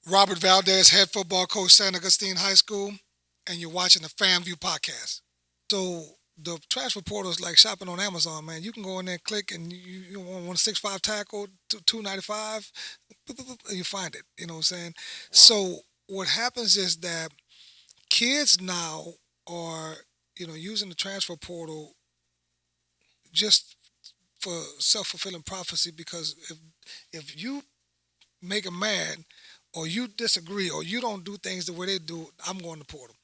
Robert Valdez, head football coach, San Augustine High School, and you're watching the FanvVew podcast. So the transfer portal is like shopping on Amazon, man. You can go in there, click, and you want a 6'5" tackle, 295, you find it. You know what I'm saying? Wow. So what happens is that kids now are, using the transfer portal just for self-fulfilling prophecy, because if you make them mad or you disagree or you don't do things the way they do, I'm going to portal.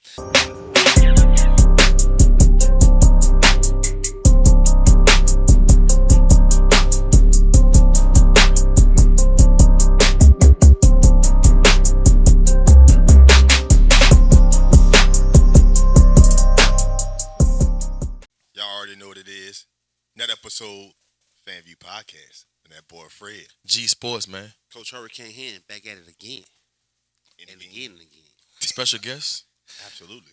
Y'all already know what it is. Another episode, FanvVew podcast, and that boy Fred. G-Sportz, man. Coach Hurricane Hen back at it again. And again. Special guest. Absolutely.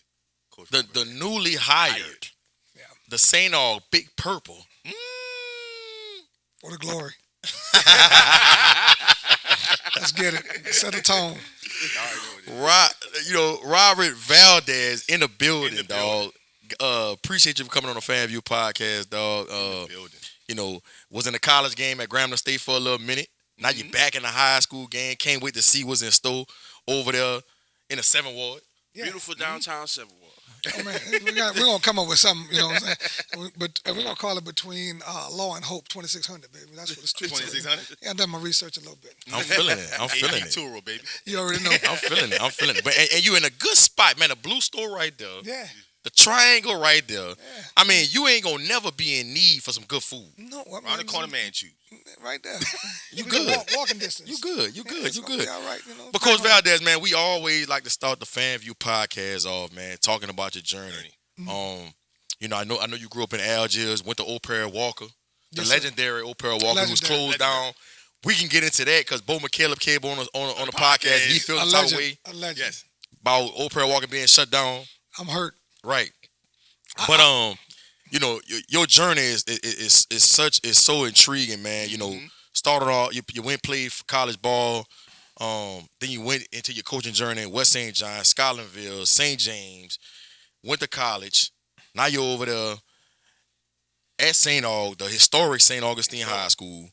Coach The newly hired. Yeah. The St. Aug Big Purple. For the glory. Let's get it. Set the tone. Robert Valdez in the building, dog. Appreciate you for coming on the FanvVew podcast, dog. Was in the college game at Grambling State for a little minute. Now you're back in the high school game. Can't wait to see what's in store over there in the 7th Ward. Yeah. Beautiful downtown 7th Ward. Oh, man, we're going to come up with something, you know what I'm saying? But we're going to call it Between Law and Hope 2600, baby. That's what the streets 2600? Yeah, I've done my research a little bit. I'm feeling it. I'm feeling it. Turo, baby. You already know. I'm feeling it. But and you in a good spot, man. The blue store right there. Yeah. The triangle right there. Yeah. I mean, you ain't going to never be in need for some good food. No. Around the corner, man, choose. Right there. You good. Walking distance. You good. You good. All right, But Coach Valdez, man, we always like to start the FanvVew podcast off, man, talking about your journey. Mm-hmm. I know you grew up in Algiers, went to Old Prairie Walker, the legendary Old Prairie Walker, who's closed down. We can get into that because Bo McCaleb came on the podcast. He feels the type of way yes. about Old Prairie Walker being shut down. I'm hurt. Right. But your journey is so intriguing, man. Started off you went played for college ball, then you went into your coaching journey in West St. John, Scotlandville, St. James, went to college. Now you're over there at St. Aug, the historic St. Augustine High School.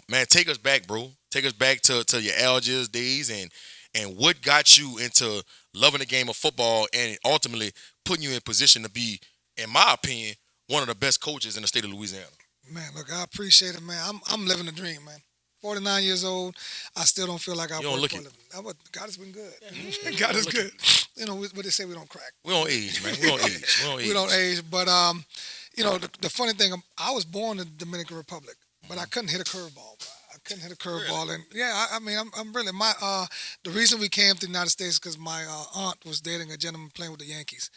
Man, take us back, bro. Take us back to your Algiers days and what got you into loving the game of football and ultimately putting you in position to be, in my opinion, one of the best coaches in the state of Louisiana. Man, look, I appreciate it, man. I'm living the dream, man. 49 years old, I still don't feel like I work for a living. God has been good. Mm-hmm. God is good. What they say, we don't crack. We don't age, man. We don't age. But, the funny thing, I was born in the Dominican Republic, but I couldn't hit a curveball, bro. Really? And yeah, I'm really the reason we came to the United States is because my aunt was dating a gentleman playing with the Yankees,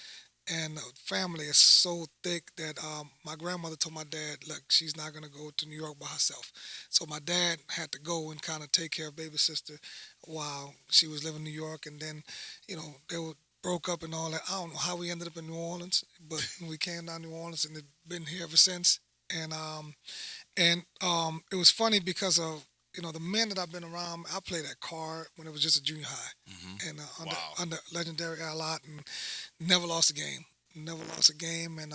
and the family is so thick that my grandmother told my dad, look, she's not gonna go to New York by herself. So my dad had to go and kind of take care of baby sister while she was living in New York, and then they broke up and all that. I don't know how we ended up in New Orleans, but we came down to New Orleans and have been here ever since. And it was funny because of the men that I've been around. I played at Carr when it was just a junior high, and under legendary Al Ott, and never lost a game. And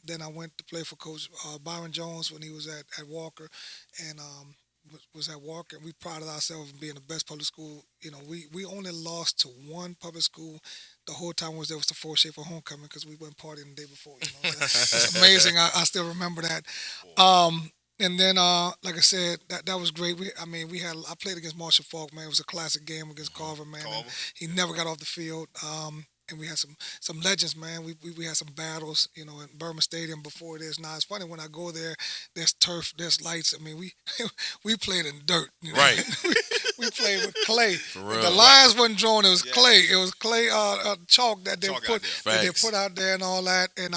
then I went to play for Coach Byron Jones when he was at Walker, and was at Walker. And we prided ourselves in being the best public school. We only lost to one public school the whole time was the 4th Schaefer homecoming because we went partying the day before. It's amazing. I still remember that. And then, like I said, that was great. I played against Marshall Falk, man. It was a classic game against Carver, man. He never got off the field. And we had some legends, man. We had some battles, in Burma Stadium before it is now. It's funny when I go there. There's turf, there's lights. We played in dirt, right? we played with clay. The lines wasn't drawn. It was clay. It was clay chalk that they put out there and all that. And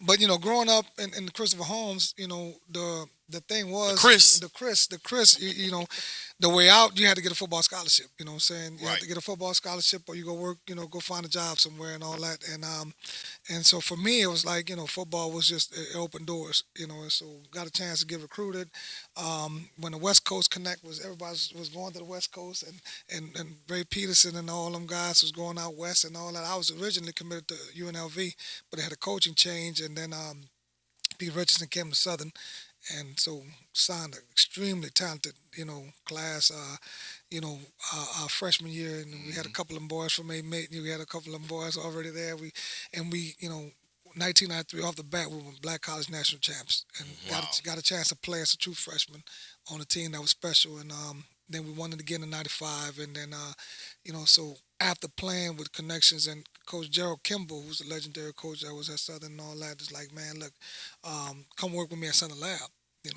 but growing up in Christopher Holmes, the thing was the Chris, the way out, you had to get a football scholarship. You know what I'm saying? You had to get a football scholarship, or you go work, go find a job somewhere and all that. And so for me, it was like, football was just, it opened doors, and so got a chance to get recruited. When the West Coast Connect everybody was going to the the West Coast, and Ray Peterson and all them guys was going out west and all that. I was originally committed to UNLV, but they had a coaching change, and then Pete Richardson came to Southern, and so signed an extremely talented, class, our freshman year, and we had a couple of them boys from A-Mate. We had a couple of them boys already there. We 1993 off the bat, we were Black College National Champs, and got a chance to play as a true freshman on a team that was special. And then we won it again in '95, and then so after playing with connections and Coach Gerald Kimball, who's a legendary coach that was at Southern and all that, is like, man, look, come work with me at Southern Lab.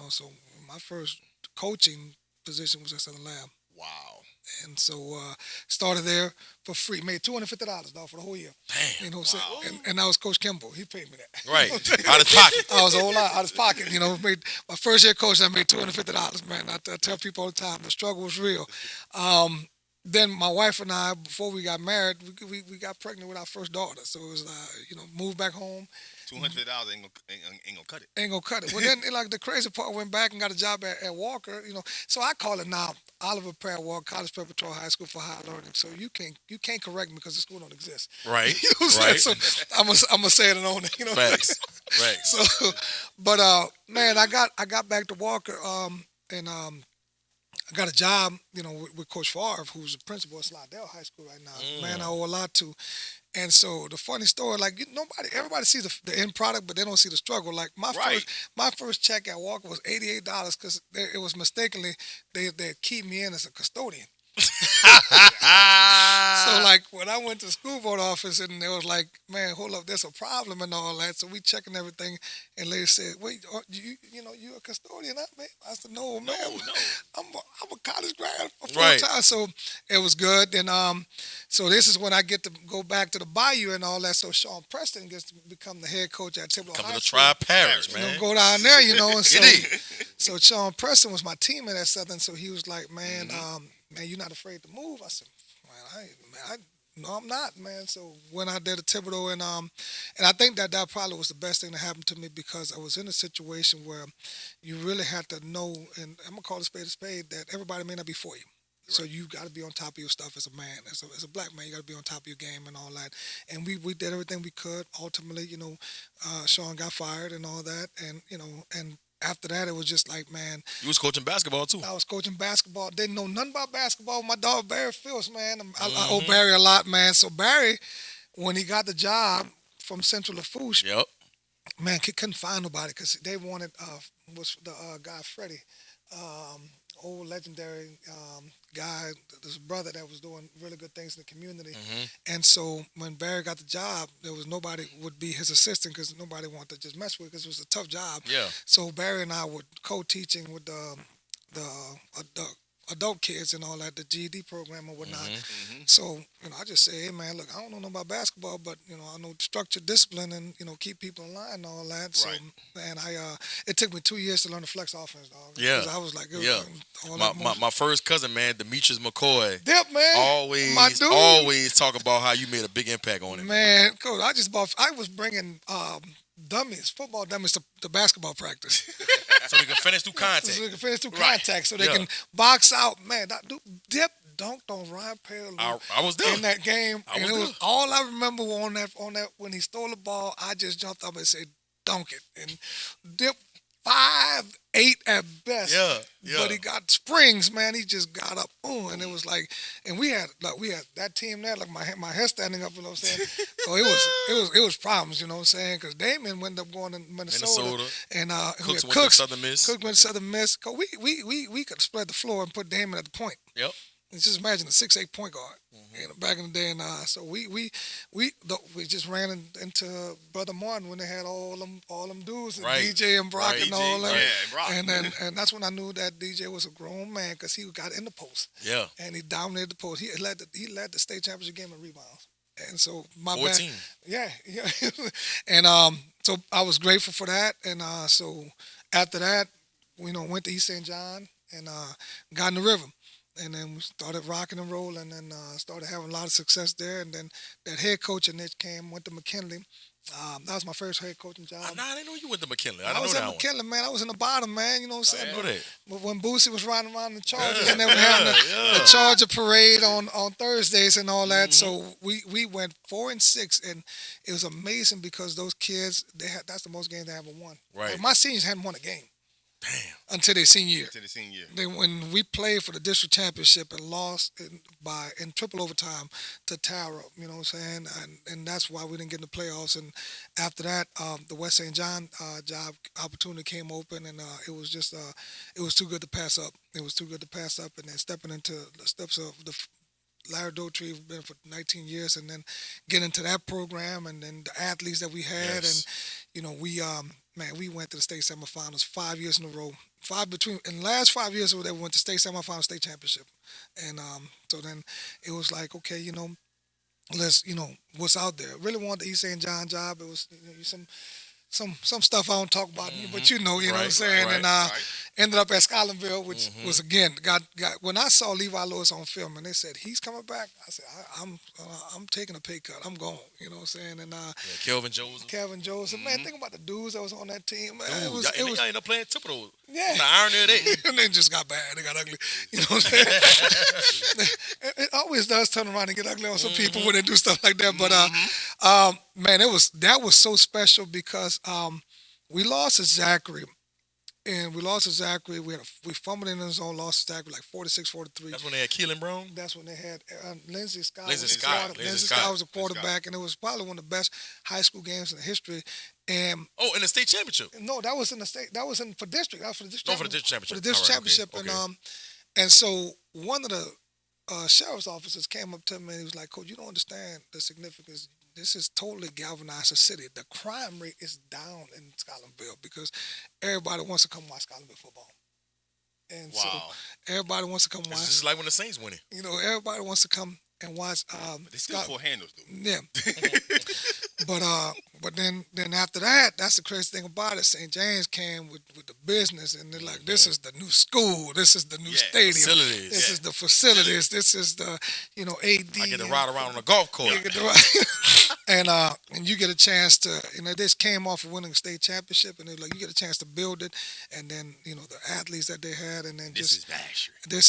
So my first coaching position was at Southern Lab. Wow. And so started there for free. Made $250 for the whole year. Damn. So, and that was Coach Kimball. He paid me that. Right. Out of pocket. I was a whole lot out of his pocket. Made my first year coach. I made $250. Man, I tell people all the time the struggle was real. Then my wife and I, before we got married, we got pregnant with our first daughter. So it was moved back home. $200 ain't gonna cut it. Ain't gonna cut it. Well, then the crazy part, went back and got a job at Walker. So I call it now Oliver Pratt Walker College Preparatory High School for Higher Learning. So you can't correct me because the school don't exist. Right. You know what I'm Right. saying? So I'm gonna say it and own it. Facts. Right. So, but man, I got back to Walker, and I got a job, with Coach Favre, who's the principal at Slidell High School right now. Man, I owe a lot to. And so the funny story, everybody sees the end product, but they don't see the struggle. Like my first check at Walker was $88 because it was mistakenly they keyed me in as a custodian. So when I went to the school board office, and they was like, man, hold up, there's a problem and all that. So we checking everything, and lady said, wait, you a custodian, man? I said, no, man, I'm a college grad for full time. So it was good. And so this is when I get to go back to the Bayou and all that. So Sean Preston gets to become the head coach at Thibodeau High School. Coming to Tri-Parish, man. Go down there, and so Sean Preston was my teammate at Southern. So he was like, man, man, you're not afraid to move? I said, no, I'm not, man. So went out there to Thibodeau, and I think that probably was the best thing that happened to me, because I was in a situation where you really had to know, and I'm gonna call a spade, that everybody may not be for you. Right. So you got to be on top of your stuff as a man, as a black man. You got to be on top of your game and all that. And we did everything we could. Ultimately, Sean got fired and all that, and after that, it was just like, man. You was coaching basketball, too. I was coaching basketball. Didn't know nothing about basketball. My dog, Barry Phillips, man. I owe Barry a lot, man. So Barry, when he got the job from Central Lafourche, man, couldn't find nobody because they wanted, was the guy, Freddie, old legendary guy, this brother that was doing really good things in the community. And so when Barry got the job, there was nobody would be his assistant because nobody wanted to just mess with it because it was a tough job. Yeah. So Barry and I were co-teaching with the adult kids and all that, the GED program and whatnot. So, I just say, hey, man, look, I don't know nothing about basketball, but, I know structure, discipline, and, keep people in line and all that. So, man, it took me 2 years to learn the flex offense, dog. Yeah. I was like, my first cousin, man, Demetrius McCoy. Dip, man. Always talk about how you made a big impact on him. Man, cool. I was bringing football dummies to basketball practice. So they can finish through contact. So they can box out. Man, Dip dunked on Ryan Perry I was there in that game. It was all I remember on that when he stole the ball, I just jumped up and said, dunk it. And Dip 5'8" at best. Yeah. But he got springs, man. He just got up, and it was like, and we had that team there, like my hair standing up, you know what I'm saying? So it was problems, you know what I'm saying? Because Damon ended up going to Minnesota. And Cooks went to Southern Miss. Cook went to Southern Miss. Cause we could spread the floor and put Damon at the point. Yep. And just imagine a 6'8" point guard. Back in the day, and so we just ran into Brother Martin when they had all them dudes, and DJ and Brock and all that. And that's when I knew that DJ was a grown man because he got in the post. Yeah. And he dominated the post. He led the state championship game in rebounds. And so 14. Yeah. And so I was grateful for that. And so after that, went to East St. John and got in the rhythm. And then we started rocking and rolling and started having a lot of success there. And then that head coaching niche came, went to McKinley, That was my first head coaching job. Nah, I didn't know you went to McKinley. I I didn't was know at that one. McKinley, man. I was in the bottom, man. You know what I'm I saying? didn't know that. But when Boosie was riding around in Chargers, and then we had the Charger parade on Thursdays and all that. So we went 4-6, and it was amazing because those kids that's the most games they ever won. Right. Like, my seniors hadn't won a game. Damn. Until their senior year. To the senior year. Then when we played for the district championship and lost in triple overtime to Tara, you know what I'm saying? And that's why we didn't get in the playoffs. And after that, the West St. John job opportunity came open, and it was just it was too good to pass up. It was too good to pass up, and then stepping into the steps of the Larry Dotree, we've been for 19 years, and then get into that program, and then the athletes that we had, and you know we went to the state semifinals 5 years in a row. In the last 5 years, they went to state semifinals, state championship, and so then it was like, okay, let's what's out there. Really wanted the East St. John job. It was some stuff I don't talk about, but you know what I'm saying. And ended up at Scotlandville, which was again got when I saw Levi Lewis on film and they said he's coming back, I said I'm taking a pay cut. I'm going. You know what I'm saying? And Kelvin Joseph. Man, think about the dudes that was on that team. Man, Dude, it was y'all ended up playing Tipperary. Yeah. The irony of that. And they just got bad. They got ugly. You know what I'm saying? It always does turn around and get ugly on some people when they do stuff like that. But man, that was so special because we lost to Zachary. And we lost to Zachary. We fumbled in the zone, lost to Zachary like 46-43. That's when they had Keelan Brown? That's when they had Lindsey Scott. Lindsey Scott. Lindsey Scott was a quarterback, and it was probably one of the best high school games in history. And in the state championship? No, that was in the state. That was for district. That was for the district. For the district championship. For the district championship. Okay. And so one of the sheriff's officers came up to me and he was like, "Coach, you don't understand the significance. This has totally galvanized the city. The crime rate is down in Scotlandville because everybody wants to come watch Scotlandville football. And so everybody wants to come watch. This is like when the Saints winning. You know, everybody wants to come and watch. They still pull handles, though. Yeah. But then after that, that's the crazy thing about it. St. James came with the business, and they're like, this is the new school. This is the new stadium. Facilities. This is the facilities. This is the, AD. I get to ride around on a golf course. And you get a chance to, this came off of winning a state championship, and they're like, you get a chance to build it, and then, the athletes that they had, and then This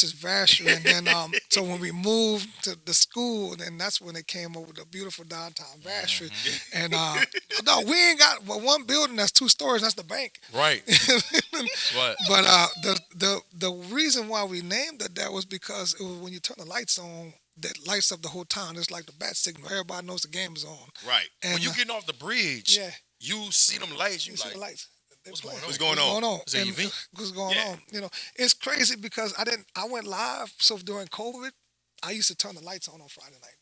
is Vacherie. And then, so when we moved to the school, then that's when they came up with the beautiful downtown Vacherie. And, no, we ain't got one building that's 2 stories, that's the bank. Right. What? But the reason why we named it that was because it was when you turn the lights on, that lights up the whole town. It's like the bat signal. Everybody knows the game is on. Right. And when you getting off the bridge, you see them lights. You see like, the lights. What's going on? What's going on? Is it an event? What's going on? It's crazy because I went live. So during COVID, I used to turn the lights on Friday night.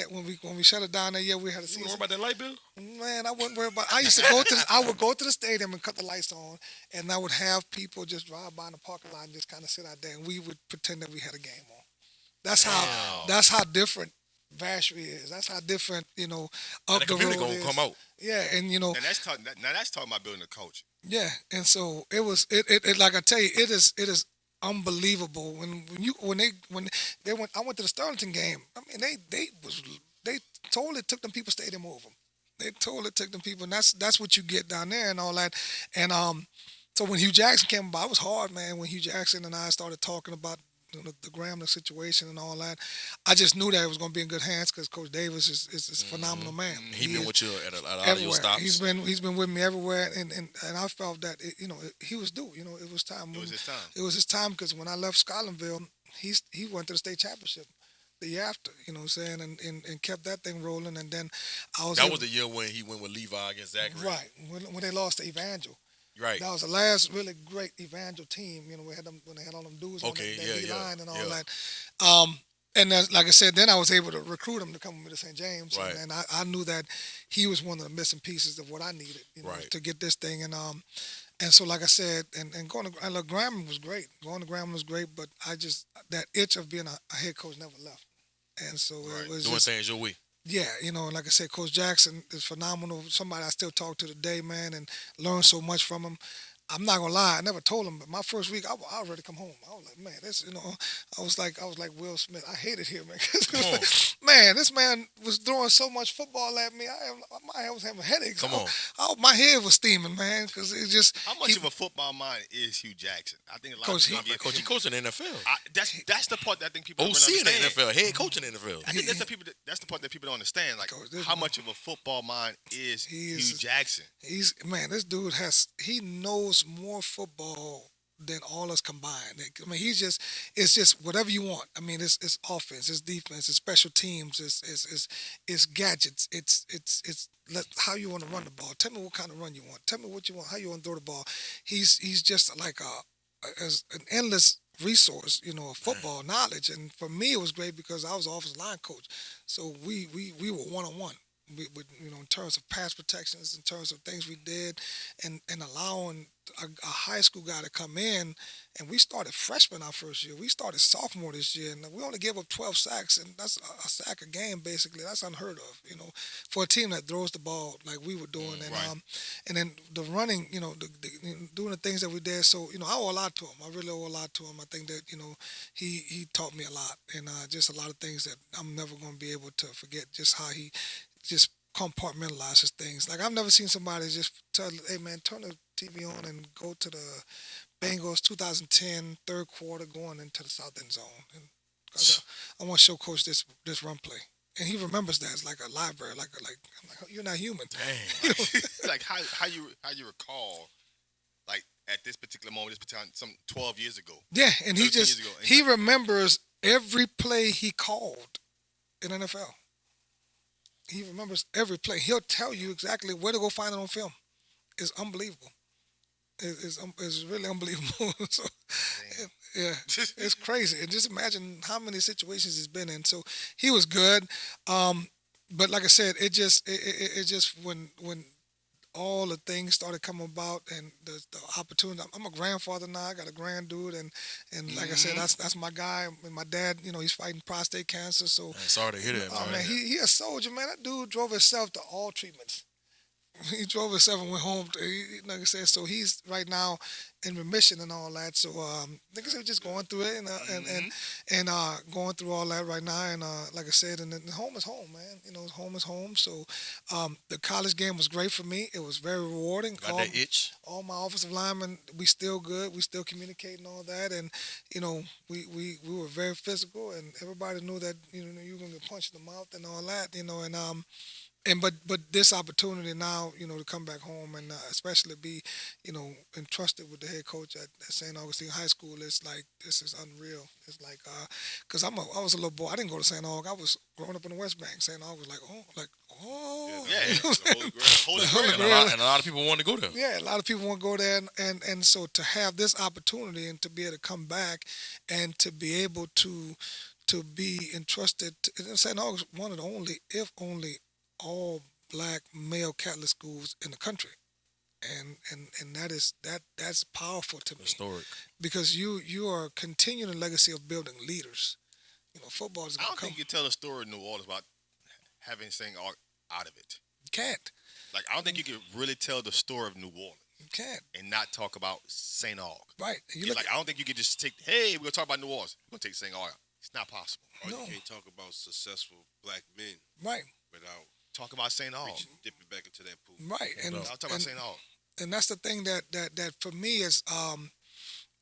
When we shut it down that year, we had a season. You worry about that light bill? Man, I wouldn't worry about. I used to I would go to the stadium and cut the lights on, and I would have people just drive by in the parking lot and just kind of sit out there, and we would pretend that we had a game on. That's how different Vacherie is. That's how different up the road gonna is. come out. Yeah, and And that's talking about building a culture. Yeah, and so it was. It like I tell you, it is unbelievable when they went. I went to the Sterlington game. I mean, they totally took them people stadium over. They totally took them people, and that's what you get down there and all that. And so when Hugh Jackson came by, it was hard, man. When Hugh Jackson and I started talking about the Grambling situation and all that, I just knew that it was going to be in good hands because Coach Davis is a phenomenal man. He been with you at a lot everywhere. of your stops. He's been with me everywhere, and I felt that he was due. It was time. It was his time. It was his time because when I left Scotlandville, he went to the state championship the year after. You know what I'm saying, and kept that thing rolling. And then that was the year when he went with Levi against Zachary. Right when they lost to Evangel. Right. That was the last really great Evangel team. We had them when they had all them dudes on that D-line and all that. And then, like I said, then I was able to recruit him to come with me to St. James. Right. And I knew that he was one of the missing pieces of what I needed to get this thing. And so, like I said, and going to Grambling was great. Going to Grambling was great, but that itch of being a head coach never left. And so it was doing things your way. Yeah, like I said, Coach Jackson is phenomenal. Somebody I still talk to today, man, and learn so much from him. I'm not gonna lie, I never told him, but my first week, I was ready to come home. I was like, man, this, I was like Will Smith. I hate it here, man. Come on. Man, this man was throwing so much football at me. I was having headaches. Come on. My head was steaming, man, because it just. How much of a football mind is Hugh Jackson? I think a lot Coach, of people Coach, he coached in the NFL. that's the part that I think people don't OC in the understand. NFL, head coach in the NFL. I think that's the part that people don't understand. Like Coach, how much of a football mind is Hugh Jackson? This dude he knows more football than all us combined. I mean, it's just whatever you want. I mean, it's offense, it's defense, it's special teams, it's gadgets, it's how you want to run the ball. Tell me what kind of run you want. Tell me what you want, how you want to throw the ball. He's just like as an endless resource, of football knowledge. And for me, it was great because I was an offensive line coach, so we were one-on-one. In terms of pass protections, in terms of things we did, and allowing a high school guy to come in, and we started freshman our first year. We started sophomore this year, and we only gave up 12 sacks, and that's a sack a game basically. That's unheard of, for a team that throws the ball like we were doing, and then the running, doing the things that we did. So I owe a lot to him. I really owe a lot to him. I think that he taught me a lot, and just a lot of things that I'm never going to be able to forget. Just how he just compartmentalizes things. Like I've never seen somebody just tell, hey man, turn the TV on and go to the Bengals 2010 third quarter going into the south end zone. And I want to show coach this run play. And he remembers that. It's like a library, like you're not human. Dang. Like how you recall, like at this particular moment, some 12 years ago. Yeah, and he remembers every play he called in NFL. He remembers every play. He'll tell you exactly where to go find it on film. It's unbelievable. It's really unbelievable. So, yeah, it's crazy. And just imagine how many situations he's been in. So he was good. But like I said, it just when all the things started coming about and the opportunity. I'm a grandfather now. I got a grand dude, and like I said, that's my guy. And my dad, he's fighting prostate cancer. So Man, sorry to hear that, man. Man, he a soldier, man. That dude drove himself to all treatments. He drove himself and went home. Like I said, so he's right now in remission and all that. So like I said, just going through it and going through all that right now. And like I said, and home is home, man. Home is home. So the college game was great for me. It was very rewarding. Got that itch. All my offensive linemen, we still good. We still communicate and all that. And we were very physical, and everybody knew that you were gonna get punched in the mouth and all that. But this opportunity now, to come back home and especially be, entrusted with the head coach at St. Augustine High School, it's like, this is unreal. It's like, because I was a little boy. I didn't go to St. Aug. I was growing up in the West Bank. St. Aug was like, oh. Yeah. Holy Grail. And a lot of people want to go there. Yeah, a lot of people want to go there. And so to have this opportunity and to be able to come back and to be able to be entrusted, St. Aug is one of the only, if only, all black male Catholic schools in the country, and that's powerful to me. Historic. Because you are continuing the legacy of building leaders. Football is. I don't think you tell a story in New Orleans about having St. Aug out of it. You can't. Like I don't think you can really tell the story of New Orleans. You can't. And not talk about St. Aug. Right. I don't think you can just take. Hey, we're gonna talk about New Orleans. We're gonna take St. Aug out. It's not possible. Or No. you can't talk about successful black men Right. without Talk about St. Aug. dipping back into that pool. Right. And I'll talk about St. Aug. and that's the thing that for me is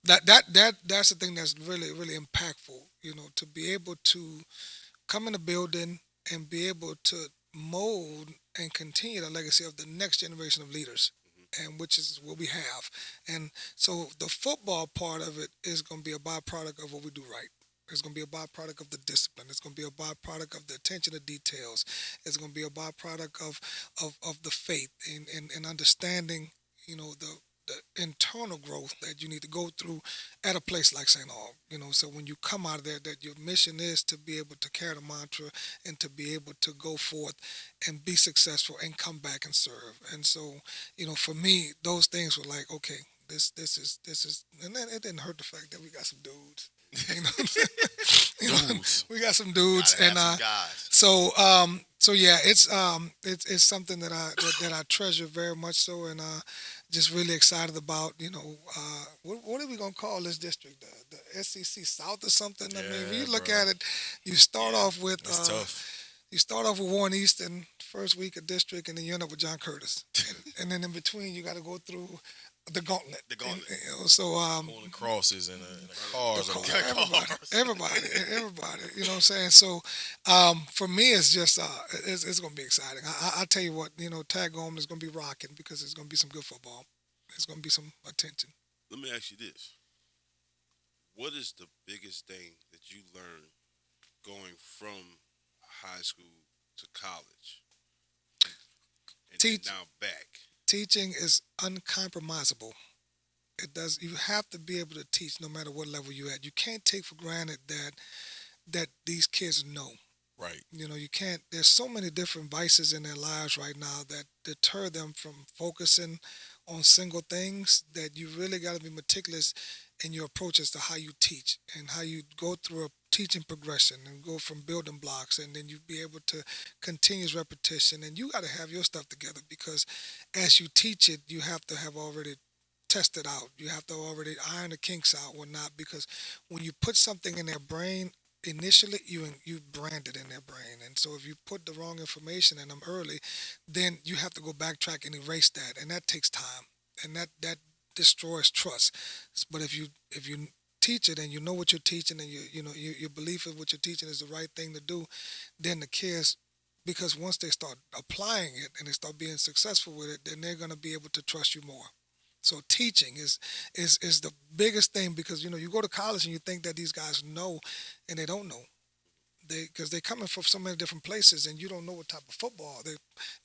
that's the thing that's really, really impactful, to be able to come in the building and be able to mold and continue the legacy of the next generation of leaders, and which is what we have. And so the football part of it is going to be a byproduct of what we do right. It's going to be a byproduct of the discipline. It's going to be a byproduct of the attention to details. It's going to be a byproduct of the faith and understanding, the internal growth that you need to go through at a place like St. Aug. So when you come out of there, that your mission is to be able to carry the mantra and to be able to go forth and be successful and come back and serve. And so, for me, those things were like, okay, this is, and then it didn't hurt the fact that we got some dudes. Dudes. We got some dudes, Gotta and have some guys. so yeah, it's something that I treasure very much so, and just really excited about, what are we going to call this district? The SEC South or something? I mean, when you look at it, you start off with It's tough. you start off with Warren Easton, first week of district, and then you end up with John Curtis. And then in between, you got to go through the gauntlet. The gauntlet. So Pulling crosses and cars. everybody, you know what I'm saying? So for me, it's just it's going to be exciting. I tell you what, Tag Home is going to be rocking because it's going to be some good football. There's going to be some attention. Let me ask you this. What is the biggest thing that you learned going from high school to college and then now back? Teaching is uncompromisable. It does. You have to be able to teach no matter what level you're at. You can't take for granted that these kids know. Right. You can't. There's so many different vices in their lives right now that deter them from focusing on single things, that you really got to be meticulous in your approach as to how you teach and how you go through a teaching progression and go from building blocks, and then you be able to continuous repetition, and you got to have your stuff together, because as you teach it, you have to have already tested out. You have to already iron the kinks out, whatnot, because when you put something in their brain, initially you brand it in their brain, and so if you put the wrong information in them early, then you have to go backtrack and erase that, and that takes time, and that destroys trust. But if you teach it and you know what you're teaching, and your belief of what you're teaching is the right thing to do, then the kids, because once they start applying it and they start being successful with it, then they're going to be able to trust you more. So teaching is the biggest thing, because you go to college and you think that these guys know, and they don't know. Because they're coming from so many different places, and you don't know what type of football.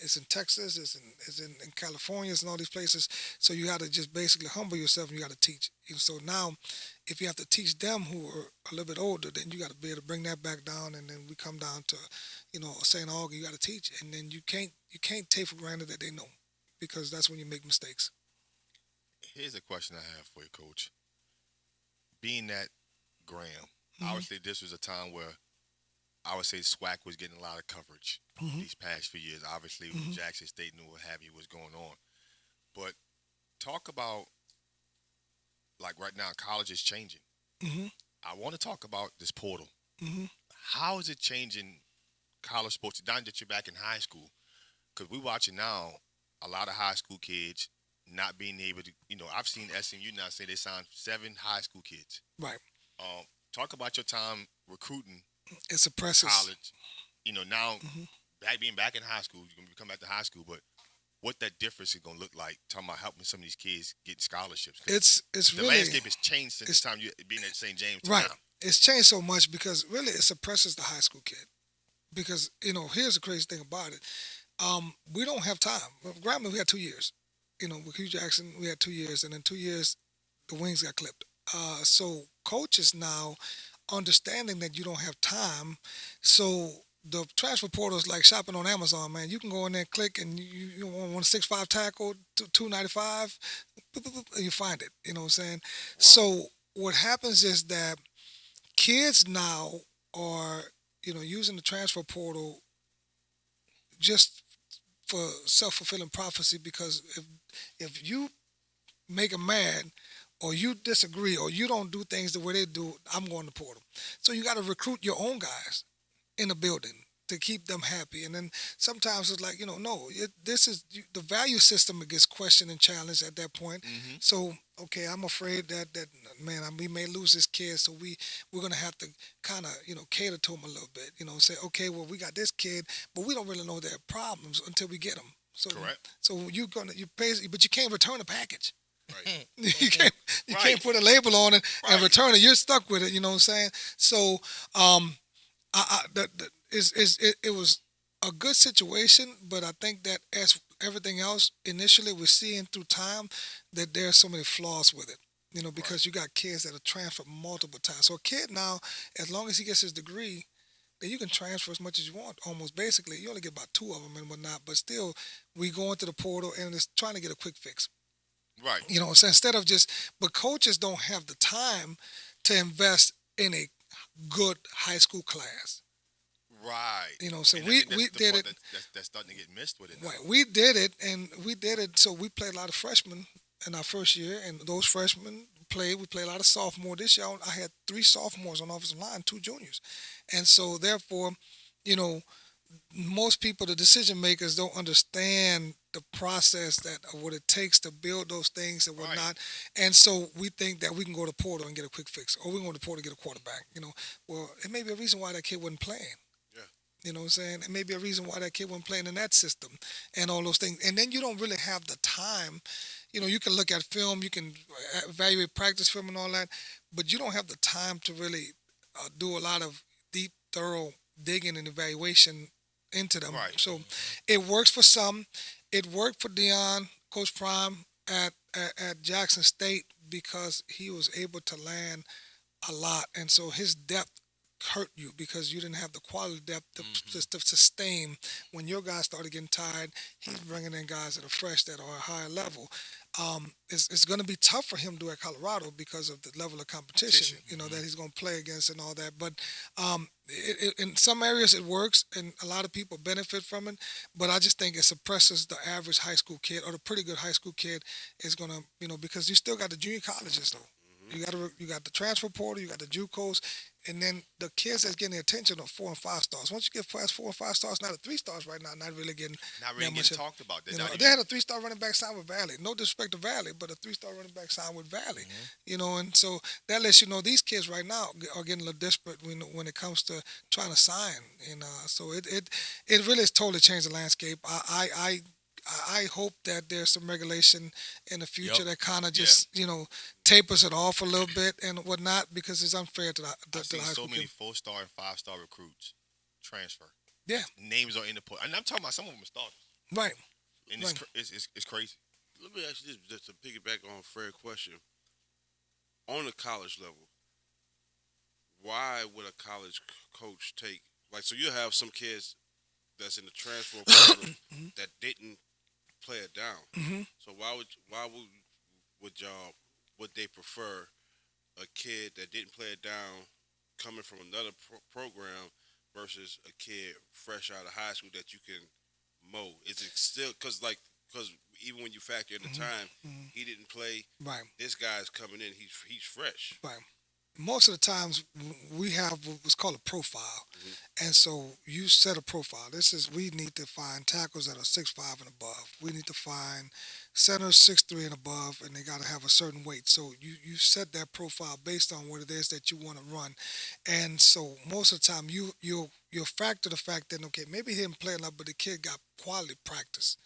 It's in Texas, it's in California, it's in all these places. So you got to just basically humble yourself, and you got to teach. So now, if you have to teach them who are a little bit older, then you got to be able to bring that back down, and then we come down to, St. Aug, you got to teach, and then you can't take for granted that they know, because that's when you make mistakes. Here's a question I have for you, Coach. Being at Graham, obviously this was a time where I would say SWAC was getting a lot of coverage these past few years. Obviously, with Jackson State and what have you was going on. But talk about, like right now, college is changing. I want to talk about this portal. How is it changing college sports? Not that you're back in high school, because we're watching now a lot of high school kids not being able to, I've seen SMU now say they signed 7 high school kids. Right. Talk about your time recruiting. It suppresses college. Now being back in high school, you're going to come back to high school, but what that difference is going to look like, talking about helping some of these kids get scholarships. It's the really, landscape has changed since the time you being at St. James. Right. Now. It's changed so much, because really it suppresses the high school kid. Because, here's the crazy thing about it. We don't have time. Grambling, we had 2 years. With Hugh Jackson, we had 2 years, and in 2 years, the wings got clipped. So coaches now understanding that you don't have time, so the transfer portal is like shopping on Amazon, man. You can go in there and click, and you want a 6'5" tackle, $295, you find it. You know what I'm saying? Wow. So what happens is that kids now are, using the transfer portal just for self-fulfilling prophecy, because if you make them mad, or you disagree, or you don't do things the way they do, I'm going to portal. So you got to recruit your own guys in the building to keep them happy. And then sometimes it's like, this is the value system that gets questioned and challenged at that point. So, okay, I'm afraid that man, we may lose this kid, so we're going to have to kind of, cater to him a little bit, say, okay, well, we got this kid, but we don't really know their problems until we get them. So, correct. So you pay, but you can't return a package. Right. You can't put a label on it and return it. You're stuck with it. You know what I'm saying? So, it was a good situation, but I think that as everything else, initially we're seeing through time that there's so many flaws with it. Because you got kids that are transferred multiple times. So a kid now, as long as he gets his degree, then you can transfer as much as you want. Almost basically, you only get about 2 of them and whatnot. But still, we go into the portal and it's trying to get a quick fix. Right. So instead of but coaches don't have the time to invest in a good high school class. Right. So And I we think that's the did part it. That's starting to get missed with it now. Right, we did it, and we did it. So we played a lot of freshmen in our first year, and those freshmen played. We played a lot of sophomore. This year, I had 3 sophomores on offensive line, 2 juniors, and so therefore, most people, the decision makers, don't understand the process that what it takes to build those things and whatnot. Right. And so we think that we can go to Porter and get a quick fix, or we can go to Porter and get a quarterback. Well, it may be a reason why that kid wasn't playing. Yeah. You know what I'm saying? It may be a reason why that kid wasn't playing in that system and all those things. And then you don't really have the time. You can look at film, you can evaluate practice film and all that, but you don't have the time to really do a lot of deep, thorough digging and evaluation into them. Right. So it works for some. It worked for Dion, Coach Prime at Jackson State, because he was able to land a lot. And so his depth hurt you because you didn't have the quality depth to sustain. When your guys started getting tired, he's bringing in guys that are fresh, that are a higher level. It's going to be tough for him to do at Colorado because of the level of competition, that he's going to play against and all that. But in some areas it works, and a lot of people benefit from it. But I just think it suppresses the average high school kid, or the pretty good high school kid is going to, because you still got the junior colleges though. You got the transfer portal, you got the JUCOs, and then the kids that's getting the attention are 4 and 5 stars. Once you get past 4 and 5 stars, now the 3 stars right now, not really getting Talked about. They had a 3-star running back signed with Valley. No disrespect to Valley, but a 3-star running back signed with Valley. And so that lets you know these kids right now are getting a little desperate when it comes to trying to sign. And so it really has totally changed the landscape. I hope that there's some regulation in the future that kind of just tapers it off a little bit and whatnot, because it's unfair to the I've seen high so school many kid. 4-star and 5-star recruits transfer. Yeah, Names are in the portal, and I'm talking about some of them are starters. right. And Right. it's crazy. Let me ask you this, just to piggyback on Fred's question. On the college level, why would a college coach take, so you have some kids that's in the transfer portal that didn't play it down. So why would they prefer a kid that didn't play it down coming from another program versus a kid fresh out of high school that you can mold? Is it still because even when you factor in the time, he didn't play. Right. This guy's coming in. He's fresh. Right. Most of the times we have what's called a profile. And so you set a profile. We need to find tackles that are 6'5" and above. We need to find centers 6'3" and above, and they got to have a certain weight. So you set that profile based on what it is that you want to run. And so most of the time you'll factor the fact that, okay, maybe he didn't play enough, but the kid got quality practice.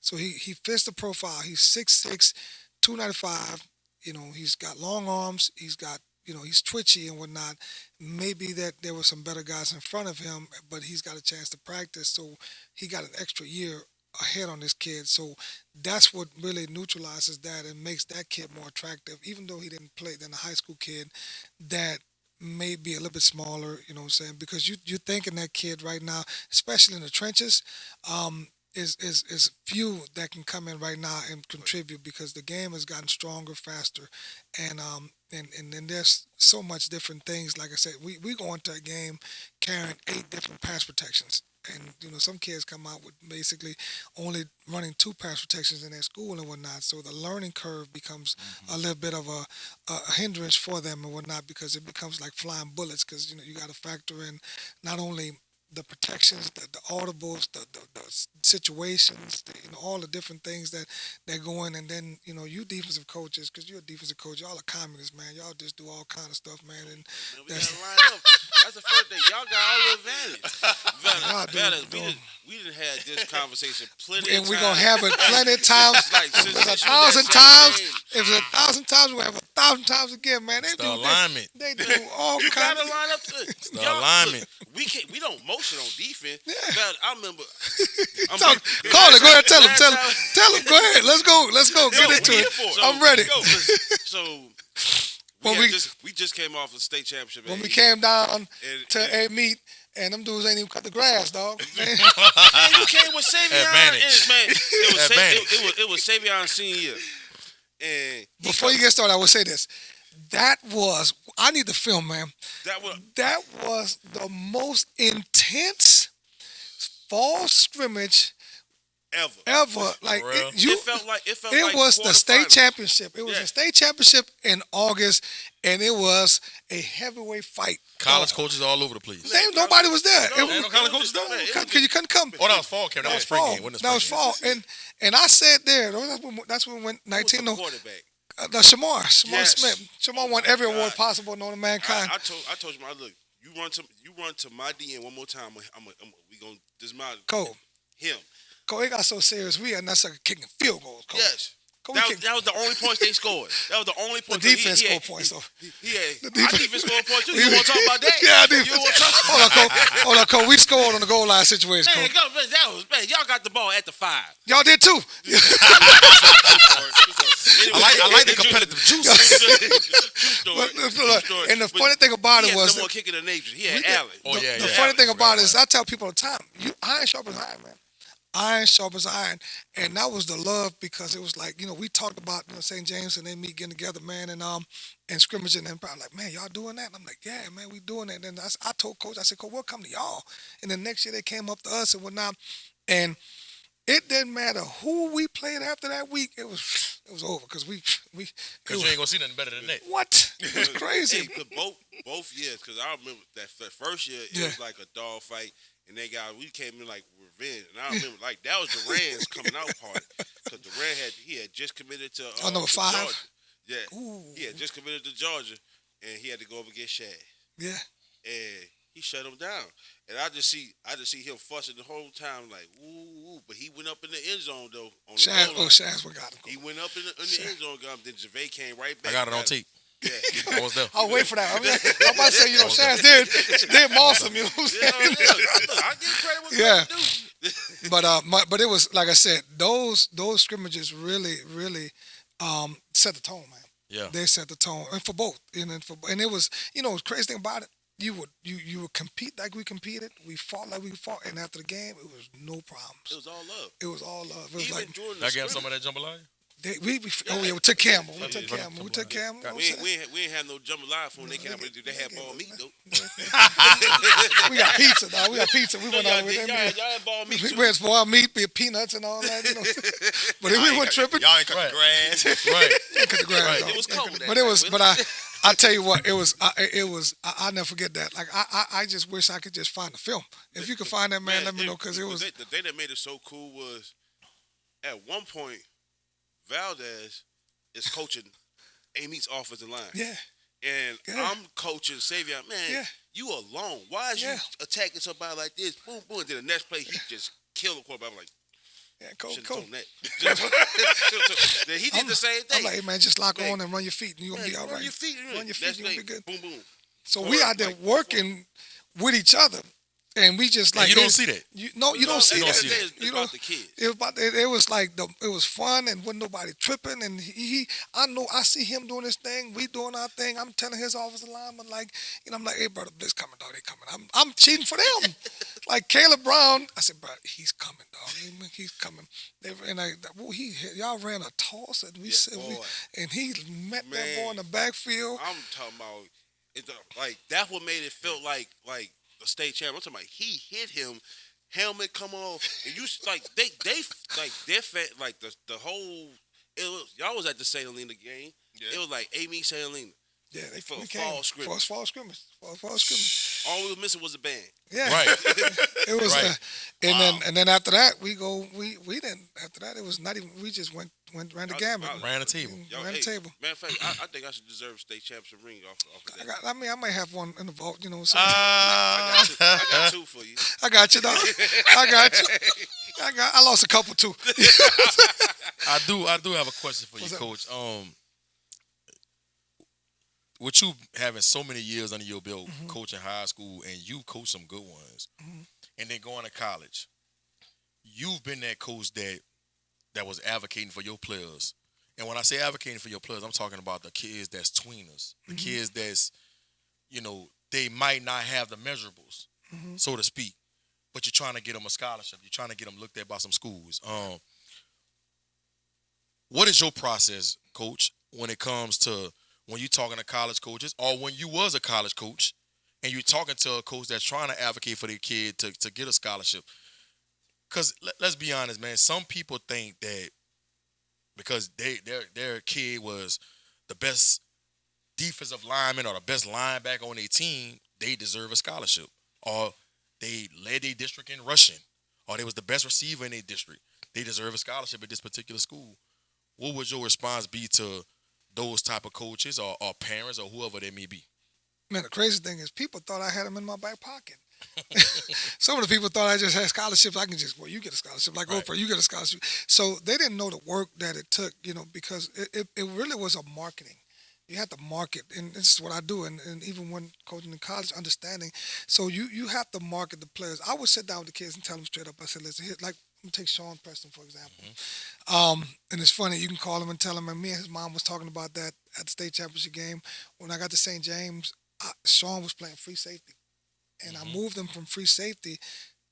So he fits the profile. He's 6'6", 295. He's got long arms. He's got he's twitchy and whatnot. Maybe that there were some better guys in front of him, but he's got a chance to practice. So he got an extra year ahead on this kid. So that's what really neutralizes that and makes that kid more attractive, even though he didn't play than a high school kid that may be a little bit smaller, because you're thinking that kid right now, especially in the trenches, is few that can come in right now and contribute, because the game has gotten stronger, faster, and there's so much different things. Like I said, we go into a game carrying 8 different pass protections, and some kids come out with basically only running 2 pass protections in their school and whatnot. So the learning curve becomes a little bit of a hindrance for them and whatnot, because it becomes like flying bullets, because you got to factor in not only the protections, the audibles, the situations, all the different things that go in. And then, you defensive coaches, because you're a defensive coach, y'all are communists, man. Y'all just do all kind of stuff, man. And we got to line up. That's the first thing. Y'all got all the advantage. We didn't have this conversation plenty of times. And we're going to have it plenty of times. If it's 1,000 times, if it's 1,000 times, we'll have 1,000 times again, man. They the alignment. They do all you kinds got to of... line up. The alignment. We don't motion on defense. Yeah. But I remember. Call it. Go ahead. Tell him. Go ahead. Let's go. Get into it. I'm ready. So we just came off a state championship. When we came down to a meet, and them dudes ain't even cut the grass, dog. Man, you came with Savion. Advantage. It was Savion senior year. And before you get started, I will say this. I need the film, man. That was the most intense intense fall scrimmage ever. Like real? it felt like was the state quarterfinals. championship. It was Yeah. a state championship in August, and it was a heavyweight fight. College coaches all over the place. Nobody was there. No, Ain't no college coaches there? You couldn't come. Oh, that was fall camp. That was spring fall. game. Wasn't That was spring game. fall. And I said there. That's when we went Who was 19. the No, quarterback. Shamar Yes. Smith. Shamar Oh won my every award God. possible known to mankind. I told you, look, you run to my DN one more time. We gonna dismount Cole, him. Cole, it got so serious. We had not started kicking field goals. Cole. Yes. Cole, That was the only points they scored. That was the only the points. defense scored points though. Our defense- defense scored points too. You want to talk about that? Yeah, You want to talk Hold on, Cole. Hold on, Cole. We scored on the goal line situation. Man, Cole. man, y'all got the ball at the 5. Y'all did too. I like the competitive juice. And the funny thing about it was no more kicking the nation. He had Allen. Oh, yeah, the yeah. funny thing about it Right. is I tell people all the time, iron sharp as iron, man. Iron sharp as iron. And that was the love because it was like, we talked about St. James and they meet getting together, man, and scrimmaging and probably like, man, y'all doing that? And I'm like, yeah, man, we doing that. And then I told Coach, I said, Coach, we'll come to y'all. And then next year they came up to us and whatnot. And it didn't matter who we played after that week. It was over because Because you ain't going to see nothing better than that. what? It was crazy. Hey, both years, because I remember that first year, it was like a dog fight, and we came in like revenge. And I remember like that was Duran's coming out party, because Duran had just committed to number 5? Georgia. Yeah, Ooh. he had just committed to Georgia, and he had to go up against Shad, Yeah. and he shut him down. And I just see him fussing the whole time, like ooh. But he went up in the end zone though. On the Shaz, goal line. Shaz, we got him. He went up in the end zone, got him. Then Gervais came right back. I got it on tape. Yeah. I was there. I'll wait for that. I'm about to say, Shaz did awesome, you know what I'm saying? I give credit what Yeah. do. But it was like I said, those scrimmages really set the tone, man. Yeah. They set the tone, and for both, and it was the crazy thing about it. You would compete like we competed. We fought like we fought, and after the game, it was no It problems. was all love. It was all love. It was Even like during I the gave some of that jambalaya. we took Campbell. We took Yeah. Campbell. We took Campbell. You know what I'm we saying? ain't had no jambalaya for when they came out. They had ball meat though. We got pizza, dog. We got pizza. We went out with Y'all them. had ball meat We too. went for our meat, be peanuts and all that. But we weren't tripping. Y'all ain't cut Right. the grass. Right. Cut the grass, Right. dog. It was cold that But it night, was. wasn't But I tell you what, it was. I'll never forget that. Like I just wish I could just find the film. If you could find that, man, let me know because it was. The thing that made it so cool was at one point Valdez is coaching Amy's offensive line. Yeah. And Yeah. I'm coaching Savion. Man, Yeah. you alone. Why is Yeah. you attacking somebody like this? Boom, boom. And then the next play, he just killed the quarterback. I'm like, Yeah, shouldn't cool. have told him that. Then he did the same thing. I'm like, hey, man, just lock Man. on and run your feet, and you're gonna Man, be all run right. your feet. Run your feet, Next you're gonna be play, good. Boom, boom. So we out there working with each other, and we just And like you don't see that. You don't see You don't that. see that. It's You about know, the kids. it was like it was fun and wasn't nobody tripping and I see him doing his thing, we doing our thing. I'm telling his offensive lineman I'm like, hey brother, Blitz coming, dog, they coming. I'm cheating for them. Like Caleb Brown, I said, bro, he's coming, dog. He's coming. Y'all ran a toss and and he met that Man. boy in the backfield. I'm talking about that's what made it feel like a state champ. I'm talking about he hit him, helmet come off, and you their fan, like the whole. Y'all was at the St. Helena game. Yeah. It was like Amy St. Helena. Yeah, they For we a came fall scrimmage. For fall scrimmage. Fall scrimmage. All we were missing was a band. Yeah. Right. It was, Right. and then after that we didn't. After that it was not even. We just ran the gamut. Ran the table. Y'all, Ran the table. Matter of fact, I think I should deserve a state championship ring off of that. I might have one in the vault. You know what I'm saying? I got two for you. I got you, dog. I got you. I lost a couple too. I do have a question for What's you, up? Coach. With you having so many years under your belt, coaching high school, and you coach some good ones, and then going to college, you've been that coach that was advocating for your players. And when I say advocating for your players, I'm talking about the kids that's tweeners, the kids that's, they might not have the measurables, so to speak, but you're trying to get them a scholarship. You're trying to get them looked at by some schools. What is your process, Coach, when it comes to when you're talking to college coaches or when you was a college coach and you're talking to a coach that's trying to advocate for their kid to get a scholarship. Because let's be honest, man, some people think that because their kid was the best defensive lineman or the best linebacker on their team, they deserve a scholarship. Or they led their district in rushing, or they was the best receiver in their district. They deserve a scholarship at this particular school. What would your response be to those type of coaches or parents or whoever they may be? Man, the crazy thing is people thought I had them in my back pocket. Some of the people thought I just had scholarships. I can just, well, you get a scholarship. Like Right. Oprah, you get a scholarship. So they didn't know the work that it took, because it really was a marketing. You have to market, and this is what I do, and even when coaching in college, understanding. So you have to market the players. I would sit down with the kids and tell them straight up. I said, listen, here, like, let me take Sean Preston, for example. And it's funny, you can call him and tell him, and me and his mom was talking about that at the state championship game. When I got to St. James, Sean was playing free safety. And I moved him from free safety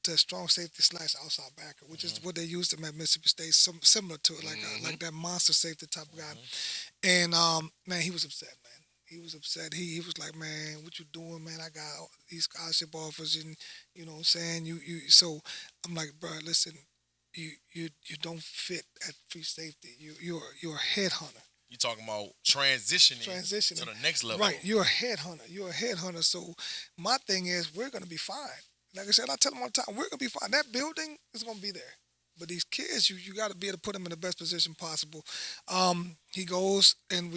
to strong safety / outside backer, which is what they used him at Mississippi State, similar to it, like that monster safety type of guy. And man, he was upset, man. He was upset. He was like, man, what you doing, man? I got these scholarship offers, and you know what I'm saying? You so I'm like, bro, listen, you don't fit at free safety. You're a headhunter. You talking about transitioning to the next level. Right. You're a headhunter. So my thing is, we're going to be fine. Like I said, I tell them all the time, we're going to be fine. That building is going to be there. But these kids, you got to be able to put them in the best position possible. He goes and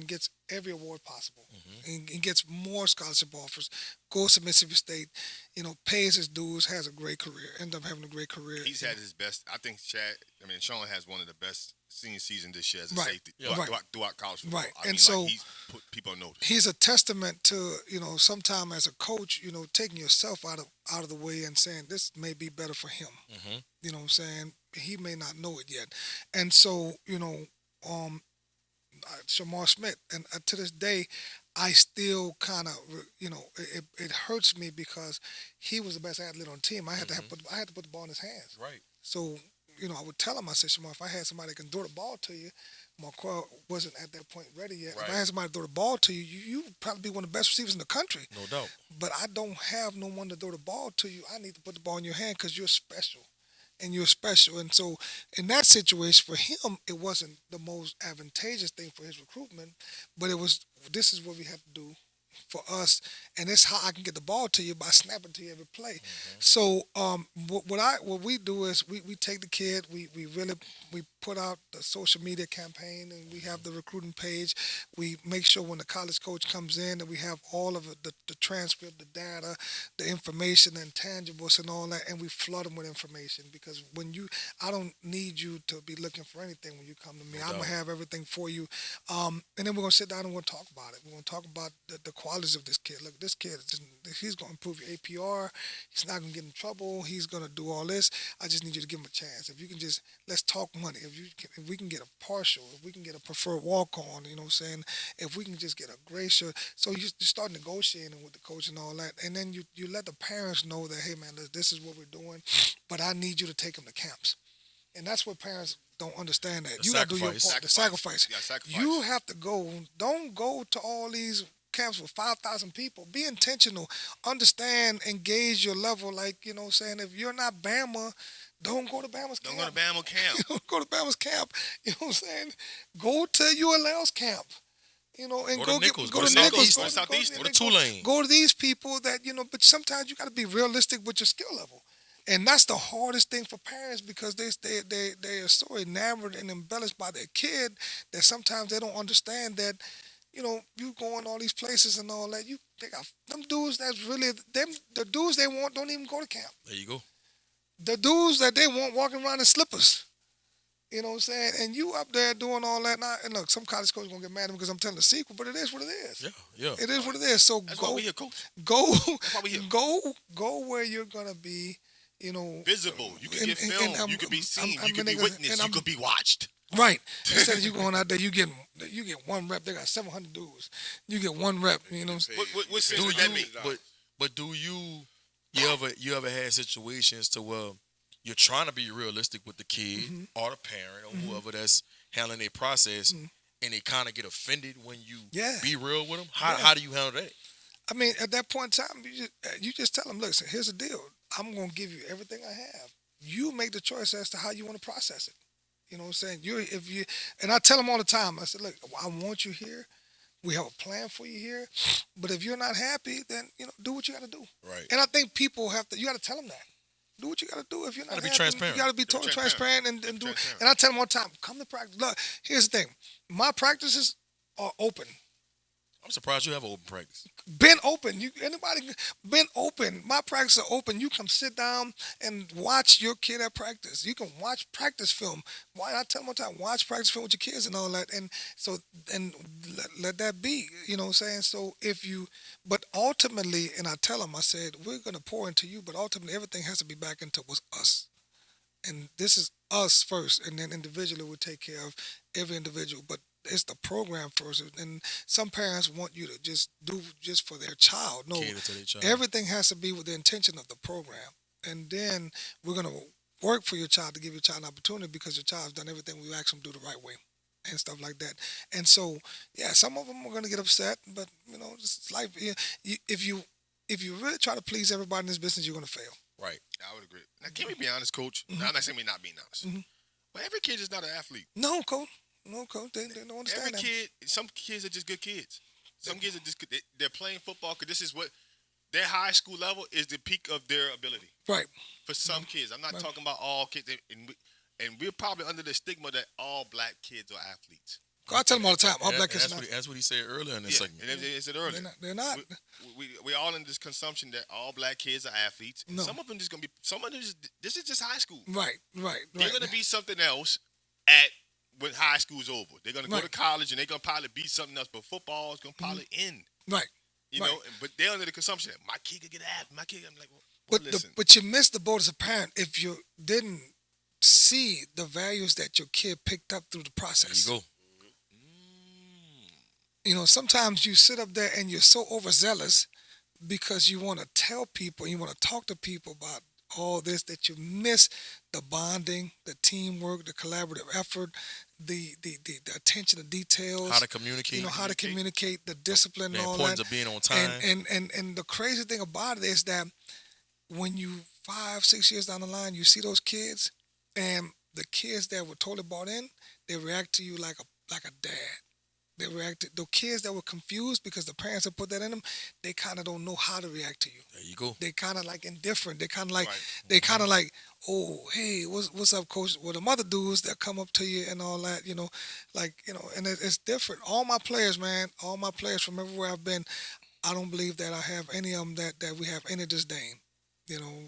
gets every award possible. And gets more scholarship offers. Goes to Mississippi State, pays his dues, has a great career. End up having a great career. He's had his best. I think Sean has one of the best senior season this year as a Right. safety Yeah. throughout college football. Right. I And mean, so he's put people on notice. He's a testament to, sometime as a coach, taking yourself out of the way and saying this may be better for him. You know what I'm saying? He may not know it yet. And so, Shamar Smith, and to this day, I still kind of, it hurts me because he was the best athlete on the team. I had to put the ball in his hands. Right. So, I would tell him, I said, Shamar, if I had somebody that can throw the ball to you, Marquell wasn't at that point ready yet. Right. If I had somebody to throw the ball to you, you would probably be one of the best receivers in the country. No doubt. But I don't have no one to throw the ball to you. I need to put the ball in your hand because you're special. And you're special. And so in that situation, for him, it wasn't the most advantageous thing for his recruitment, but this is what we have to do for us, and it's how I can get the ball to you by snapping to you every play. So what we do is we take the kid, we put out the social media campaign, and we have the recruiting page. We make sure when the college coach comes in that we have all of it, the transcript, the data, the information, the intangibles, and all that, and we flood them with information because I don't need you to be looking for anything when you come to me. I'm gonna have everything for you, and then we're gonna sit down and we're gonna talk about it. We're gonna talk about the qualities of this kid. Look, this kid, he's gonna improve your APR. He's not gonna get in trouble. He's gonna do all this. I just need you to give him a chance. If you can let's talk money. If we can get a partial, if we can get a preferred walk-on, you know what I'm saying? If we can just get a gracious, so you start negotiating with the coach and all that, and then you let the parents know that, hey man, this is what we're doing, but I need you to take them to camps, and that's what parents don't understand that. You got to do your part, the sacrifice. You have to go. Don't go to all these camps with 5,000 people. Be intentional. Understand, engage your level. Like, you know what I'm saying? If you're not Bama, don't go to Bama's camp. Don't go to Bama camp. Don't go to Bama's camp. You know what I'm saying? Go to ULL's camp. And Go to go Nichols. to Go to Nichols. Southeastern. Go to Tulane. Go to these people that, but sometimes you got to be realistic with your skill level. And that's the hardest thing for parents because they are so enamored and embellished by their kid that sometimes they don't understand that, you going all these places and all that. They got them dudes that's really the dudes they want don't even go to camp. There you go. The dudes that they want walking around in slippers. You know what I'm saying? And you up there doing all that now. And look, some college coaches gonna get mad at me because I'm telling the secret, but it is what it is. Yeah. It is what it is. So That's why we here, coach. Go, That's why we here. go where you're gonna be. Visible. You can get filmed. You can be seen. You can be witnessed. You can be watched. Right. Instead of you going out there, you get one rep. They got 700 dudes. You get one rep. You know what I'm saying? What sense does that mean? But do you ever had situations to where you're trying to be realistic with the kid or the parent or whoever that's handling their process, and they kind of get offended when you be real with them? How do you handle that? I mean, at that point in time, you just tell them, look, so here's the deal. I'm going to give you everything I have. You make the choice as to how you want to process it. You know what I'm saying? And I tell them all the time. I said, look, I want you here. We have a plan for you here. But if you're not happy, then do what you got to do. Right. And I think people have to. You got to tell them that. Do what you got to do. If you're not Gotta be happy, transparent. you got to be totally transparent and do. And I tell them all the time, come to practice. Look, here's the thing. My practices are open. I'm surprised you have an open practice. Been open. Anybody been open. My practices are open. You come sit down and watch your kid at practice. You can watch practice film. Why not tell them all the time? Watch practice film with your kids and all that. And so let that be. You know what I'm saying? So but ultimately, and I tell them, I said, we're gonna pour into you, but ultimately everything has to be back into us. And this is us first, and then individually we'll take care of every individual. But it's the program first, and some parents want you to just do just for their child. No, Cater to their child. everything has to be with the intention of the program, and then we're gonna work for your child to give your child an opportunity because your child's done everything we asked them to do the right way, and stuff like that. And so, yeah, some of them are gonna get upset, but it's life. If you really try to please everybody in this business, you're gonna fail. Right. I would agree. Now, can we be honest, Coach? Now, I'm not saying we're not being honest. But every kid is not an athlete. No, coach. They don't understand Every that. kid, some kids are just good kids. Some kids are just good. They're playing football because this is what their high school level is the peak of their ability. Right. For some kids. I'm not talking about all kids. And we're probably under the stigma that all black kids are athletes. I tell them all the time, all black kids are not. That's what he said earlier in this segment. And they said earlier. They're not. We're all in this consumption that all black kids are athletes. No. Some of them just gonna be. Some of them this is just high school. Right. They're gonna be something else when high school's over. They're gonna go to college and they're gonna probably be something else. But football is gonna probably end. Right. You know. But they're under the consumption that my kid could get athlete. My kid. I'm like, well, listen. But you missed the boat as a parent if you didn't see the values that your kid picked up through the process. There you go. Sometimes you sit up there and you're so overzealous because you want to tell people, you want to talk to people about all this that you miss the bonding, the teamwork, the collaborative effort, the attention to details. How to communicate. How to communicate, the discipline The and all importance that. of being on time. And the crazy thing about it is that when you 5-6 years down the line, you see those kids, and the kids that were totally bought in, they react to you like a dad. They reacted. The kids that were confused because the parents had put that in them, they kind of don't know how to react to you. There you go. They kind of like indifferent. They kind of like, Right. oh, hey, what's up, coach? Well, the mother dudes that come up to you and all that, and it's different. All my players, man, all my players from everywhere I've been, I don't believe that I have any of them that we have any disdain.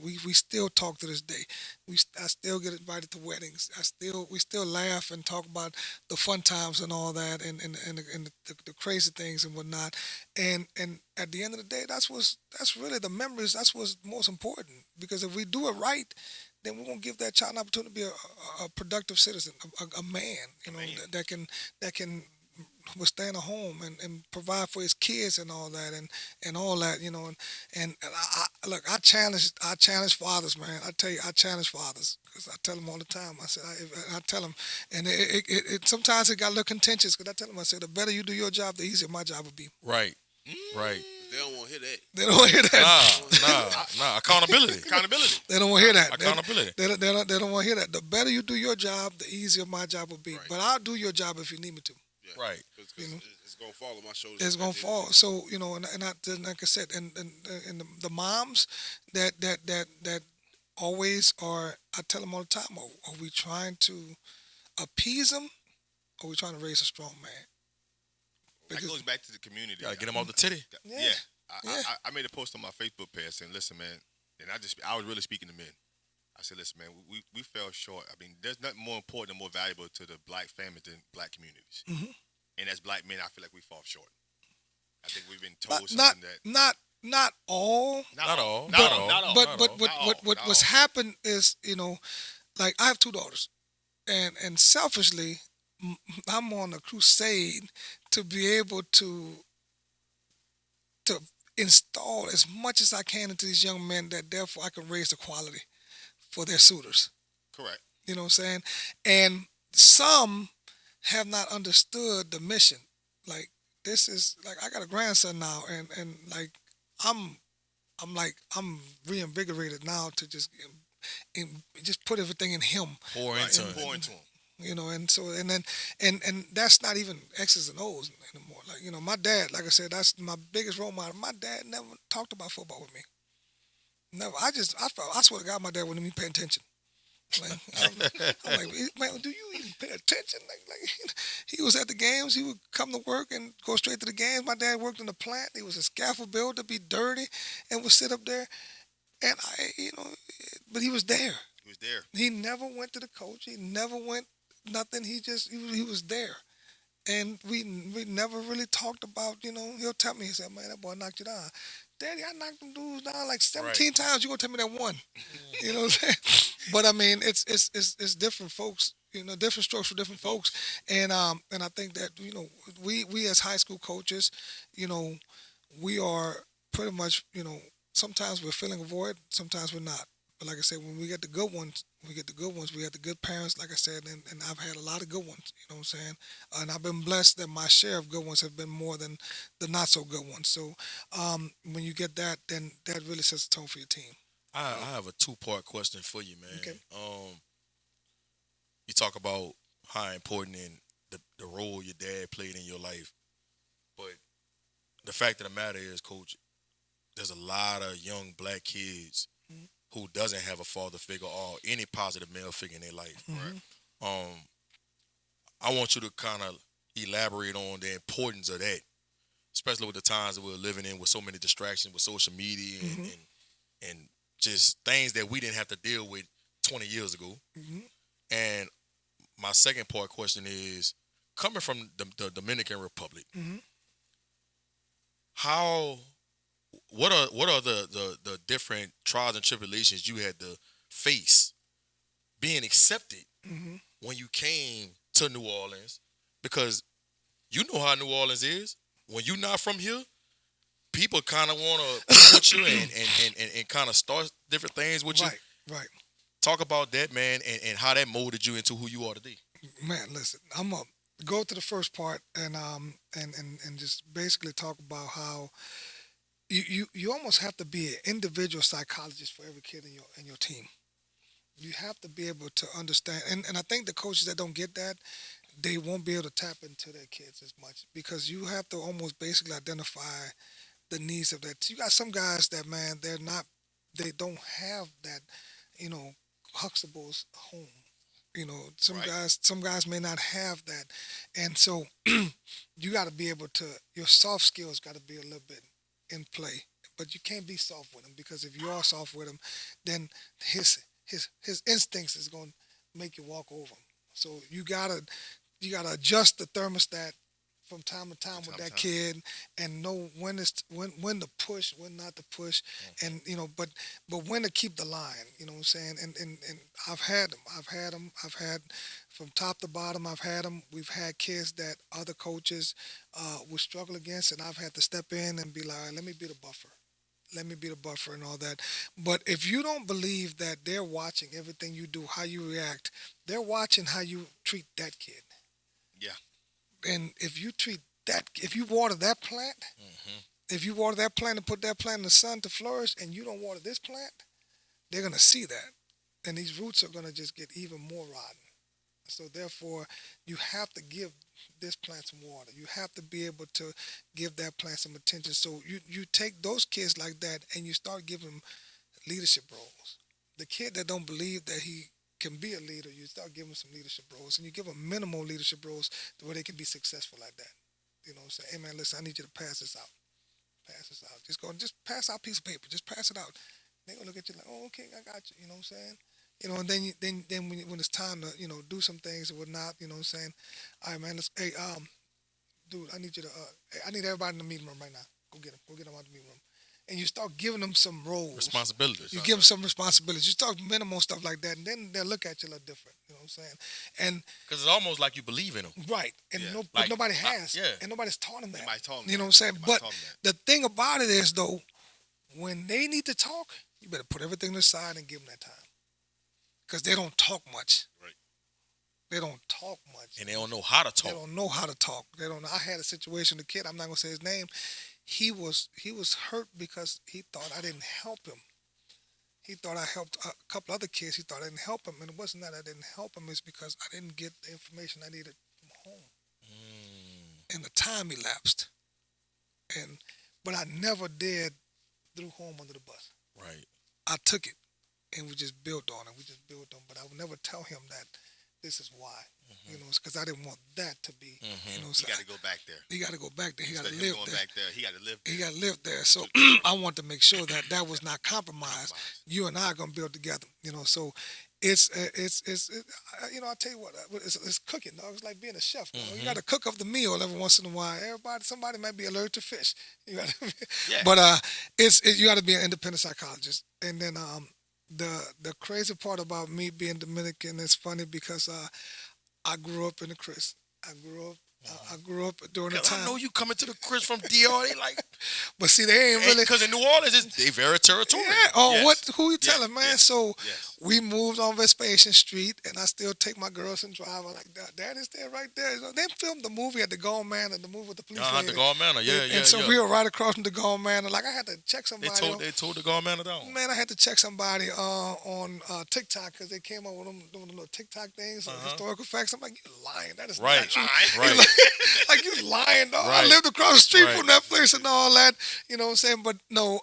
We still talk to this day. I still get invited to weddings. We still laugh and talk about the fun times and all that, and the crazy things and whatnot. And at the end of the day, that's really the memories. That's what's most important. Because if we do it right, then we're gonna give that child an opportunity to be a productive citizen, a man. That can withstand a home and provide for his kids and all that and all that, and I challenge fathers, man. I tell you, I challenge fathers because I tell them all the time. I tell them, and it sometimes it got a little contentious because I tell them, I say, the better you do your job, the easier my job will be. Right. Right. They don't want to hear that. They don't want to hear that. Nah. Accountability. They don't want to hear that. Accountability. They don't want to hear that. The better you do your job, the easier my job will be. Right. But I'll do your job if you need me to. Yeah. Right. Because it's going to fall on my shoulders. It's gonna fall. So and like I said, and the moms that always are. I tell them all the time. Are we trying to appease them, or are we trying to raise a strong man? That goes back to the community. Gotta get him off the titty. Yeah. Yeah. I made a post on my Facebook page saying, listen, man, and I was really speaking to men. I said, listen, man, we fell short. I mean, there's nothing more important and more valuable to the black families than black communities. Mm-hmm. And as black men, I feel like we fall short. I think we've been told Not something that... not all. Not all. But what's happened is, like I have 2 daughters, and selfishly, I'm on a crusade to be able to install as much as I can into these young men that therefore I can raise the quality for their suitors. Correct. You know what I'm saying? And some have not understood the mission. Like this is like I got a grandson now, and like I'm reinvigorated now to just put everything in him. Pour Right. into him. Pour into him. And so and that's not even X's and O's anymore. Like, my dad, like I said, that's my biggest role model. My dad never talked about football with me. Never. I swear to God, my dad wouldn't even pay attention. Like, I'm like, man, do you even pay attention? Like he was at the games. He would come to work and go straight to the games. My dad worked in the plant. He was a scaffold builder, be dirty, and would sit up there. And but he was there. He was there. He never went to the coach. He never went nothing. He was there. And we never really talked about, he'll tell me, he said, man, that boy knocked you down. Daddy, I knocked them dudes down like 17 times. You gonna tell me that one? You know what I'm saying? But I mean, it's different folks. Different strokes for different folks. And I think that we as high school coaches, we are pretty much sometimes we're filling a void, sometimes we're not. But like I said, when we get the good ones, we get the good ones. We have the good parents, like I said, and I've had a lot of good ones, you know what I'm saying? And I've been blessed that my share of good ones have been more than the not so good ones. So when you get that, then that really sets the tone for your team. I have a 2-part question for you, man. Okay. You talk about how important in the role your dad played in your life. But the fact of the matter is, Coach, there's a lot of young black kids who doesn't have a father figure or any positive male figure in their life. Right. I want you to kind of elaborate on the importance of that, especially with the times that we're living in with so many distractions with social media and just things that we didn't have to deal with 20 years ago. And my second part question is, coming from the Dominican Republic, what are the different trials and tribulations you had to face being accepted when you came to New Orleans? Because you know how New Orleans is. When you're not from here, people kind of want to put you and kind of start different things with you. Right. Talk about that, man, and how that molded you into who you are today. Man, listen, I'm gonna go to the first part and just basically talk about how you almost have to be an individual psychologist for every kid in your team. You have to be able to understand, and I think the coaches that don't get that, they won't be able to tap into their kids as much, because you have to almost basically identify the needs of that. You got some guys that, man, they don't have that, Huxtable's home. Some guys may not have that, and so you got to be able to. Your soft skills got to be a little bit in play, but you can't be soft with him, because if you are soft with him, then his instincts is going to make you walk over him. So you gotta adjust the thermostat from time to time with that kid, and know when to push, when not to push, and but when to keep the line. You know what I'm saying? And I've had from top to bottom. I've had them. We've had kids that other coaches would struggle against, and I've had to step in and be like, all right, let me be the buffer and all that. But if you don't believe that they're watching everything you do, how you react, they're watching how you treat that kid. Yeah. And if you water that plant, if you water that plant and put that plant in the sun to flourish, and you don't water this plant, they're going to see that. And these roots are going to just get even more rotten. So therefore, you have to give this plant some water. You have to be able to give that plant some attention. So you take those kids like that and you start giving them leadership roles. The kid that don't believe that he can be a leader, you start giving them some leadership roles, and you give them minimal leadership roles to where they can be successful like that. You know what I'm saying? Hey man, listen, I need you to pass this out. Just pass out a piece of paper. Just pass it out. They're gonna look at you like, oh, okay, I got you. You know what I'm saying? And then when it's time to, do some things and whatnot, you know what I'm saying? All right, man, dude, I need you to, I need everybody in the meeting room right now. Go get them out of the meeting room. And you start giving them some roles. Responsibilities. You give them some responsibilities. You start minimal stuff like that, and then they'll look at you a little different. You know what I'm saying? And because it's almost like you believe in them. Right. And but nobody has. And nobody's taught them that. You know what I'm saying? But the thing about it is, though, when they need to talk, you better put everything aside and give them that time. Because they don't talk much. Right. They don't talk much. And they don't know how to talk. They don't know how to talk. They don't know. I had a situation, the kid, I'm not going to say his name, he was hurt because he thought I didn't help him. He thought I helped a couple other kids. He thought I didn't help him, and it wasn't that I didn't help him. It's because I didn't get the information I needed from home, and the time elapsed. But I never did threw home under the bus. Right. I took it, and we just built on it. But I would never tell him that this is why. Because I didn't want that to be. So He got to go back there. he got to go back there. He got to Instead of him live going there. back there. He got to live there. He got to live there. So I want to make sure that that was not compromised. You and I are gonna build together. So it's I tell you what, it's cooking, dog. It's like being a chef. Dog. You got to cook up the meal every once in a while. Somebody might be allergic to fish. But you got to be an independent psychologist. And then the crazy part about me being Dominican is funny because I grew up in the Chris. I grew up during the time. I know you coming to the Chris from DR. They like, but see, they ain't really. Because in New Orleans, they very territorial. Yeah. Oh, Yes. who you telling, man? So Yes. we moved on Vespasian Street, and I still take my girls and drive. I'm like, Dad is there right there. They filmed the movie at the Gold Manor, the movie with the police lady. The Guard Manor, yeah. And so we were right across from the Gold Manor. Like I had to check somebody. They tore the Guard Manor down. Man, I had to check somebody on TikTok because they came up with them doing the little TikTok things, historical facts. I'm like, you're lying. That is Right, not true. right. Like you lying, dog. I Right. lived across the street Right. from that place and all that. You know what I'm saying? But no,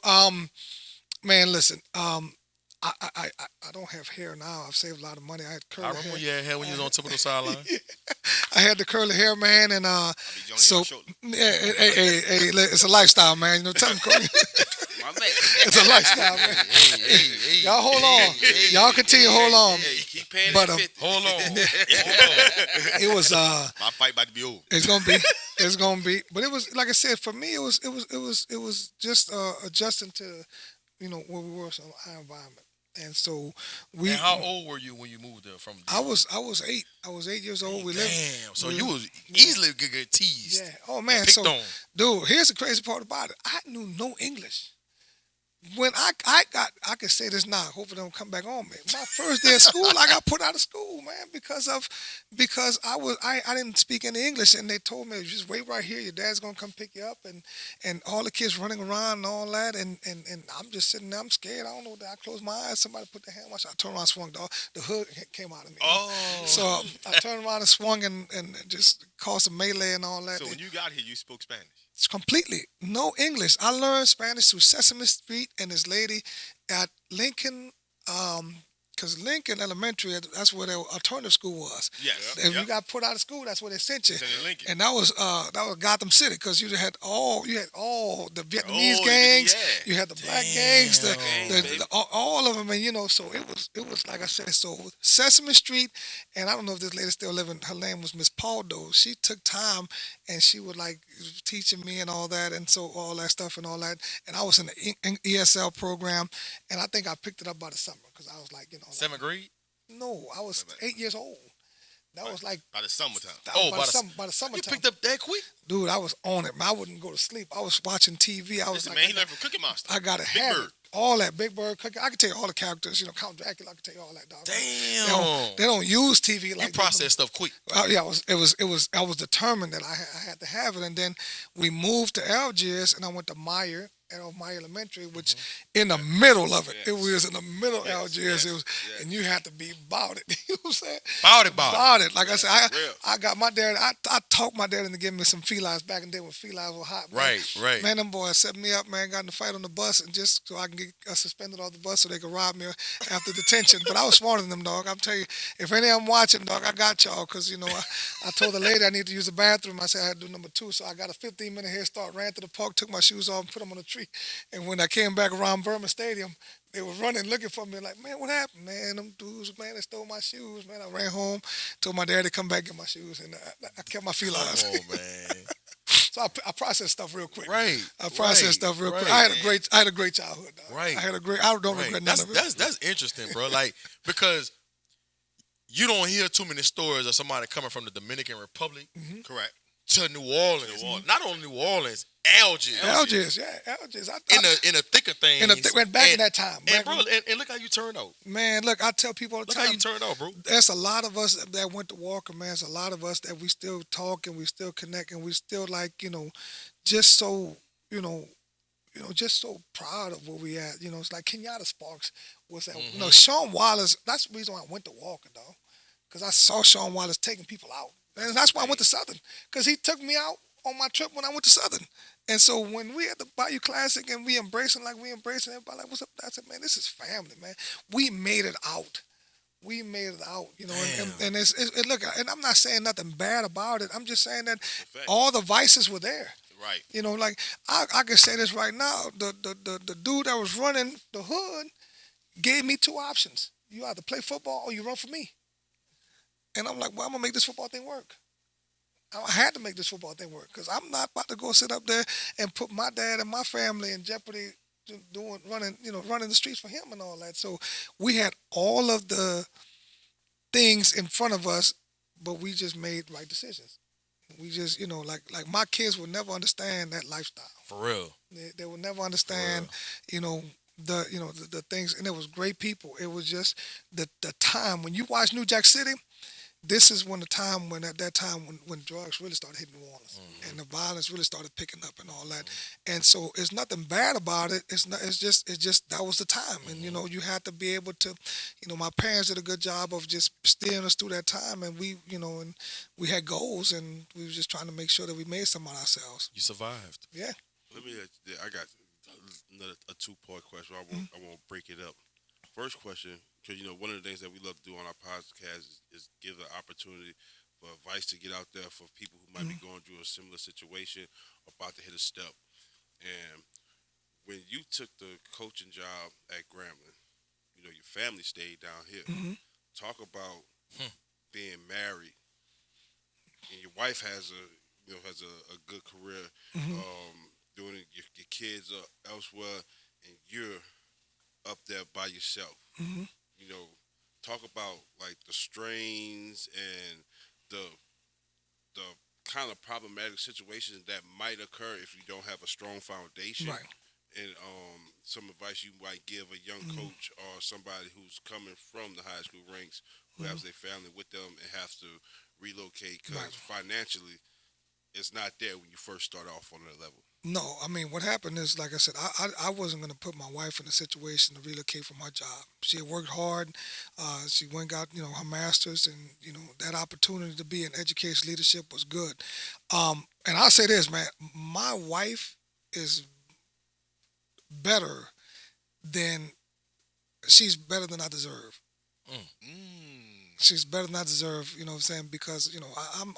man, listen. I don't have hair now. I've saved a lot of money. I had curly I remember hair. you had hair when you was on typical sideline. I had the curly hair, man, and Johnny so on shoulder. hey, it's a lifestyle, man. Tell them, Cody. My man. It's a lifestyle, man. Hey, Y'all hold on. Y'all continue, hold on. Hey, keep paying But, that 50. hold on. It was My fight about to be over. It's gonna be. But it was like I said, for me, it was just adjusting to, where we were, so our environment. And so And how old were you when you moved there from DR? I was 8. I was 8 years old. We lived. Damn. So you was easily get teased. Yeah. Oh man. Picked So, on. dude, here's the crazy part about it. I knew no English. When I can say this now. Hopefully, they don't come back on me. My first day of school, I got put out of school, man, because I didn't speak any English, and they told me just wait right here. Your dad's gonna come pick you up, and all the kids running around and all that, and I'm just sitting there. I'm scared. I don't know what. I closed my eyes. Somebody put their hand. I turned around, swung. Dog. The hood came out of me. Oh. So I turned around and swung and just caused a melee and all that. So when you got here, you spoke Spanish. It's completely no English. I learned Spanish through Sesame Street and this lady at Lincoln, because Lincoln Elementary, that's where the alternative school was. Yes. If you got put out of school, that's where they sent you. It's in Lincoln. And that was Gotham City, because you had all the Vietnamese Oh, gangs, yeah. you had the black gangs, Damn. all of them, and so it was like I said. So Sesame Street, and I don't know if this lady still living. Her name was Miss Paldo. She took time, and she would like teaching me and all that, and so all that stuff and all that. And I was in the ESL program, and I think I picked it up by the summer because I was like, 7th grade? no, I was 8 years old. That was like By the summertime. by the summertime. You picked up that quick? Dude, I was on it, man. I wouldn't go to sleep. I was watching TV. I was Listen, like, man, he learned from Cookie Monster. I gotta Big have Bird. it. All that Big Bird cooking. I can tell you all the characters. Count Dracula. I can tell you all that, dog. Damn. They don't use TV like You process stuff quick. Yeah, I was determined that I had to have it, and then we moved to Algiers, and I went to Meyer. At Meyer Elementary, which in the middle of it, it was in the middle of Algiers. It was, and you had to be about it. You know what I'm saying? About it. Like I said, I got my dad. I talked my dad into giving me some felines back in the day when felines were hot. Man. Right. Man, them boys set me up, man. Got in a fight on the bus, and just so I can get suspended off the bus so they could rob me after detention. But I was smarter than them, dog. I'm telling you, if any of them watching, dog, I got y'all, because I told the lady I need to use the bathroom. I said I had to do number 2, so I got a 15-minute head start. Ran to the park, took my shoes off, and put them on the tree. And when I came back around Berman Stadium, they were running looking for me, like, man, what happened, man? Them dudes, man, they stole my shoes, man. I ran home, told my dad to come back and get my shoes, and I kept my felines. Oh, man. So I processed stuff real quick. Right. I processed stuff real quick. I had a great childhood, dog. Right. I don't regret none of it. That's interesting, bro. Like, because you don't hear too many stories of somebody coming from the Dominican Republic Correct. to New Orleans. Not only New Orleans, Algiers. Algiers. In the thick of things. Went back in that time. And, bro, and look how you turned out. Man, look, I tell people all the Look time. how you turned out, bro. There's a lot of us that went to Walker, man. There's a lot of us that we still talk and we still connect and we still just so you know, just so proud of where we at. It's like Kenyatta Sparks was that. Sean Wallace. That's the reason why I went to Walker, though, because I saw Sean Wallace taking people out, and that's why I went to Southern, because he took me out on my trip when I went to Southern. And so when we at the Bayou Classic and we embracing like we embracing, everybody like, what's up? I said, man, this is family, man. We made it out. We made it out, and it look, and I'm not saying nothing bad about it. I'm just saying that all the vices were there. Right. Like I can say this right now. The dude that was running the hood gave me two options. You either play football or you run for me. And I'm like, well, I'm gonna make this football thing work. I had to make this football thing work, because I'm not about to go sit up there and put my dad and my family in jeopardy running the streets for him and all that. So we had all of the things in front of us, but we just made right decisions. We just, like my kids will never understand that lifestyle. For real. They will never understand, the things. And it was great people. It was just the time when you watch New Jack City. This is when at that time when drugs really started hitting New Orleans, and the violence really started picking up and all that. And so it's nothing bad about it. It's just that was the time. And you had to be able to, my parents did a good job of just steering us through that time, and we we had goals, and we were just trying to make sure that we made some of ourselves. You survived. Yeah. I got a 2-part question. I won't break it up. First question, because one of the things that we love to do on our podcast is give the opportunity for advice to get out there for people who might be going through a similar situation, about to hit a step. And when you took the coaching job at Grambling, your family stayed down here. Talk about being married, and your wife has a good career, doing it. Your kids are elsewhere, and you're up there by yourself. Talk about like the strains and the kind of problematic situations that might occur if you don't have a strong foundation. Right. And some advice you might give a young coach or somebody who's coming from the high school ranks, who has their family with them and have to relocate, because financially it's not there when you first start off on that level. No, I mean, what happened is, like I said, I wasn't going to put my wife in a situation to relocate from her job. She had worked hard. She went and got, her master's, and, that opportunity to be in education leadership was good. And I'll say this, man, my wife is she's better than I deserve. She's better than I deserve, you know what I'm saying? Because,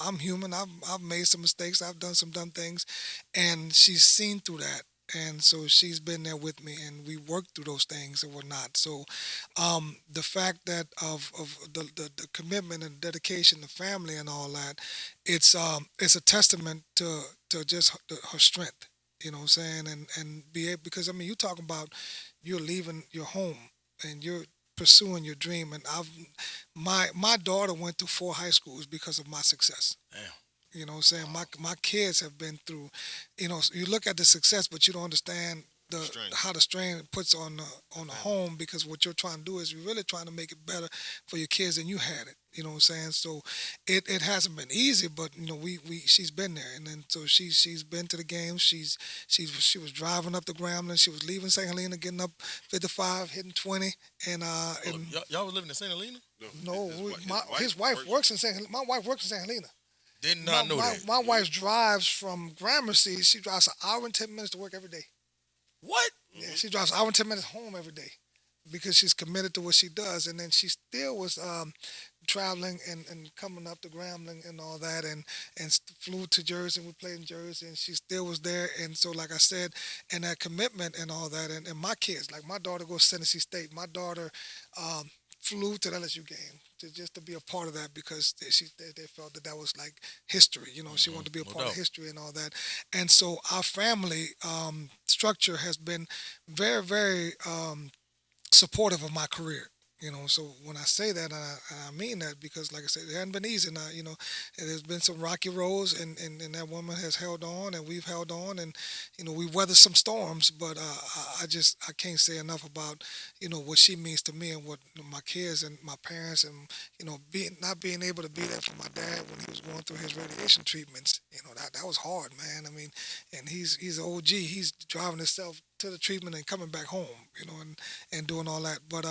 I'm human. I've made some mistakes. I've done some dumb things. And she's seen through that. And so she's been there with me, and we worked through those things and whatnot. So the fact that of the commitment and dedication to family and all that, it's a testament to just her strength, you know what I'm saying? And be able, because, you're talking about you're leaving your home and you're pursuing your dream, and my daughter went through 4 high schools because of my success. Damn. You know what I'm saying? My kids have been through, you look at the success, but you don't understand how the strain it puts on the home, because what you're trying to do is you're really trying to make it better for your kids than you had it. You know what I'm saying? So it hasn't been easy, but she's been there, and then so she's been to the games. She was driving up to Grambling. She was leaving St. Helena, getting up 55, hitting 20, and y'all was living in St. Helena? No, his wife works in St. Helena. My wife works in St. Helena. Did not know that. My wife drives from Gramercy. She drives an hour and 10 minutes to work every day. What? Yeah, she drives an hour and 10 minutes home every day, because she's committed to what she does. And then she still was traveling and coming up to Grambling and all that, and flew to Jersey, and we played in Jersey, and she still was there. And so, like I said, and that commitment and all that, and my kids, like my daughter goes to Tennessee State. My daughter flew to the LSU game just to be a part of that, because they felt that was like history. She wanted to be a part of history and all that. And so our family structure has been very, very supportive of my career. So when I say that, I mean that because, like I said, it hasn't been easy. Now, there's been some rocky roads, and that woman has held on, and we've held on, and we weathered some storms. But I can't say enough about what she means to me and what my kids and my parents, and not being able to be there for my dad when he was going through his radiation treatments. That was hard, man. I mean, and he's an OG. He's driving himself to the treatment and coming back home, and doing all that. But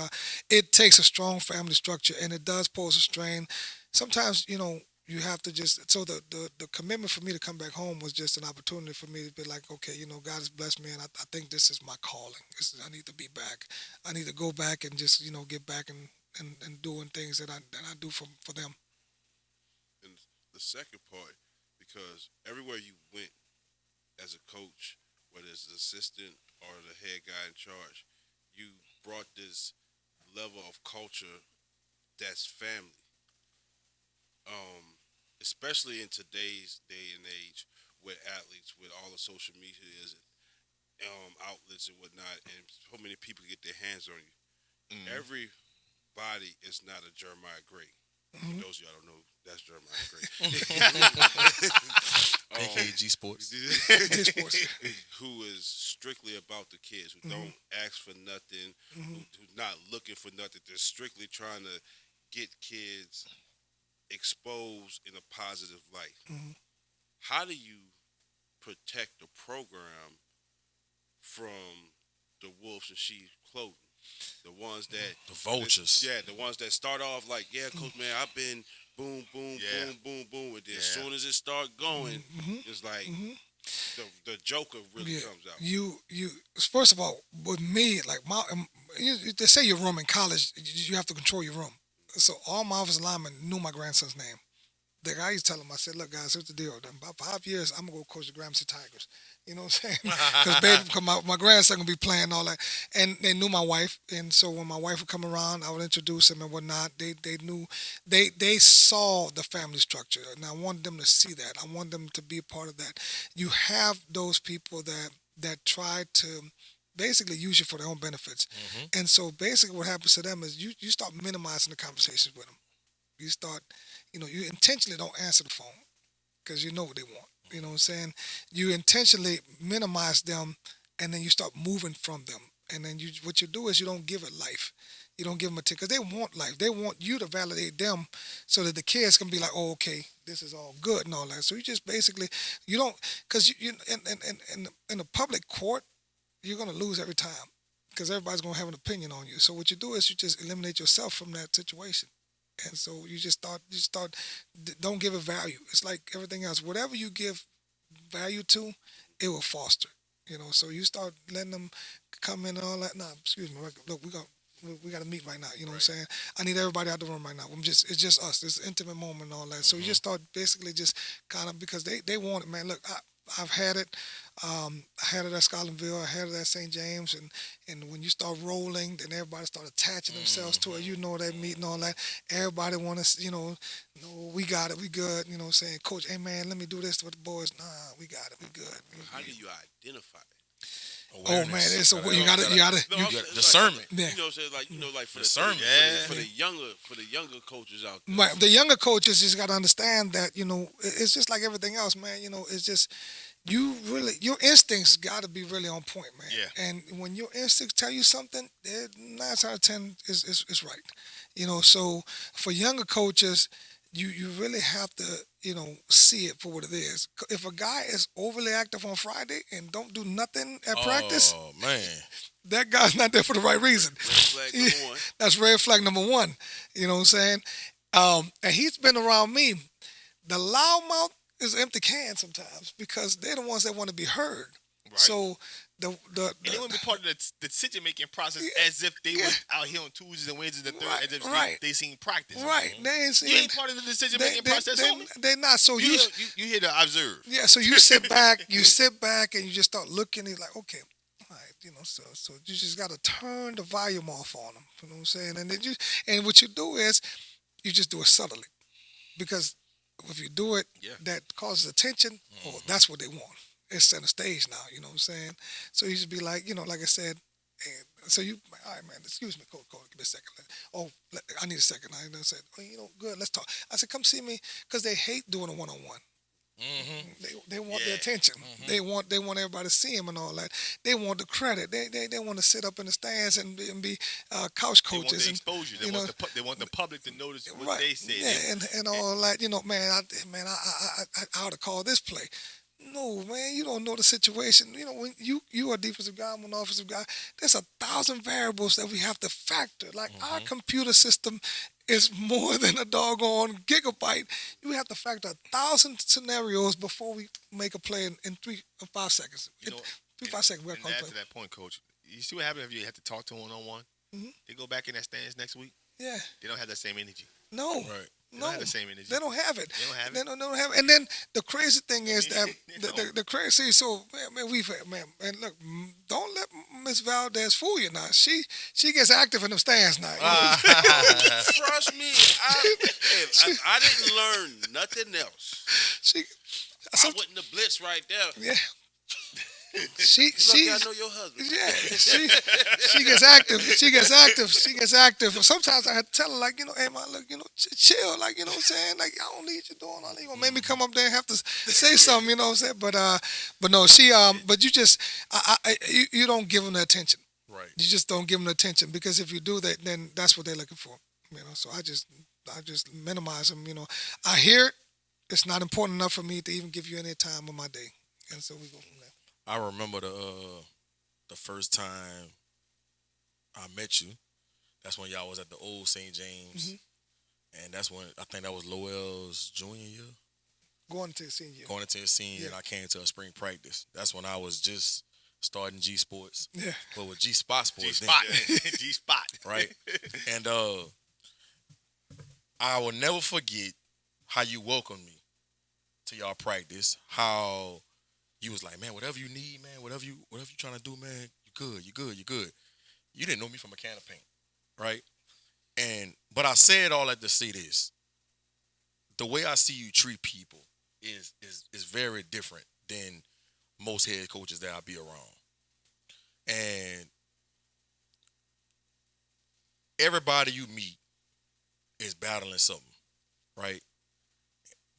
it takes a strong family structure, and it does pose a strain. Sometimes, you have to just, so the commitment for me to come back home was just an opportunity for me to be like, okay, God has blessed me, and I think this is my calling. I need to be back. I need to go back and just, get back and doing things that I do for them. And the second part, because everywhere you went as a coach, whether it's the assistant or the head guy in charge, you brought this level of culture that's family. Especially in today's day and age with athletes, with all the social medias and outlets and whatnot, and so many people get their hands on you. Everybody is not a Jeremiah Gray. For those of y'all don't know, that's Jeremiah Gray. AKA G-Sportz. G-Sportz. Who is strictly about the kids, who don't ask for nothing, who's not looking for nothing. They're strictly trying to get kids exposed in a positive light. How do you protect the program from the wolves in sheep's clothing? The ones that The vultures. the ones that start off like, yeah, coach, man, I've been boom, boom, boom, boom, boom, and then as soon as it start going, it's like the Joker really comes out. You first of all, with me, like they say your room in college, you have to control your room. So all my offensive linemen knew my grandson's name. I used to tell them, I said, look, guys, here's the deal. In about 5 years, I'm going to go coach the Gramercy Tigers. You know what I'm saying? Because my grandson going to be playing all that. And they knew my wife. And so when my wife would come around, I would introduce them and whatnot. They knew, they saw the family structure. And I wanted them to see that. I want them to be a part of that. You have those people that try to basically use you for their own benefits. And so basically what happens to them is you start minimizing the conversations with them. You start, you intentionally don't answer the phone because you know what they want. You know what I'm saying? You intentionally minimize them, and then you start moving from them. And then what you do is you don't give it life. You don't give them a tick because they want life. They want you to validate them so that the kids can be like, oh, okay, this is all good and all that. So you just basically, you don't, because in a public court, you're going to lose every time because everybody's going to have an opinion on you. So what you do is you just eliminate yourself from that situation. And so you start, don't give it value. It's like everything else. Whatever you give value to, it will foster. So you start letting them come in and all that. Nah, excuse me. Look, we got to meet right now. You know what I'm saying? I need everybody out the room right now. It's just us. It's an intimate moment and all that. So you just start basically just kind of, because they want it, man. Look, I've had it. I had it at Scotlandville. I had it at St. James. And when you start rolling, then everybody start attaching themselves to it. That meeting, all that. Everybody want to, no, we got it. We good. Saying, Coach, hey, man, let me do this with the boys. Nah, we got it. We good. How do you identify it? Oh man, it's you gotta discernment. Yeah. Like for discernment. For the younger coaches out there. Right. The younger coaches just gotta understand that, it's just like everything else, man. It's just your instincts gotta be really on point, man. Yeah. And when your instincts tell you something, 9 out of 10 is right. So for younger coaches, you really have to, see it for what it is. If a guy is overly active on Friday and don't do nothing at practice, oh man, that guy's not there for the right reason. Red flag number one. That's red flag number one. You know what I'm saying? And he's been around me. The loudmouth is an empty can sometimes because they're the ones that want to be heard. Right. So and they wouldn't be part of the decision-making process as if they were out here on Tuesdays and Wednesdays and Thursdays, as if they seen practice. Right. They ain't seen, you ain't part of the decision-making process, homie. They're not. So You here to observe. yeah. So you sit back, and you just start looking. You're like, okay, all right, so you just got to turn the volume off on them. You know what I'm saying? And then and what you do is you just do it subtly, because if you do it, that causes attention. Oh, that's what they want. It's center stage now, you know what I'm saying? So you just be like, like I said, And so you, all right, man, excuse me, coach, give me a second. Oh, I need a second. I said, well, good, let's talk. I said, come see me, because they hate doing a one-on-one. They want the attention. They want everybody to see him and all that. They want the credit. They want to sit up in the stands and be couch They want coaches. the exposure. They want the public to notice what Right. they say. Yeah, and all that. Man, I ought to call this play. No, man, you don't know the situation. When you are a defensive guy, I'm an offensive guy. There's 1,000 variables that we have to factor. Like our computer system is more than a doggone gigabyte. You have to factor 1,000 scenarios before we make a play in 3 or 5 seconds. 3 5 seconds. And add to that point, Coach, you see what happens if you have to talk to them one-on-one? They go back in that stands next week. Yeah. They don't have that same energy. No. Right. They don't have the same energy. They don't have it. They don't have it. They don't have it. And then the crazy thing is that the crazy. So man, and look, don't let Miss Valdez fool you now. She gets active in the stands now. Trust me, I didn't learn nothing else. I wouldn't have blitzed right there. Yeah. She I know your husband. Yeah, she gets active. She gets active. Sometimes I had to tell her, like, hey man, look, chill, like, what I'm saying, like, I don't need you doing all that. You gonna make me come up there and have to say something, what I'm saying. But no, but you just, you don't give them the attention. Right. You just don't give them the attention, because if you do that, then that's what they're looking for. So I just minimize them. I hear it. It's not important enough for me to even give you any time of my day, and so we go from there. I remember the first time I met you. That's when y'all was at the old St. James, and that's when I think that was Lowell's junior year. Going into his senior year. Going into his senior year, and I came to a spring practice. That's when I was just starting G-Sportz. Yeah. Well, with GSpotSports. G-Spot. G-Spot. Right. And I will never forget how you welcomed me to y'all practice. How you was like, man, whatever you need, man, whatever you trying to do, man, you good. You didn't know me from a can of paint, right? But I said all that to say this. The way I see you treat people is very different than most head coaches that I be around. And everybody you meet is battling something, right?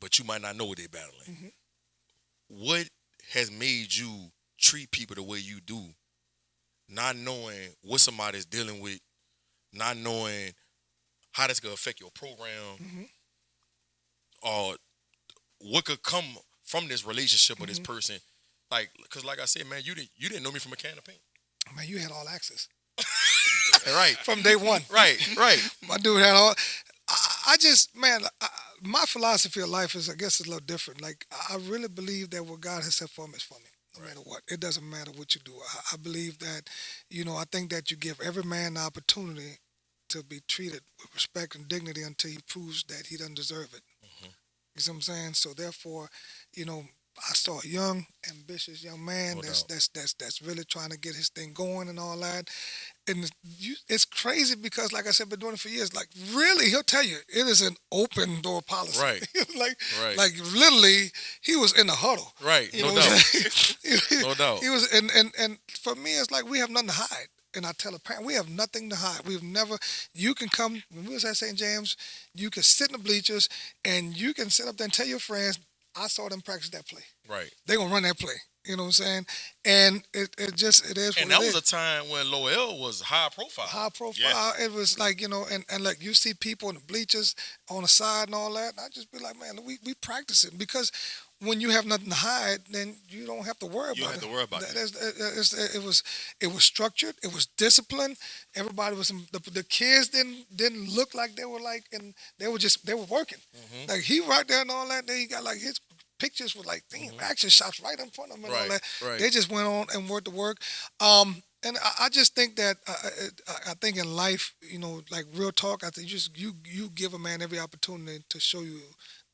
But you might not know what they're battling. What has made you treat people the way you do, not knowing what somebody's dealing with, not knowing how that's going to affect your program, or what could come from this relationship with this person? Like, because like I said, man, you didn't know me from a can of paint. Man, you had all access. Right. From day one. Right. My dude had all. My philosophy of life is, I guess, a little different. Like, I really believe that what God has set for me is for me, no matter what. It doesn't matter what you do. I believe that, I think that you give every man the opportunity to be treated with respect and dignity until he proves that he doesn't deserve it. You see what I'm saying? So therefore, I saw a young, ambitious young man that's really trying to get his thing going and all that. And it's crazy because, like I said, been doing it for years. Like, really, he'll tell you, it is an open door policy. Right. like literally, he was in the huddle. Right. You No know doubt. No doubt. He was, and for me, it's like we have nothing to hide. And I tell a parent, we have nothing to hide. You can come, when we was at St. James, you can sit in the bleachers and you can sit up there and tell your friends, I saw them practice that play. Right. They're going to run that play. You know what I'm saying? And it is what it is. And that was a time when Lowell was high profile. High profile. Yeah. It was like, and like you see people in the bleachers on the side and all that. And I just be like, man, we practice it. Because when you have nothing to hide, then you don't have to worry about it. You don't have to worry about it. It was structured. It was disciplined. Everybody was, the kids didn't look like they were like, and they were working. Like he right there and all that. Then he got like his pictures with like action shots right in front of him and all that. Right. They just went on and worked the work. And I just think that I think in life, like real talk, I think you give a man every opportunity to show you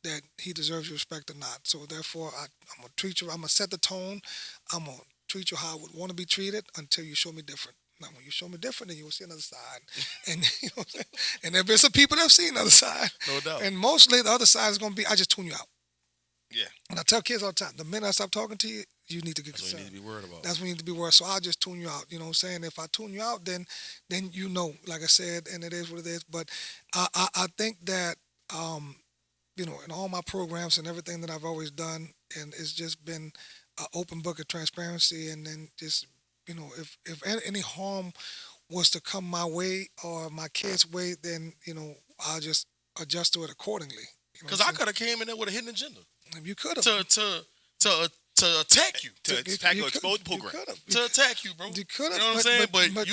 that he deserves your respect or not. So therefore, I'm gonna treat you. I'm gonna set the tone. I'm gonna treat you how I would want to be treated until you show me different. Now, when you show me different, then you will see another side. And and there'll be some people that'll see another side. No doubt. And mostly the other side is gonna be, I just tune you out. Yeah. And I tell kids all the time, the minute I stop talking to you, you need to get That's what you concerned. need to be worried about. That's what you need to be worried. So I'll just tune you out. You know what I'm saying? If I tune you out, then you know, like I said, and it is what it is. But I think that you know, in all my programs and everything that I've always done, and it's just been an open book of transparency, and then just, you know, if any harm was to come my way or my kids' way, then, you know, I'll just adjust to it accordingly. You know Because what I I'm could have came in there with a hidden agenda saying? You could have. to attack you, To attack your exposed program. to attack you, bro. You could have. You know what I'm saying? But my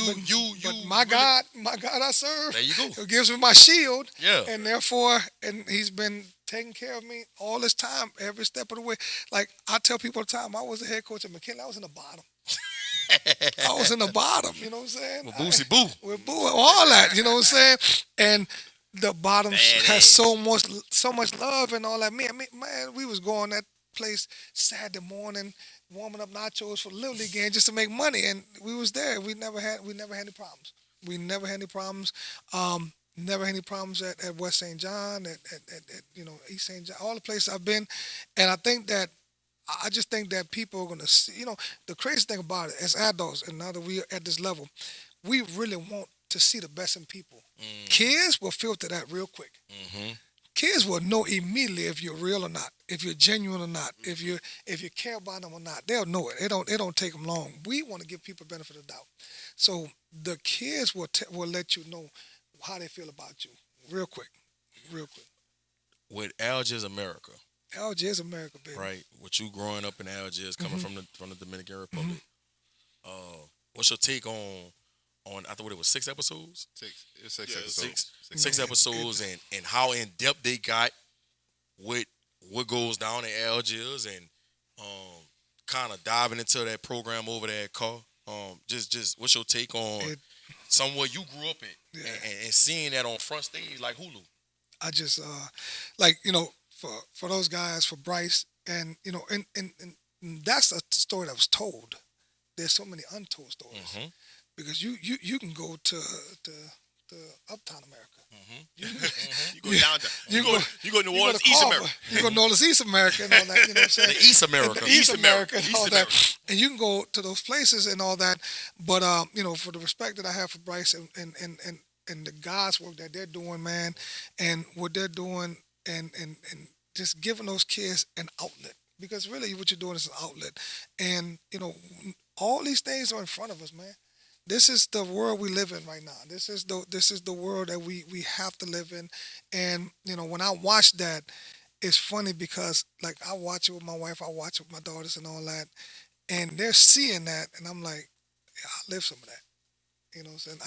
really- God, I serve. There you go. Who gives me my shield. Yeah. And therefore, and he's been taking care of me all this time, every step of the way. Like I tell people all the time, I was the head coach at McKinley. I was in the bottom. I was in the bottom. You know what I'm saying? With Boosie Boo. With Boo, all that. You know what I'm saying? And the bottom has so much love and all that. Man, we was going that place Saturday morning, warming up nachos for the Little League game just to make money, and we was there. We never had any problems. We never had any problems. Never had any problems at West St. John, at you know, East St. John, all the places I've been. And I just think that people are gonna see. You know, the crazy thing about it, as adults, and now that we are at this level, we really want to see the best in people. Kids will filter that real quick. Mm-hmm. Kids will know immediately if you're real or not, if you're genuine or not, if you care about them or not. They'll know it. It don't take them long. We want to give people benefit of the doubt, so the kids will let you know how they feel about you real quick. With Algiers, America, Algiers, America, baby. right? With you growing up in Algiers, coming from the Dominican Republic, what's your take on I thought it was 6 episodes? It's six Yeah, episodes. Six episodes, and how in depth they got with what goes down in Algiers, and kind of diving into that program over there at Carr. Just what's your take on somewhere you grew up in, and seeing that on front stage like Hulu? I just like, you know, for those guys, for Bryce, and you know, and that's a story that was told. There's so many untold stories. Because you can go to Uptown America. You go downtown. You go to New Orleans, East America. You go to New Orleans, East America, and all that. You know what I'm saying? The East America. The East America, and all that. And you can go to those places and all that. But you know, for the respect that I have for Bryce and the God's work that they're doing, man, and what they're doing, and just giving those kids an outlet. Because really, what you're doing is an outlet. And you know, all these things are in front of us, man. This is the world we live in right now. This is the world that we have to live in. And you know, when I watch that, it's funny because like I watch it with my wife, I watch it with my daughters and all that, and they're seeing that, and I'm like, yeah, I live some of that. You know what I'm saying?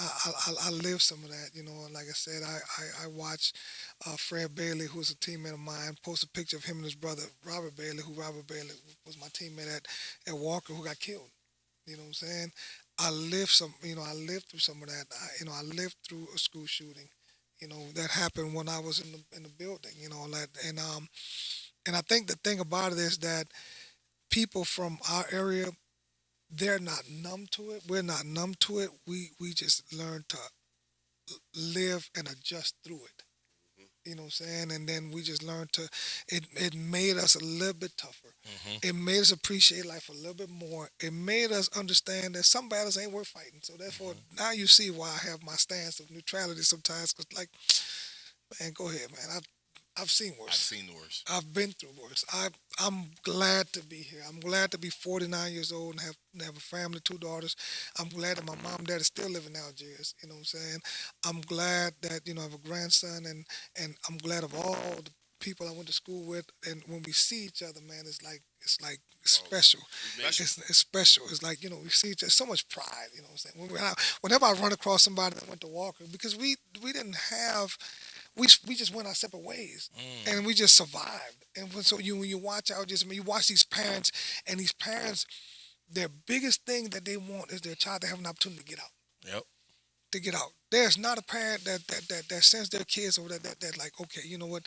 I live some of that. You know, like I said, I watched Fred Bailey, who's a teammate of mine, post a picture of him and his brother Robert Bailey, Robert Bailey was my teammate at Walker, who got killed. You know what I'm saying? I lived through some of that. I lived through a school shooting, you know, that happened when I was in the building, you know, that, and I think the thing about it is that people from our area, they're not numb to it. We're not numb to it. We just learn to live and adjust through it. You know what I'm saying? And then we just learned it made us a little bit tougher. It made us appreciate life a little bit more. It made us understand that some battles ain't worth fighting. So therefore, now you see why I have my stance of neutrality sometimes. Because like, man, go ahead, man. I've seen worse. I've seen worse. I've been through worse. I'm glad to be here. I'm glad to be 49 years old and have a family, 2 daughters. I'm glad that my mom and dad are still living in Algiers. You know what I'm saying? I'm glad that, you know, I have a grandson, and I'm glad of all the people I went to school with. And when we see each other, man, it's special. It's special. It's like, you know, we see each other, so much pride. You know what I'm saying? Whenever I run across somebody that went to Walker, because we didn't have. We just went our separate ways, and we just survived. And so when you watch you watch these parents, and these parents, their biggest thing that they want is their child to have an opportunity to get out. Yep. To get out. There's not a parent that sends their kids over that like, okay, you know what,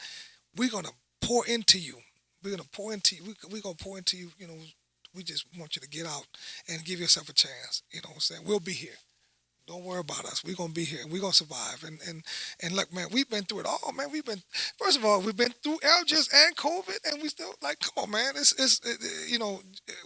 we're gonna pour into you. We're gonna pour into you. We're gonna pour into you. You know, we just want you to get out and give yourself a chance. You know what I'm saying? We'll be here. Don't worry about us. We're gonna be here. We're gonna survive. And look, man, we've been through it all, man. First of all, we've been through allergies and COVID, and we still like, come on, man.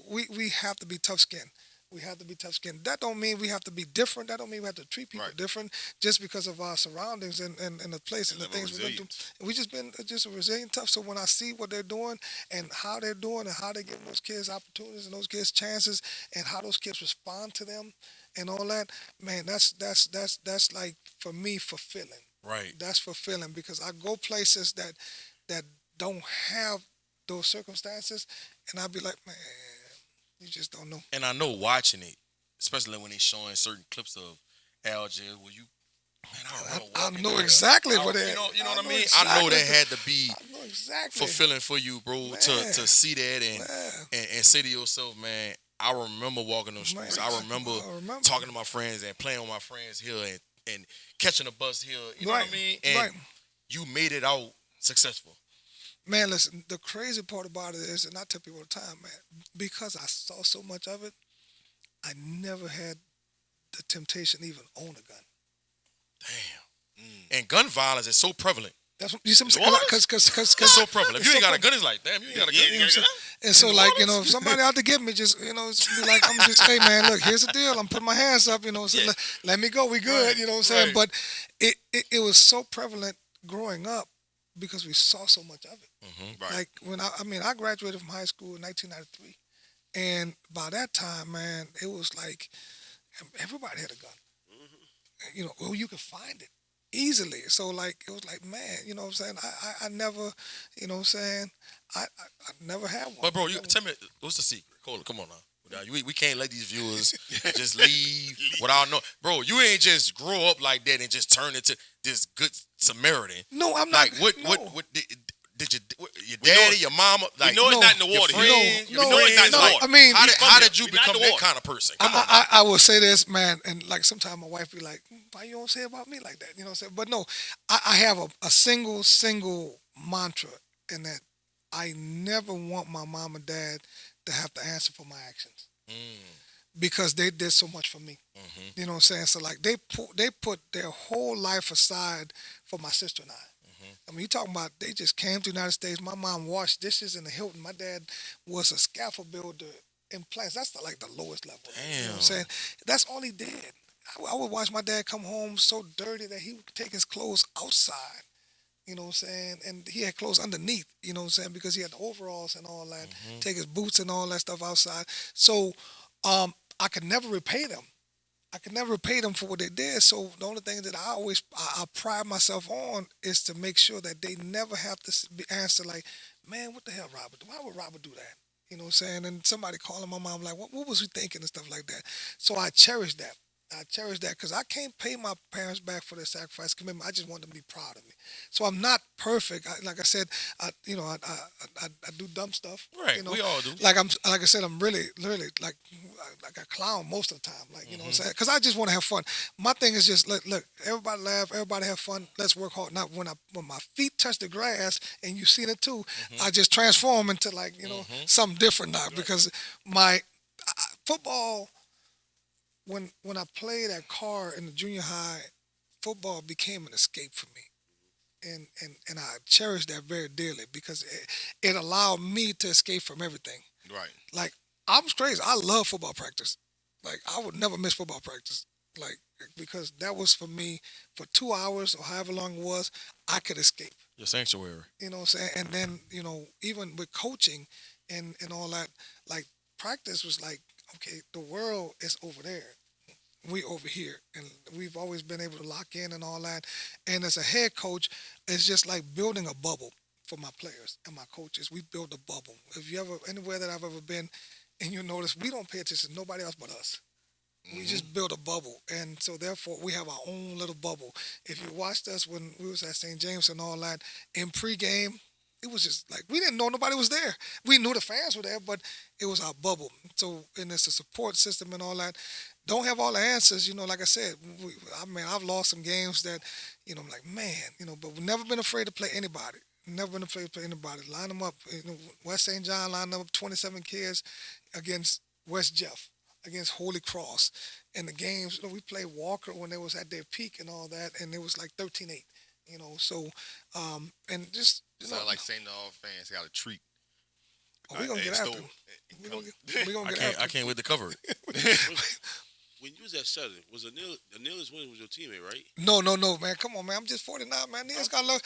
We have to be tough skinned. We have to be tough skinned. That don't mean we have to be different. That don't mean we have to treat people different just because of our surroundings and the place and the things we've been through. And we just been just resilient tough. So when I see what they're doing and how they're doing and how they're giving those kids opportunities and those kids chances and how those kids respond to them and all that, man, that's like, for me, fulfilling. Right. That's fulfilling because I go places that don't have those circumstances, and I'll be like, man, you just don't know. And I know watching it, especially when they're showing certain clips of Algier, where you, man, I know exactly what they. You know what I mean? I know that had to be exactly fulfilling for you, bro, to see that and say to yourself, man, I remember walking those streets. I remember talking to my friends and playing with my friends here and catching a bus here. You know what I mean? And you made it out successful. Man, listen, the crazy part about it is, and I tell people all the time, man, because I saw so much of it, I never had the temptation to even own a gun. Damn. And gun violence is so prevalent. That's what you see. Because It's so prevalent. If you ain't got a gun, it's like, damn, you ain't got a gun. You know what I'm saying? And so, like, if somebody out to get me, just, it's be like, I'm just, hey, man, look, here's the deal. I'm putting my hands up, so let me go. We good, you know what I'm saying? But it was so prevalent growing up because we saw so much of it. Mm-hmm. Like, when I graduated from high school in 1993. And by that time, man, it was like everybody had a gun. Well, you could find it easily. So, like, it was like, man, you know what I'm saying? I never, you know what I'm saying? I never had one. But, bro, tell me, what's the secret? Come on now. We can't let these viewers just leave without no. Bro, you ain't just grow up like that and just turn into this good Samaritan. No, I'm not. Like, what did your daddy, your mama, like, we know it's not in the water. We know it's not in the water. I mean, how did you become that kind of person? Come on. I will say this, man, and like sometimes my wife be like, why you don't say about me like that? You know what I'm saying? But no, I have a single mantra in that I never want my mom and dad to have to answer for my actions. Because they did so much for me. Mm-hmm. You know what I'm saying? So like they put their whole life aside for my sister and I. I mean, you talking about they just came to the United States. My mom washed dishes in the Hilton. My dad was a scaffold builder in plants. That's like the lowest level. Damn. You know what I'm saying? That's all he did. I would watch my dad come home so dirty that he would take his clothes outside. You know what I'm saying? And he had clothes underneath, you know what I'm saying? Because he had the overalls and all that. Take his boots and all that stuff outside. So I could never repay them. I could never repay them for what they did. So the only thing that I pride myself on is to make sure that they never have to be answered like, man, what the hell, Robert? Why would Robert do that? You know what I'm saying? And somebody calling my mom like, what was he thinking and stuff like that. So I cherish that. I cherish that because I can't pay my parents back for their sacrifice commitment. I just want them to be proud of me. So I'm not perfect. Like I said, I do dumb stuff. Right, we all do. Like I said, I'm really like a clown most of the time. Like, you know what I'm saying? Because I just want to have fun. My thing is just look, everybody laugh, everybody have fun. Let's work hard. Not when my feet touch the grass and you seen it too, I just transform into like something different now because my football. When I played at Carr in the junior high, football became an escape for me. And I cherish that very dearly because it allowed me to escape from everything. Right. Like, I'm crazy. I love football practice. Like, I would never miss football practice. Like, because that was for me, for 2 hours or however long it was, I could escape. Your sanctuary. You know what I'm saying? And then, even with coaching and all that, like, practice was like, okay, the world is over there. We over here. And we've always been able to lock in and all that. And as a head coach, it's just like building a bubble for my players and my coaches. We build a bubble. If you ever, anywhere that I've ever been, and you notice, we don't pay attention to nobody else but us. We just build a bubble. And so therefore, we have our own little bubble. If you watched us when we was at St. James and all that, in pregame, it was just like, we didn't know nobody was there. We knew the fans were there, but it was our bubble. So, and it's a support system and all that. Don't have all the answers, like I said. I've lost some games that, I'm like, man, but we've never been afraid to play anybody. Never been afraid to play anybody. Line them up. West St. John lined up 27 kids against West Jeff. against Holy Cross. And the games, we played Walker when they was at their peak and all that, and it was like 13-8. So and just Sound like saying to all fans, got a treat. we gonna get after them. We gonna get after I can't wait to cover it. When you was at Southern, was Aeneas Williams was your teammate, right? No, man. Come on, man. I'm just 49, man.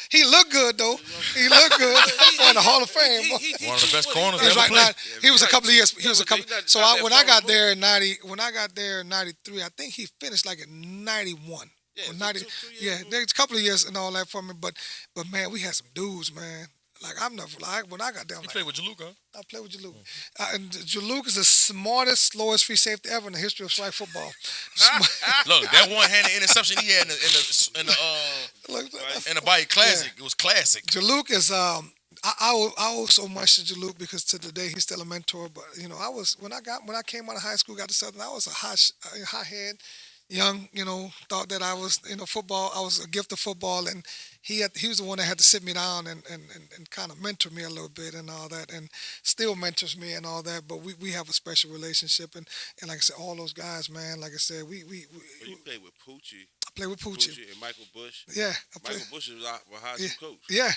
He look good though. He look good. In the Hall of Fame. One of the best corners He was ever right played. now. He was a couple of years. He was a couple. Not So that when far I got removed. there in 90, when I got there in 93, I think he finished like in 91 Yeah, or so 90. two years Yeah, removed. there's a couple of years and all that for me. But man, we had some dudes, man. Like I'm never like when I got there. I'm You like, played with Jaluka, huh? I play with Jaluk. And Jaluk is the smartest, slowest free safety ever in the history of strike football. Look, that one-handed interception he had in the Bayou Classic, it was classic. Jaluk is I owe so much to Jaluk because to today he's still a mentor. But I was when I came out of high school, got to Southern, I was a hot head, young. Thought that I was football. I was a gift of football, and he was the one that had to sit me down and kind of mentor me a little bit and all that, and still mentors me and all that. But we have a special relationship, and like I said, all those guys, man. Like I said, we But you played with Poochie. I play with Poochie. And Michael Bush. Yeah, I play. Michael Bush was our high school coach. Yeah.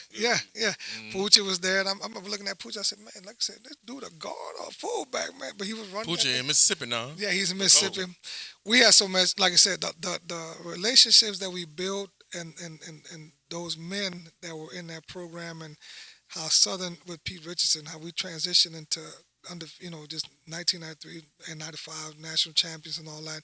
Poochie was there, and I'm looking at Poochie. I said, man, like I said, this dude a guard or a fullback, man. But he was running. Poochie in Mississippi now. Yeah, he's in Mississippi. We had so much, like I said, the relationships that we built and those men that were in that program, and how Southern with Pete Richardson, how we transitioned into just 1993 and 95 national champions and all that.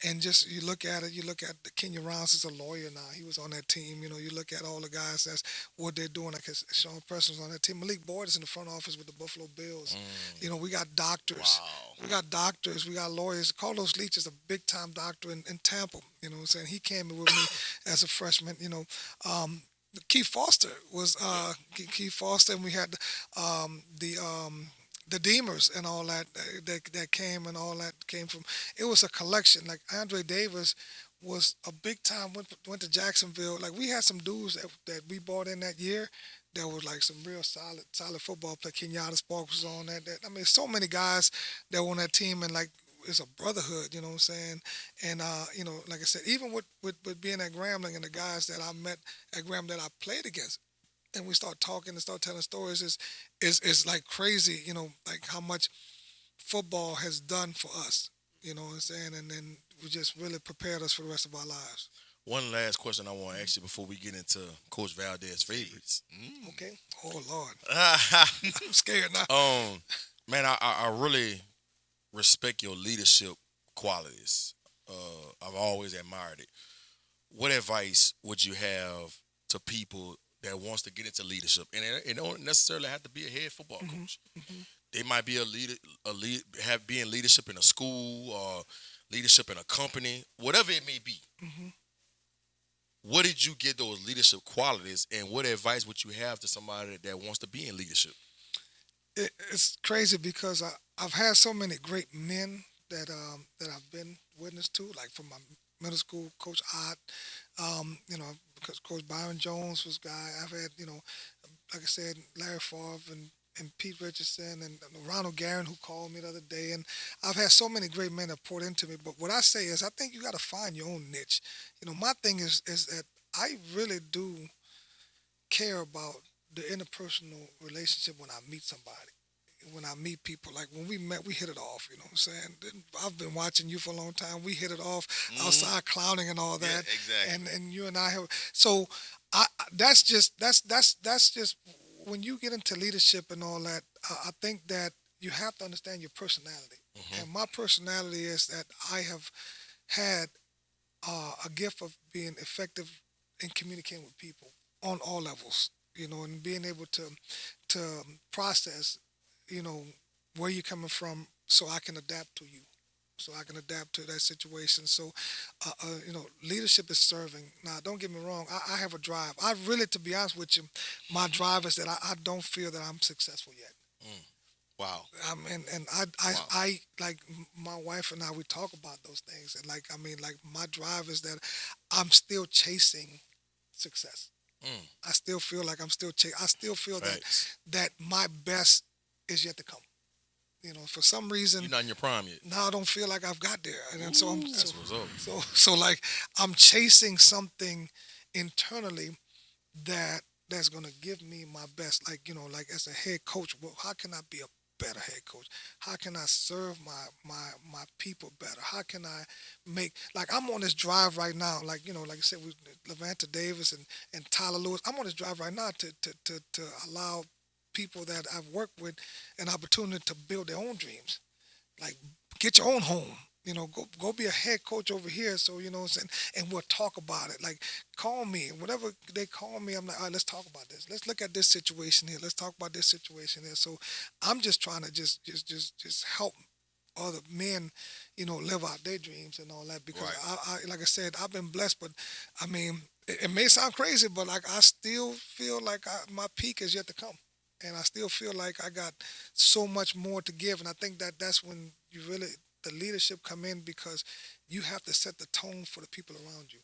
And just you look at the Kenya Rounds is a lawyer now. He was on that team. You look at all the guys, that's what they're doing. Like Sean Preston's on that team. Malik Boyd is in the front office with the Buffalo Bills. We got doctors. Wow. We got doctors. We got lawyers. Carlos Leach is a big-time doctor in Tampa. You know what I'm saying? He came in with me as a freshman. Keith Foster was Keith Foster, and we had the Deemers and all that came, and all that came from. It was a collection. Like Andre Davis was a big time. Went to Jacksonville. Like we had some dudes that we brought in that year that was like some real solid football play. Kenyatta Sparks was on that. I mean, so many guys that were on that team, and like it's a brotherhood. You know what I'm saying? And like I said, even with being at Grambling and the guys that I met at Grambling that I played against, and we start talking and start telling stories, is like crazy, like how much football has done for us, you know what I'm saying? And then we just really prepared us for the rest of our lives. One last question I want to ask you before we get into Coach Valdez's favorites. Okay. Oh, Lord. I'm scared now. Man, I really respect your leadership qualities. I've always admired it. What advice would you have to people that wants to get into leadership? And it don't necessarily have to be a head football coach. They might be be in leadership in a school or leadership in a company, whatever it may be. What did you get those leadership qualities, and what advice would you have to somebody that wants to be in leadership? It's crazy because I've had so many great men that I've been witness to, like from my middle school, Coach Ott, because Coach Byron Jones was a guy. I've had, like I said, Larry Favre and Pete Richardson and Ronald Guerin, who called me the other day. And I've had so many great men that poured into me. But what I say is I think you got to find your own niche. My thing is that I really do care about the interpersonal relationship when I meet somebody. When I meet people, like when we met, we hit it off, you know what I'm saying? I've been watching you for a long time. We hit it off outside clowning and all that. Yeah, exactly. And you and I have, so that's just when you get into leadership and all that, I think that you have to understand your personality. And my personality is that I have had a gift of being effective in communicating with people on all levels, and being able to process where you're coming from, so I can adapt to you, so I can adapt to that situation. So, leadership is serving. Now, don't get me wrong. I have a drive. I really, to be honest with you, my drive is that I don't feel that I'm successful yet. Wow. I like my wife and I, we talk about those things. And my drive is that I'm still chasing success. I still feel like I'm still chasing. I still feel that my best is yet to come. for some reason, You're not in your prime yet. now I don't feel like I've got there, and then so I'm That's what's up. so like I'm chasing something internally that's gonna give me my best. Like like as a head coach, well, how can I be a better head coach? How can I serve my people better? How can I make, like, I'm on this drive right now, like like I said, with Levanta Davis and Tyler Lewis. I'm on this drive right now to allow people that I've worked with an opportunity to build their own dreams. Like, get your own home. Go be a head coach over here. So what I'm saying, and we'll talk about it. Like, call me, whatever they call me. I'm like, all right, let's talk about this. Let's look at this situation here. Let's talk about this situation here. So I'm just trying to just help other men, live out their dreams and all that. Because Right. I like I said, I've been blessed, but I mean, it may sound crazy, but like I still feel like my peak is yet to come. And I still feel like I got so much more to give. And I think that's when the leadership come in, because you have to set the tone for the people around you.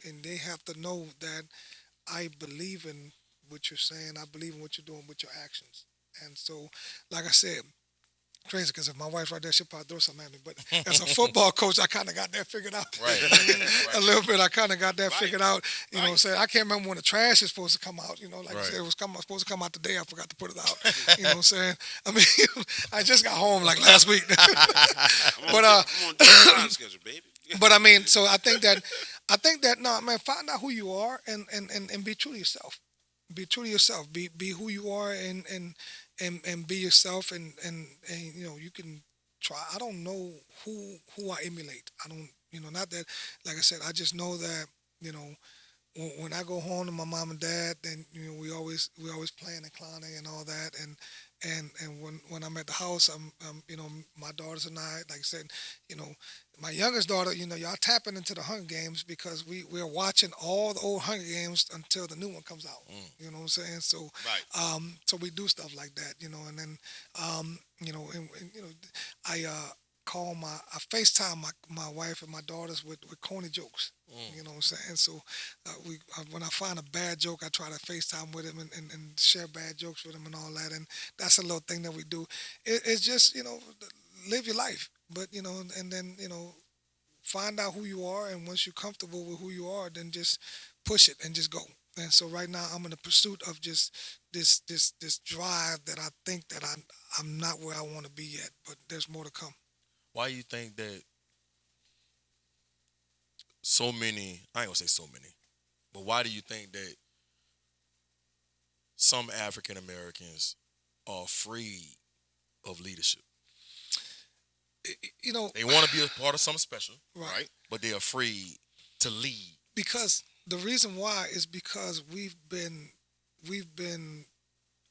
And they have to know that I believe in what you're saying. I believe in what you're doing with your actions. And so, like I said, crazy, because if my wife's right there, she'll probably throw something at me. But as a football coach, I kind of got that figured out. Right. A little bit, I kind of got that Right. figured out. You know what I'm Right. saying? I can't remember when the trash is supposed to come out. Like I Right. said, it was supposed to come out today. I forgot to put it out. You know what I'm saying? I mean, I just got home like last week. I'm But, on the time schedule, baby. But I mean, so I think that no, man, find out who you are and be true to yourself. Be true to yourself. Be who you are and be yourself and you can try. I don't know who I emulate. I don't not that, like I said, I just know that when I go home to my mom and dad, then we always playing and clowning and all that, and when I'm at the house, I'm my daughters and I, like I said, my youngest daughter, y'all tapping into the Hunger Games, because we're watching all the old Hunger Games until the new one comes out. You know what I'm saying? So Right. so we do stuff like that, and then I I FaceTime my wife and my daughters with corny jokes. You know what I'm saying? So when I find a bad joke, I try to FaceTime with them and share bad jokes with them and all that. And that's a little thing that we do. It's just, live your life. But, and then, find out who you are. And once you're comfortable with who you are, then just push it and just go. And so right now I'm in the pursuit of just this drive that I think that I'm not where I want to be yet, but there's more to come. Why you think that so many, I ain't gonna say so many, but why do you think that some African Americans are afraid of leadership? They want to be a part of something special, Right. but they're afraid to lead. Because the reason why is because we've been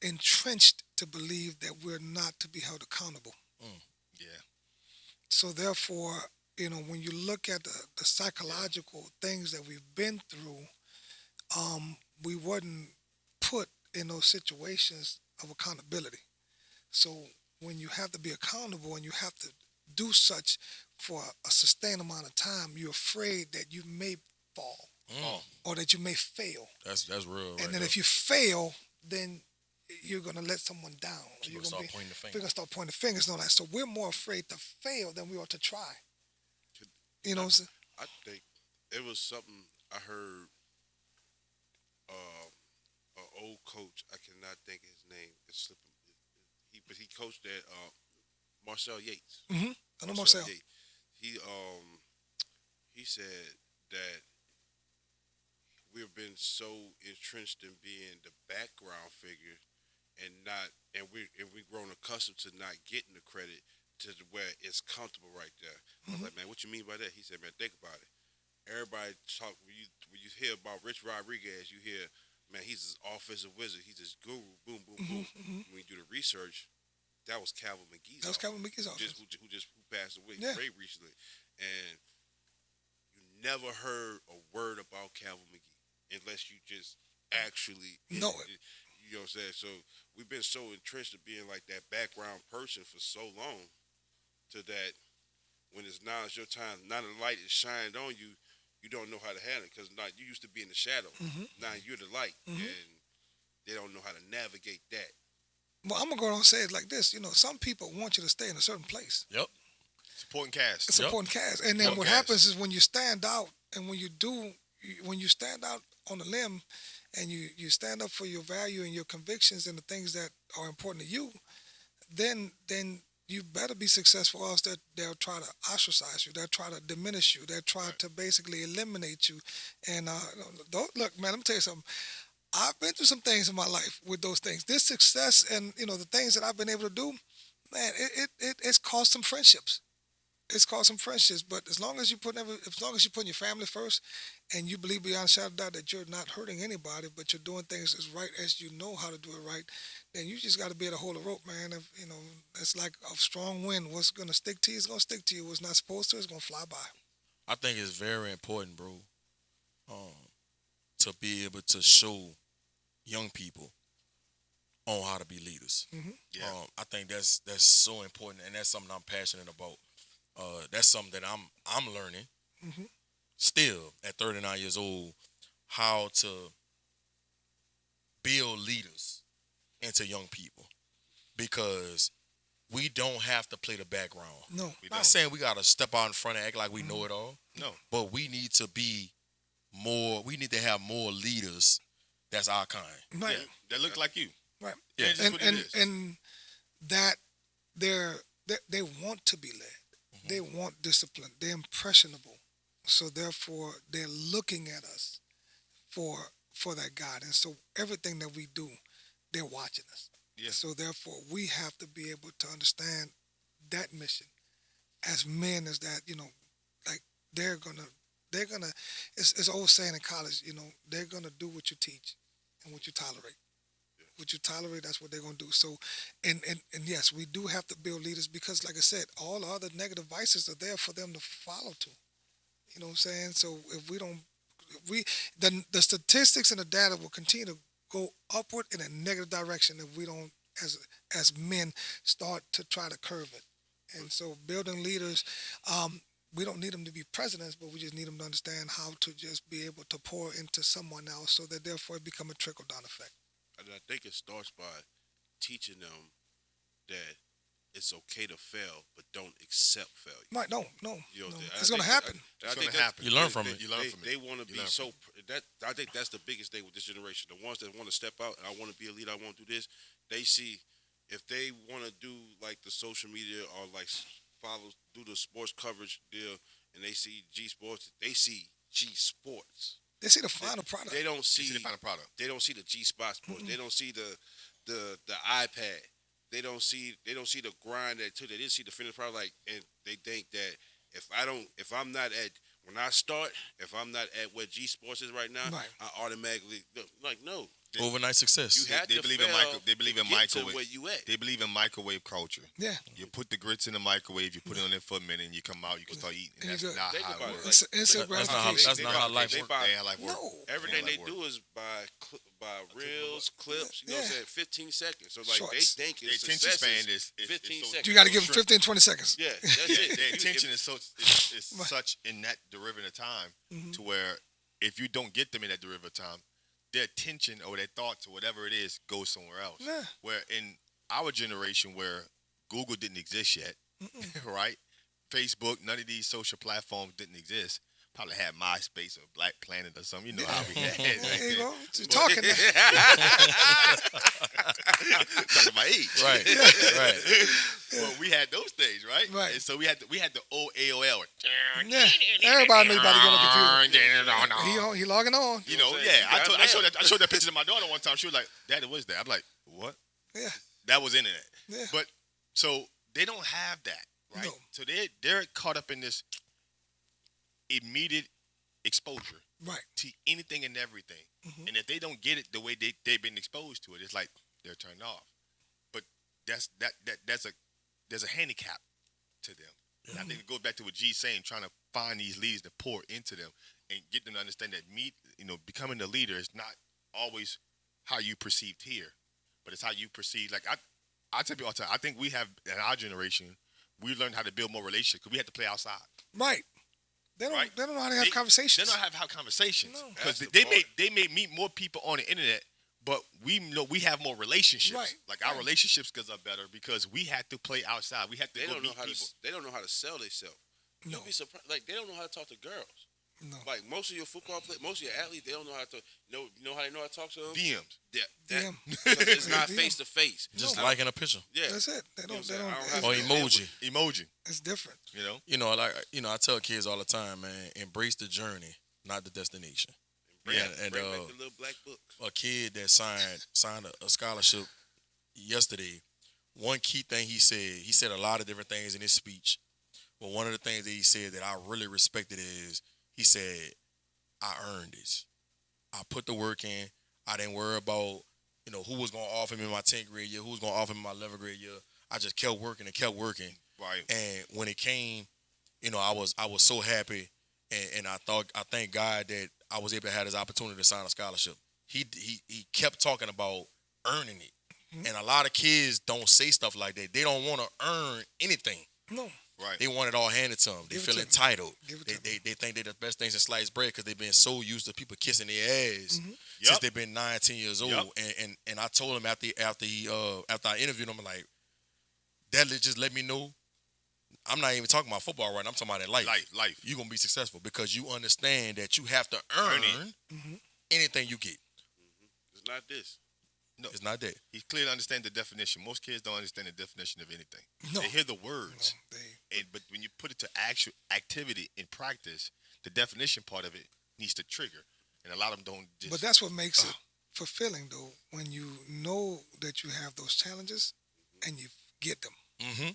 entrenched to believe that we're not to be held accountable. Yeah. So therefore, when you look at the psychological things that we've been through, we wasn't put in those situations of accountability. So when you have to be accountable and you have to do such for a sustained amount of time, you're afraid that you may fall or that you may fail. That's real. And then if you fail, then you're going to let someone down. You're going to start pointing the finger. We're going to start pointing the fingers and all that. So we're more afraid to fail than we are to try. You know what I'm saying? I think it was something I heard an old coach. I cannot think of his name. It's slipping. But he coached at Marcel Yates. Mm-hmm. I know Marcel. Yates. He said that we've been so entrenched in being the background figure and we've grown accustomed to not getting the credit to where it's comfortable right there. I was like, man, what you mean by that? He said, man, think about it. Everybody talk when you hear about Rich Rodriguez, you hear, man, he's this offensive wizard, he's this guru, boom, boom, boom. When you do the research, that was Calvin McGee's. That was Calvin McGee's office. Who passed away Yeah. recently, and you never heard a word about Calvin McGee unless you just actually know it. You know what I'm saying? So we've been so entrenched in being like that background person for so long, to that when it's your time, now the light is shined on you, you don't know how to handle it, because now you used to be in the shadow. Now you're the light, and they don't know how to navigate that. Well, I'm gonna go on and say it like this. Some people want you to stay in a certain place. Yep. Supporting cast. It's Yep. important cast. And then Supporting what cast. happens is when you stand out, and when you stand out on the limb, and you stand up for your value and your convictions and the things that are important to you, then you better be successful, or else they'll try to ostracize you. They'll try to diminish you. They'll try to basically eliminate you. And look, man, let me tell you something. I've been through some things in my life with those things. This success and the things that I've been able to do, man, it's caused some friendships. It's caused some friendships. But as long as you put your family first, and you believe beyond a shadow of doubt that you're not hurting anybody, but you're doing things as right as you know how to do it right, then you just got to be able to hold a rope, man. If it's like a strong wind. What's gonna stick to you is gonna stick to you. What's not supposed to is gonna fly by. I think it's very important, bro, to be able to show young people on how to be leaders. Yeah. I think that's so important, and that's something I'm passionate about. That's something that I'm learning still at 39 years old, how to build leaders into young people, because we don't have to play the background. No, We Not don't. saying we got to step out in front and act like we know it all, No. but we need to be more. We need to have more leaders that's our kind. right, Yeah. That look like you. right. Yeah. That's just what it is. And that they want to be led. They want discipline. They're impressionable. So therefore, they're looking at us for that guidance. So everything that we do, they're watching us. Yeah. So therefore, we have to be able to understand that mission as men, as that like they're gonna. It's an old saying in college. They're gonna do what you teach and what you tolerate. What you tolerate, that's what they're gonna do. So, and yes, we do have to build leaders, because, like I said, all the other negative vices are there for them to follow to. You know what I'm saying? So if we don't, the statistics and the data will continue to go upward in a negative direction if we don't, as men, start to try to curve it. And so building leaders, we don't need them to be presidents, but we just need them to understand how to just be able to pour into someone else, so that therefore it become a trickle-down effect. And I think it starts by teaching them that it's okay to fail, but don't accept failure. Right? No. You know, It's going to happen. It's gonna happen. You learn from it. You learn from it. They want to be learn so that. I think that's the biggest thing with this generation. The ones that want to step out and I want to be a leader, I want to do this. They see if they want to do like the social media or like do the sports coverage deal, and they see G-Sportz, they see G-Sportz. They see the final product. They don't You see see the final product. They don't see the G-Spotsports. They don't see the iPad. They don't see the grind that took. They didn't see the finished product. Like, and they think that if I'm not at when I start, if I'm not at where G-Sportz is right now, Right. I automatically no. Overnight success. You have They to believe fail in they believe in to get to microwave. where you at. They believe in microwave culture. Yeah. You put the grits in the microwave, you put it on there for a minute, and you come out, you can start eating. And That's you go- not Think how about it it. works. It's instant That's not how- gratification. that's not how life They works. buy- They ain't how life works. No. Everything Yeah, they like do is by reels, clips. You know what I'm Yeah. saying? 15 seconds. So like Shorts. they think Their it's attention success span is is 15 so- seconds. You got to give them short. 15, 20 seconds. Yeah, that's Yeah, it. their You- attention if- is such in that derivative of time to where if you don't get them in that derivative of time, their attention or their thoughts or whatever it is goes somewhere else. Yeah. Where in our generation, where Google didn't exist yet, right? Facebook, none of these social platforms didn't exist. Probably had MySpace or Black Planet or something. You know how we had back There you then. go. You're talking now. Talking my age. Right. Right. Well, we had those things, right? Right. And so we had the old AOL. Yeah. Everybody knew about to get on the computer. He logging on. You know, what I'm yeah. saying? You got I showed that picture to my daughter one time. She was like, "Daddy, what's that?" I'm like, "What?" Yeah. That was internet. Yeah. But so they don't have that, right? No. So they're caught up in this immediate exposure Right. to anything and everything. And if they don't get it the way they've been exposed to it, it's like they're turned off. But there's a handicap to them. And I think it goes back to what G's saying, trying to find these leaders to pour into them and get them to understand that becoming a leader is not always how you perceived here, but it's how you perceive. Like I tell people all the time, I think we have in our generation, we learned how to build more relationships because we had to play outside. Right. They don't. Right. They don't know how to have conversations. They don't have conversations No. because That's the they may meet more people on the internet, but we we have more relationships. Right. Like our relationships are better because we had to play outside. We had to They go don't know meet how people. to. They don't know how to sell themselves. No, You'd be surprised. Like they don't know how to talk to girls. no. Like most of your football players, most of your athletes, they don't know how to know how they know how to talk to them. DMs. Yeah, DM. it's not DM. face to face. Just No. liking a picture. Yeah, That's it. They You know don't. what They I'm don't. saying? I don't Or have emoji. Emoji. It's different. You know. You know, like I tell kids all the time, man, embrace the journey, not the destination. Bring, And bring back the little black books. a kid that signed a scholarship yesterday. One key thing he said a lot of different things in his speech, but one of the things that he said that I really respected is he said, "I earned this. I put the work in. I didn't worry about who was going to offer me my 10th grade year, who was going to offer me my 11th grade year. I just kept working and kept working. Right. And when it came, I was so happy, and I thank God that I was able to have this opportunity to sign a scholarship. He kept talking about earning it, and a lot of kids don't say stuff like that. They don't want to earn anything. No. Right. They want it all handed to them. They Give it feel to 'em. entitled. Give it to 'em. They think they're the best things in sliced bread because they've been so used to people kissing their ass since Yep. they've been 9, 10 years old. Yep. And I told him after I interviewed him, I'm like, that just let me know I'm not even talking about football right now. I'm talking about in life. Life. You're going to be successful because you understand that you have to earn anything you get. It's not this. No. It's not that. He clearly understands the definition. Most kids don't understand the definition of anything. No. They hear the words, No, but when you put it to actual activity in practice, the definition part of it needs to trigger, and a lot of them don't. Just, But that's what makes it fulfilling, though, when you know that you have those challenges and you get them. Mm-hmm.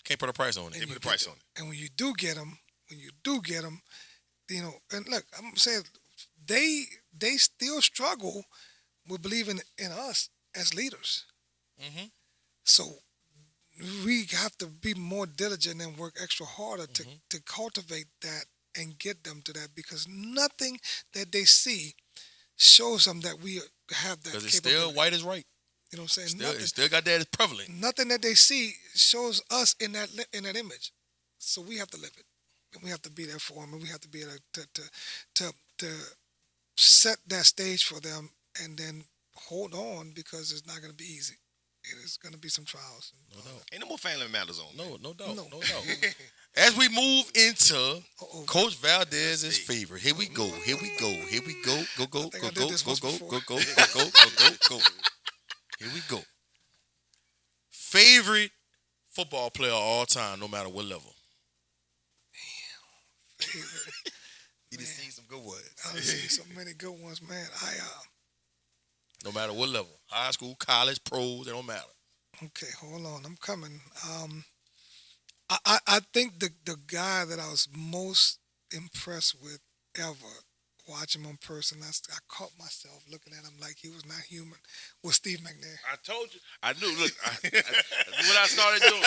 Can't put a price on it. They put a price on it. And when you do get them, and look, I'm saying they still struggle with believing in us as leaders. Mm-hmm. So we have to be more diligent and work extra harder to cultivate that and get them to that, because nothing that they see shows them that we have that Because it's capability. still white is right. You know what I'm saying? It still got that as prevalent. Nothing that they see shows us in that image. So we have to live it, and we have to be there for them, and we have to be able to set that stage for them, and then hold on, because it's not going to be easy. It's going to be some trials. No doubt. Ain't no more family matters on. No doubt. No. No doubt. As we move into Uh-oh. Coach Valdez's favorite, here we go. Here we go. Here we go. Go, go, I think go, I did go, this go, once go, before. go, go, go, go, go, go, go. Here we go. Favorite football player of all time, no matter what level. Favorite. You just seen some good ones. I've seen so many good ones, man. No matter what level. High school, college, pros, it don't matter. Okay, hold on. I'm coming. I think the guy that I was most impressed with ever, watching him in person, I caught myself looking at him like he was not human, was Steve McNair. I told you. I knew. Look, what I started doing.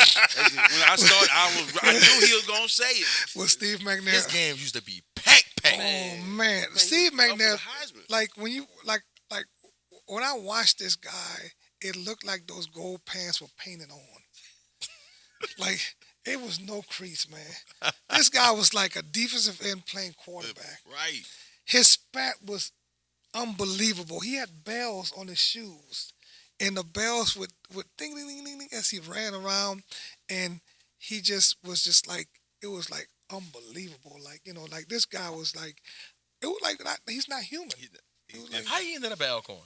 I knew he was gonna say it. Was Steve McNair. His games used to be packed. Oh man, Steve Up for the McNair. Heisman. Like when you like when I watched this guy, it looked like those gold pants were painted on. Like it was no crease, man. This guy was like a defensive end playing quarterback. Right. His spat was unbelievable. He had bells on his shoes, and the bells would ding ding ding ding ding as he ran around, and he just was just like, it was like unbelievable. Like, like this guy was like, it was like he's not human. It was like, How you ended up at Alcorn?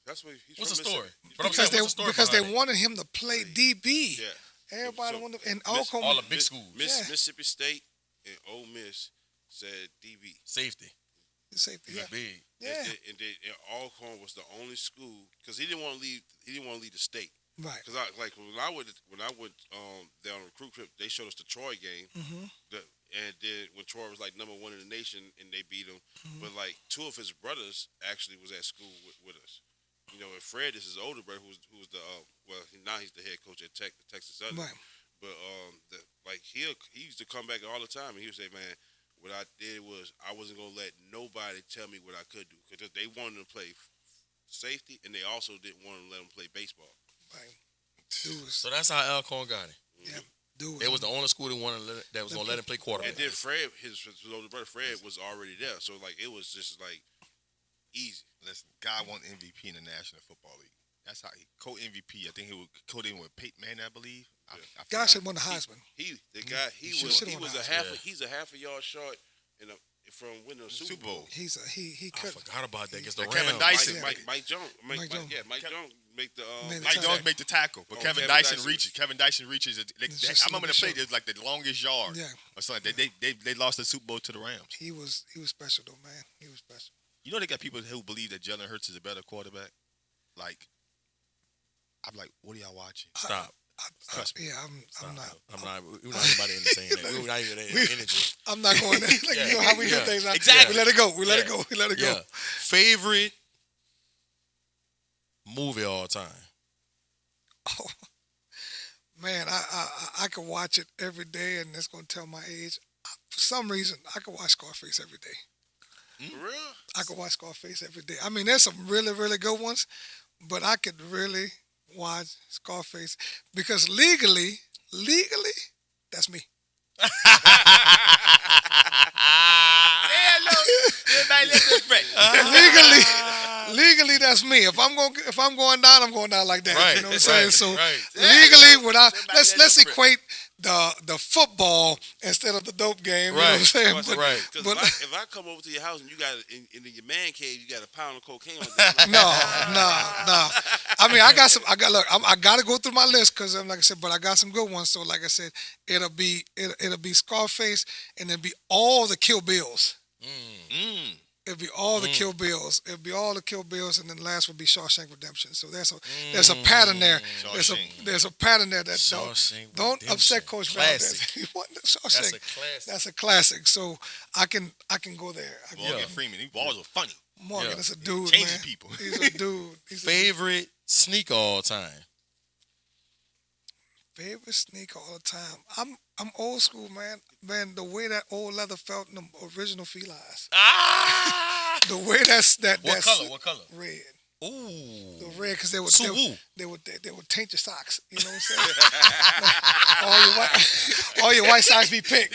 That's what he's What's the from story? Mississippi. But I'm because saying, what's the story they behind it? wanted him to play DB. Yeah. Everybody So, wanted, and Miss- all the big schools. Yeah. Mississippi State and Ole Miss said DB. Safety. safety. He's Yeah. big. Yeah. And Alcorn was the only school, because he didn't want to leave. He didn't want to leave the state. Right. Because when I went down on a recruit trip, they showed us the Troy game. Mm-hmm. And then when Troy was like number 1 in the nation and they beat him, but like 2 of his brothers actually was at school with us. And Fred is his older brother, who was the now he's the head coach at Texas Southern. Right. But he used to come back all the time, and he would say, "Man, what I did was I wasn't gonna let nobody tell me what I could do, because they wanted to play safety, and they also didn't want to let them play baseball." Right. Dude was, So that's how Alcorn got it. yeah. Dude It was the only school that was going to let him play quarterback. And then Fred, his older brother Fred, was already there, so like it was just like Easy. Listen, guy won MVP in the National Football League. That's how he co-MVP. I think he was co-in with Peyton Manning, I believe. I Guy forgot. should won the Heisman. The guy should've won the Heisman. he's a half a yard short from winning a Super Bowl. He I could. forgot about that against the Like Kevin Rams. Dyson. Mike Jones. Mike Jones. Mike Jones make the. Made the Mike tackle. Jones make the tackle, but Kevin Kevin Dyson Dyson. reaches. Kevin Dyson reaches. I remember the play. It was like the longest yard. Yeah. Or something. They lost the Super Bowl to the Rams. He was special though, man. He was special. You know they got people who believe that Jalen Hurts is a better quarterback. Like, I'm like, what are y'all watching? Stop. Trust me. Yeah, I'm not. I'm not. We're not anybody in the same. We're not even in the energy. I'm not going there. Like, Yeah. you know how we do Yeah. things. Like, Exactly. We let it go. We let it Yeah. go. We let it go. Yeah. Favorite movie all time. Oh, man, I could watch it every day, and it's gonna tell my age. For some reason, I could watch Scarface every day. For real? I could watch Scarface every day. I mean, there's some really, really good ones, but I could really watch Scarface because legally, that's me. Legally, that's me. If I'm going down, I'm going down like that. Right, You know what I'm saying? right, So right. legally, let's let it equate the football instead of the dope game. You know what I'm Right. saying? Well, But, Right. Because but if I come over to your house and you got in your man cave, you got a pound of cocaine on the no. I mean, I got to go through my list because, like I said, but I got some good ones. So, like I said, it'll be Scarface, and it'll be all the Kill Bills. It'll be all the Kill Bills. It'll be all the Kill Bills, and then last will be Shawshank Redemption. So there's a pattern there. There's a pattern there that Shawshank don't upset Redemption. Coach Classic. Valdez. He won the That's Shawshank. a classic. That's a classic. So I can go there. Morgan Freeman. These balls are funny. Morgan Yeah. is a dude, Changes man. people. He's a dude. Favorite sneaker all time. Favorite sneaker all the time. I'm old school, man. Man, the way that old leather felt in the original felines. The way What color? red. Ooh. The red, because they Suwoo. would taint your socks. You know what I'm saying? all your white socks be pink.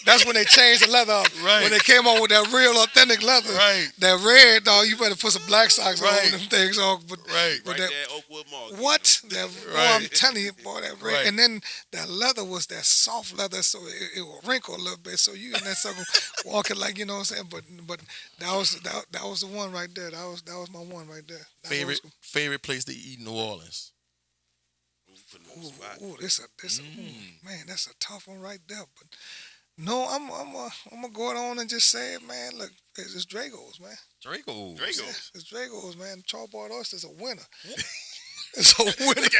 That's when they changed the leather up. Right. When they came on with that real authentic leather. Right. That red, dog, you better put some black socks Right. on them things. But Right. but right that, there at Oakwood Mall. what? That, boy, I'm telling you, boy, that red. Right. And then that leather was that soft leather, so it will wrinkle a little bit. So you in that circle walking like, you know what I'm saying? But that was the one right there. That was my one right there. That Favorite place to eat in New Orleans. Ooh, this man, that's a tough one right there. But no, I'm gonna go on and just say it, man. Look, it's Drago's, man. Drago. It's Drago's, man. Charboiled oysters a winner. It's a winner. Look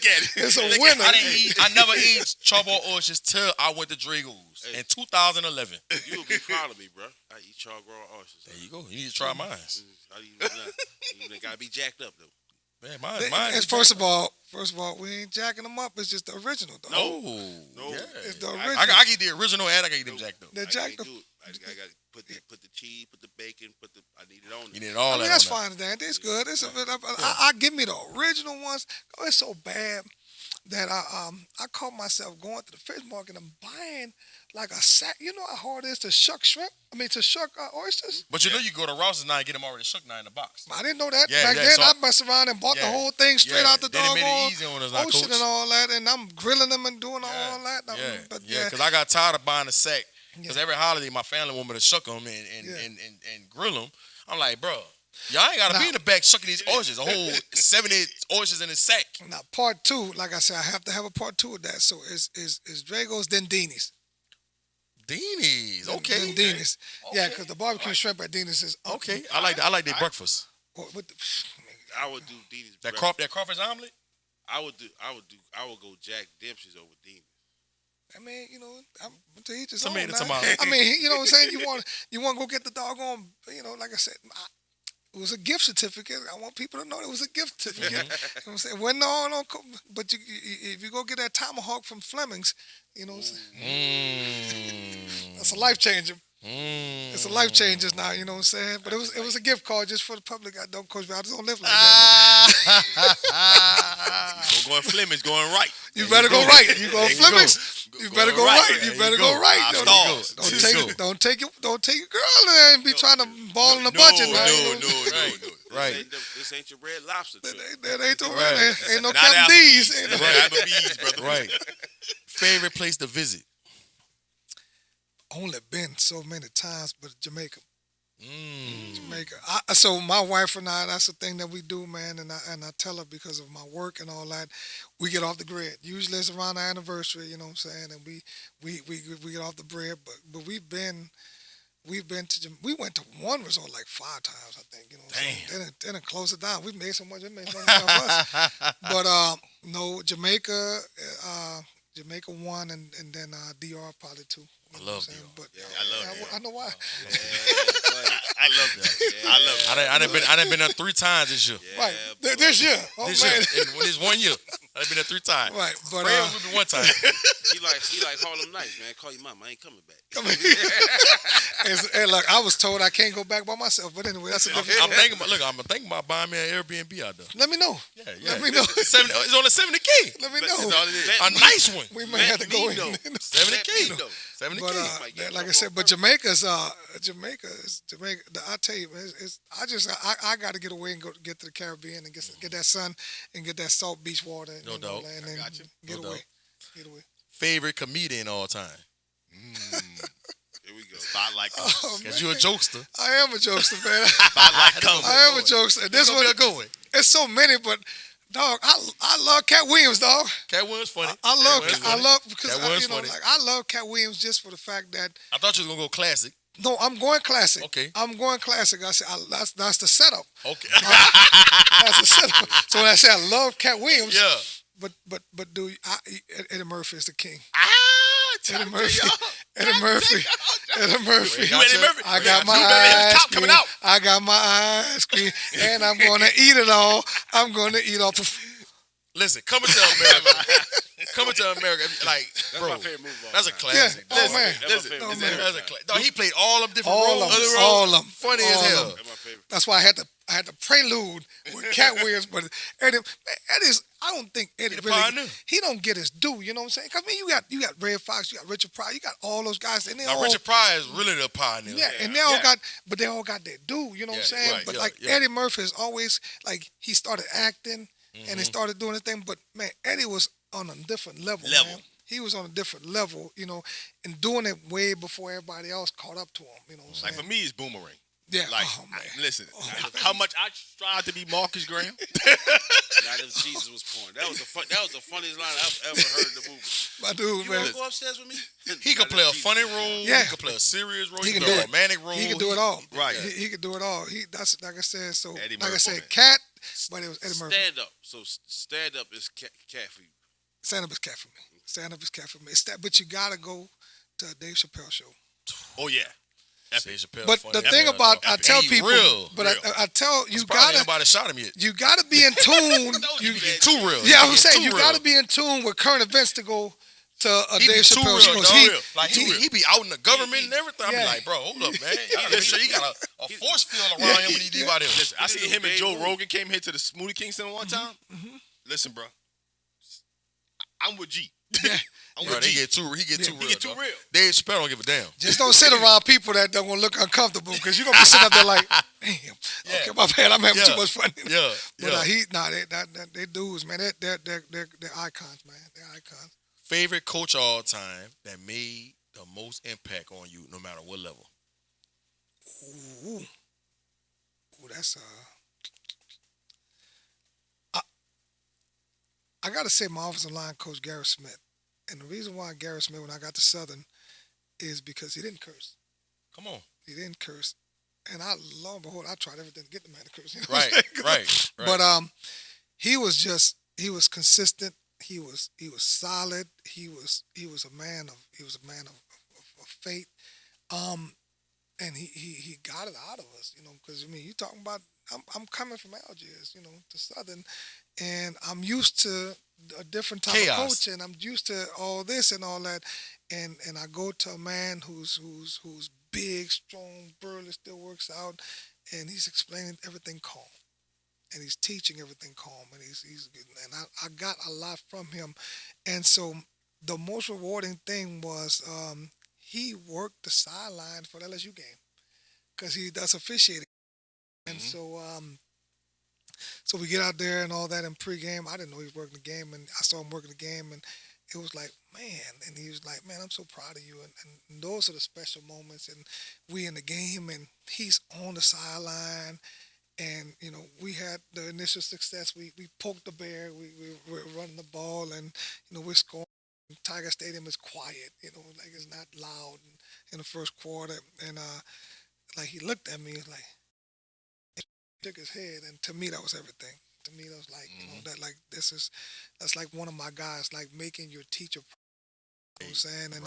at it. It's a winner. I never ate charbroiled oysters till I went to Drago's in 2011. You would be proud of me, bro. I eat charbroiled oysters. There you go. You need to try mine. I eat that. They gotta be jacked up though. Man, mine. And first of all, we ain't jacking them up. It's just the original, though. No. Yeah. It's the I original. can eat the original and I can eat them jacked up. They're I jacked can't up. do it. I got to put the cheese, put the bacon, I need it on You there. need all I mean, that. that's on there. fine, Dan. It's good. I give me the original ones. Oh, it's so bad that I caught myself going to the fish market and buying like a sack. You know how hard it is to shuck shrimp? I mean, to shuck oysters? But you know you go to Rouse's now and get them already shook now in the box. I didn't know that. Yeah, Back yeah, then, so- I messed around and bought the Yeah, whole thing straight yeah. out the Then it made it doggone easy on us now, ocean Coach. and all that, and I'm grilling them and doing all that. But Yeah, because I got tired of buying a sack. Because Yeah. every holiday, my family want me to shuck them and grill them. I'm like, bro, y'all ain't got to Now- be in the back shucking these oysters. A whole 70 oysters in a sack. Now, part two, like I said, I have to have a part two of that. So it's Drago's, then Dini's. Dini's, okay. Then Dini's. Yeah, Okay. because the barbecue shrimp at Dini's is Okay, I like their breakfast. With the, I would do Dini's. That crawfish omelet. I would go Jack Dempsey's over Dini's. I mean, you know, I'm to each his Tomato, own. tomato. I mean, you know what I'm saying? You want to go get the doggone, you know, like I said, it was a gift certificate. I want people to know it was a gift certificate. You know what I'm saying? Well, no, but if you go get that tomahawk from Fleming's, you know what I'm saying? That's a life changer. It's a life changer now, you know what I'm saying? But it was a gift card just for the public. I don't, Coach Valdez, don't live like that. Going Fleming's going right. You better go right. You go There you Fleming's. You better go right. You better go right. Five Don't stars. take your girl there and be trying to ball in the budget. man. Right. This ain't your Red Lobster trip. That ain't the Right. ain't no Not Captain D's. Applebee's. Ain't no- Not Applebee's, brother. Right. Favorite place to visit? Only been so many times, but Jamaica. Mm. Jamaica. So my wife and I, that's the thing that we do, man. And I tell her because of my work and all that, we get off the grid. Usually it's around our anniversary, you know what I'm saying, and we get off the grid. But we've been to we went to one resort like 5 times, I think. You know, what I'm saying? Then it closed it down. We made so much, it made so much of us. But no, Jamaica, Jamaica 1, and then DR probably 2. I love DR. But I love I know why. I love that. I love that. I done been there 3 times this year. Right. This year. Oh, This man. year. In this 1 year. I done been there 3 times. Right. But Fred was with me 1 time. He like Harlem Nights, man. Call your mama. I ain't coming back. Hey, look, I was told I can't go back by myself. But anyway, that's a different I'm story. thinking about buying me an Airbnb out there. Let me know. Yeah. Let me know. It's only $70K. Let me That's know. all it is. A nice one. We may have to go in. $70K. Let me know. 70K. But like I said, but Jamaica's Jamaica. I tell you, man, I got to get away and get to the Caribbean and get that sun and get that salt beach water. And, No doubt. And I then got you. Get No away. doubt. Get away. Favorite comedian all time? Here we go. Spotlight Oh, comes. Because you're a jokester. I am a jokester, man. Spotlight comes. I am a jokester. And this one, going. it's so many, but dog, I love Cat Williams, dog. Cat Williams funny. I love because Cat Williams you know, funny. like I love Cat Williams just for the fact that I thought you was gonna go classic. no, I'm going classic. Okay. I'm going classic. I said that's the setup. Okay. That's the setup. So when I say I love Cat Williams, Yeah. but Eddie Murphy is the king. Eddie Murphy. Eddie Murphy. Eddie Murphy. You Eddie Murphy? I got my You better have his ice top coming cream. out. I got my ice cream, and I'm gonna eat it all. I'm gonna eat off of. Listen, coming to America. Coming to America, like, That's bro, my favorite movie. of all that's a time. classic. Yeah. Oh, man. That's my favorite. Oh, movie man. of all That's a time. classic. He played all them different All roles. of them. Other roles, All of them. Funny All as of hell. them. That's my favorite. That's why I had to prelude with Cat Williams, but Eddie's. I don't think Eddie the really. pioneer. He don't get his due. You know what I'm saying? Cause I mean, you got Red Fox, you got Richard Pryor, you got all those guys, and they Now, all. Richard Pryor is really the pioneer. Yeah, and they all got, but they all got their due. You know what I'm Yeah, saying? right, but yeah, like yeah. Eddie Murphy is always like he started acting and he started doing his thing. But man, Eddie was on a different level. Man. He was on a different level, you know, and doing it way before everybody else caught up to him. You know what I'm Like saying? for me, it's Boomerang. Yeah. Like, Oh, man. listen, how much I tried to be Marcus Graham. Not if Jesus was porn. That was the funniest line I've ever heard in the movie. My dude, You man. want to go upstairs with me? He could play a funny role. Yeah. He could play a serious role. He He, can could play do a it. romantic role. He could do it all. Right. He could do it all. That's like I said. So Eddie like I Murphy. said, Cat, but it was Eddie Murphy. Stand up. So stand up is cat for you. Stand up is Cat for me. Stand up is Cat for me. But you gotta go to a Dave Chappelle show. Oh yeah. Dave Chappelle But funny. the thing about I tell He people, real, but real. I tell you Probably gotta nobody shot him yet. you gotta be in tune. You get too real. Yeah, I'm You get saying too you real. gotta be in tune with current events to go to a He be Dave too Chappelle real, show. dog. Like he be out in the government and everything. I Yeah. be like, bro, hold up, man. He got a force field around him when he leave out here. Listen, I seen him and Dave Joe Rogan. Rogan came here to the Smoothie King Center one time. Listen, bro. I'm with G. I'm Bro, with he G. get too real. He get too dog. real. Dave Chappelle don't give a damn. Just don't sit around people that don't gonna look uncomfortable because you're gonna be sitting up there like, damn. Okay, my bad. I'm having Yeah. too much fun. Yeah, But yeah. they dudes, man. They're icons, man. They're icons. Favorite coach of all time that made the most impact on you, no matter what level. Ooh, that's I gotta say my offensive line coach Garrett Smith, and the reason why Garrett Smith when I got to Southern is because he didn't curse. Come on. He didn't curse, and lo and behold, I tried everything to get the man to curse. You know Right, what I'm saying? right. But he was consistent. He was solid. He was a man of faith. And he got it out of us, you know, because I mean, you talking about I'm coming from Algiers, you know, to Southern, and I'm used to a different type Chaos. of coach, and I'm used to all this and all that, and I go to a man who's big, strong, burly, still works out, and he's explaining everything calm, and he's teaching everything calm, and he's and I got a lot from him, and so the most rewarding thing was he worked the sideline for the LSU game because he does officiating. And so we get out there and all that in pregame. I didn't know he was working the game, and I saw him working the game, and it was like, man. And he was like, man, I'm so proud of you. And those are the special moments. And we in the game, and he's on the sideline. And, we had the initial success. We poked the bear. We were running the ball, and, we're scoring. Tiger Stadium is quiet, like it's not loud in the first quarter. And, like, he looked at me, like, shook his head. And to me, that was everything. To me, that was like, that like, that's like one of my guys, like making your teacher, you know what I'm saying? And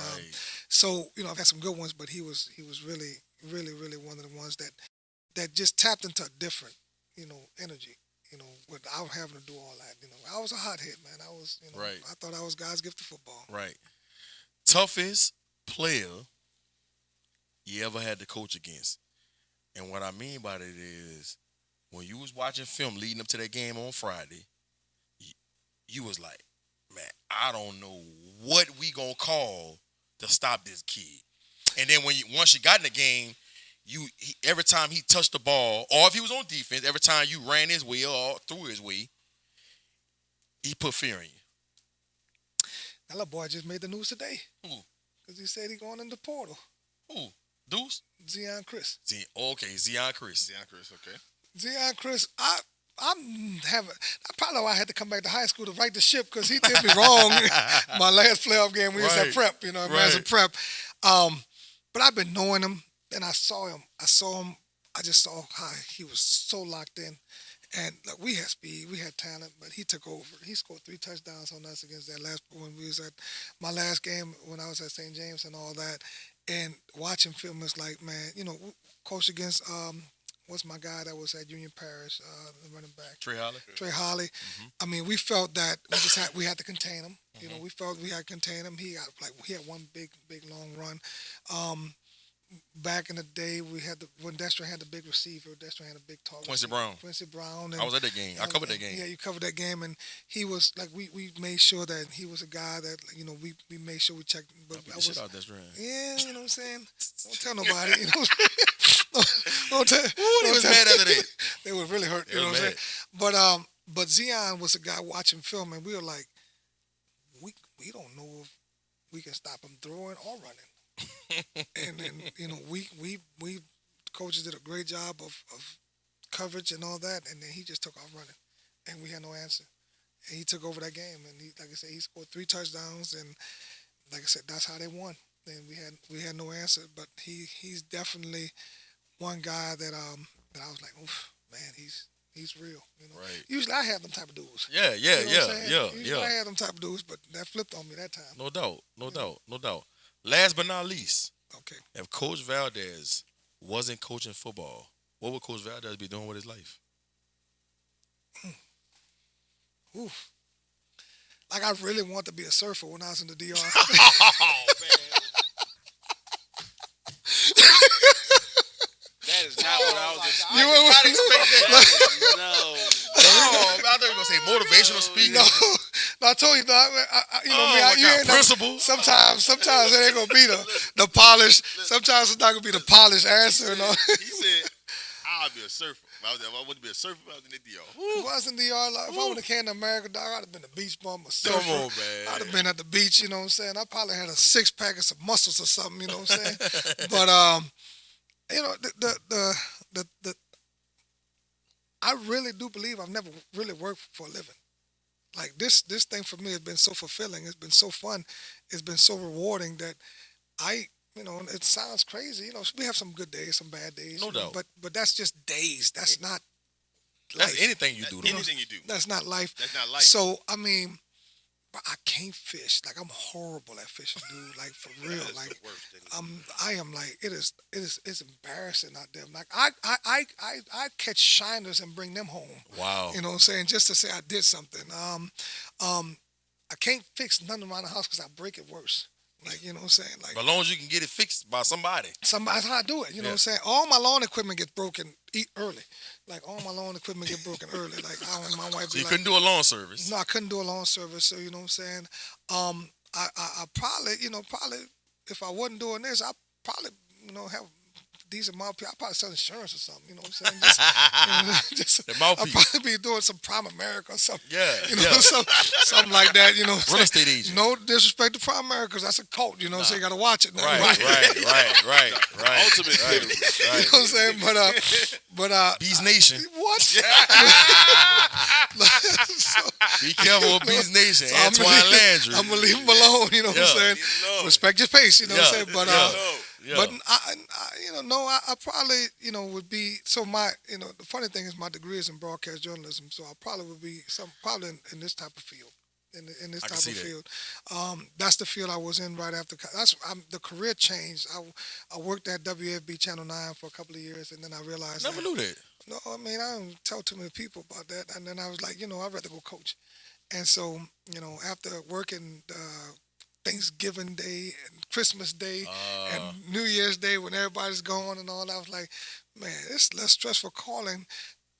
so, I've had some good ones, but he was really, really, really one of the ones that just tapped into a different, energy, without having to do all that. I was a hothead, man. I was, Right. I thought I was God's gift to football. Right. Toughest player you ever had to coach against. And what I mean by that is when you was watching film leading up to that game on Friday, you was like, man, I don't know what we gonna call to stop this kid. And then once you got in the game, every time he touched the ball, or if he was on defense, every time you ran his way or threw his way, he put fear in you. That little boy just made the news today. Who? Because he said he going in the portal. Who? Deuce? Zion Chris. Zion Chris. Okay. Zion Chris, I probably why I had to come back to high school to right the ship because he did me wrong my last playoff game. We was at prep, as a prep. But I've been knowing him, and I saw him. I just saw how he was so locked in. And look, we had speed, we had talent, but he took over. He scored 3 touchdowns on us against that last when we was at my last game when I was at St. James and all that. And watching film is like, man, coach against what's my guy that was at Union Parish, the running back? Trey Holly. Mm-hmm. I mean, we felt that we had to contain him. We felt we had to contain him. He had one big long run. Back in the day, when Destro had the big receiver, Destro had a big tall Quincy receiver, Brown. And I was at that game. I covered that game. Yeah, you covered that game, and he was like, we made sure that he was a guy that we made sure we checked. But I was, shit out Destro. yeah, you know what I'm saying. Don't tell nobody. Don't tell. They was mad after that. They were really hurt. You know what I'm saying. But Zion was a guy watching film, and we were like, we don't know if we can stop him throwing or running. And then we coaches did a great job of coverage and all that, and then he just took off running, and we had no answer. And he took over that game, and like I said, he scored 3 touchdowns, and like I said, that's how they won. And we had no answer, but he's definitely one guy that I was like, oof, man, he's real. Right. Usually I have them type of dudes. Yeah. Usually I have them type of dudes, but that flipped on me that time. No doubt. Last but not least, Okay. if Coach Valdez wasn't coaching football, what would Coach Valdez be doing with his life? Oof. Like I really wanted to be a surfer when I was in the DR. Oh, man. That is not what I was expecting. You were not expect that. No. Oh, I thought you were going to say motivational speaking. No, I told you, dog. Principal. Sometimes it ain't gonna be the polished. Sometimes it's not gonna be the polished answer. He said, "I'll be a surfer. I want to be a surfer. I was in the DR. If I was in the DR, if I would have came to America, dog, I'd have been a beach bum, a surfer. Come on, man. I'd have been at the beach. You know what I'm saying? I probably had a 6-pack of some muscles or something. You know what I'm saying? But the I really do believe I've never really worked for a living. Like this thing for me has been so fulfilling. It's been so fun. It's been so rewarding that it sounds crazy. We have some good days, some bad days. No doubt. But that's just days. That's not That's life. anything you do. Anything you do. That's not life. That's not life. So, I mean, but I can't fish. Like, I'm horrible at fishing, dude. Like, for real. Like, I am like, it's embarrassing out there. Like, I catch shiners and bring them home. Wow. You know what I'm saying? Just to say I did something. I can't fix nothing around the house because I break it worse. Like, you know what I'm saying? Like, As long as you can get it fixed by somebody. that's how I do it. You know what I'm saying? All my lawn equipment gets broken early. Like, all my lawn equipment get broken early. Like, my wife So be you like, couldn't do a lawn service. no, I couldn't do a lawn service. So, you know what I'm saying? I probably, if I wasn't doing this, I probably, have decent mouthpiece. I probably sell insurance or something. You know what I'm saying? Just The I'll mouthpiece. probably be doing some Prime America or something. Yeah, Something like that. Real estate agent. No disrespect to Prime America, because that's a cult. So you got to watch it. Now. Right. Ultimate theory. You know what I'm saying? But Bees Nation. what? Be careful with Bees Nation. So Antoine Landry. I'm gonna leave him alone. You know what I'm saying? Respect your pace. You know what I'm saying? But But I probably, would be, so my, the funny thing is my degree is in broadcast journalism, so I probably would be probably in this type of field, in this I can type see of that. field. That's the field I was in right after. The career changed. I worked at WFB Channel 9 for a couple of years, and then I realized. Never knew that. No, I mean, I don't tell too many people about that. And then I was like, I'd rather go coach. And so, after working Thanksgiving Day and Christmas Day and New Year's Day when everybody's gone and all that, I was like, man, it's less stressful calling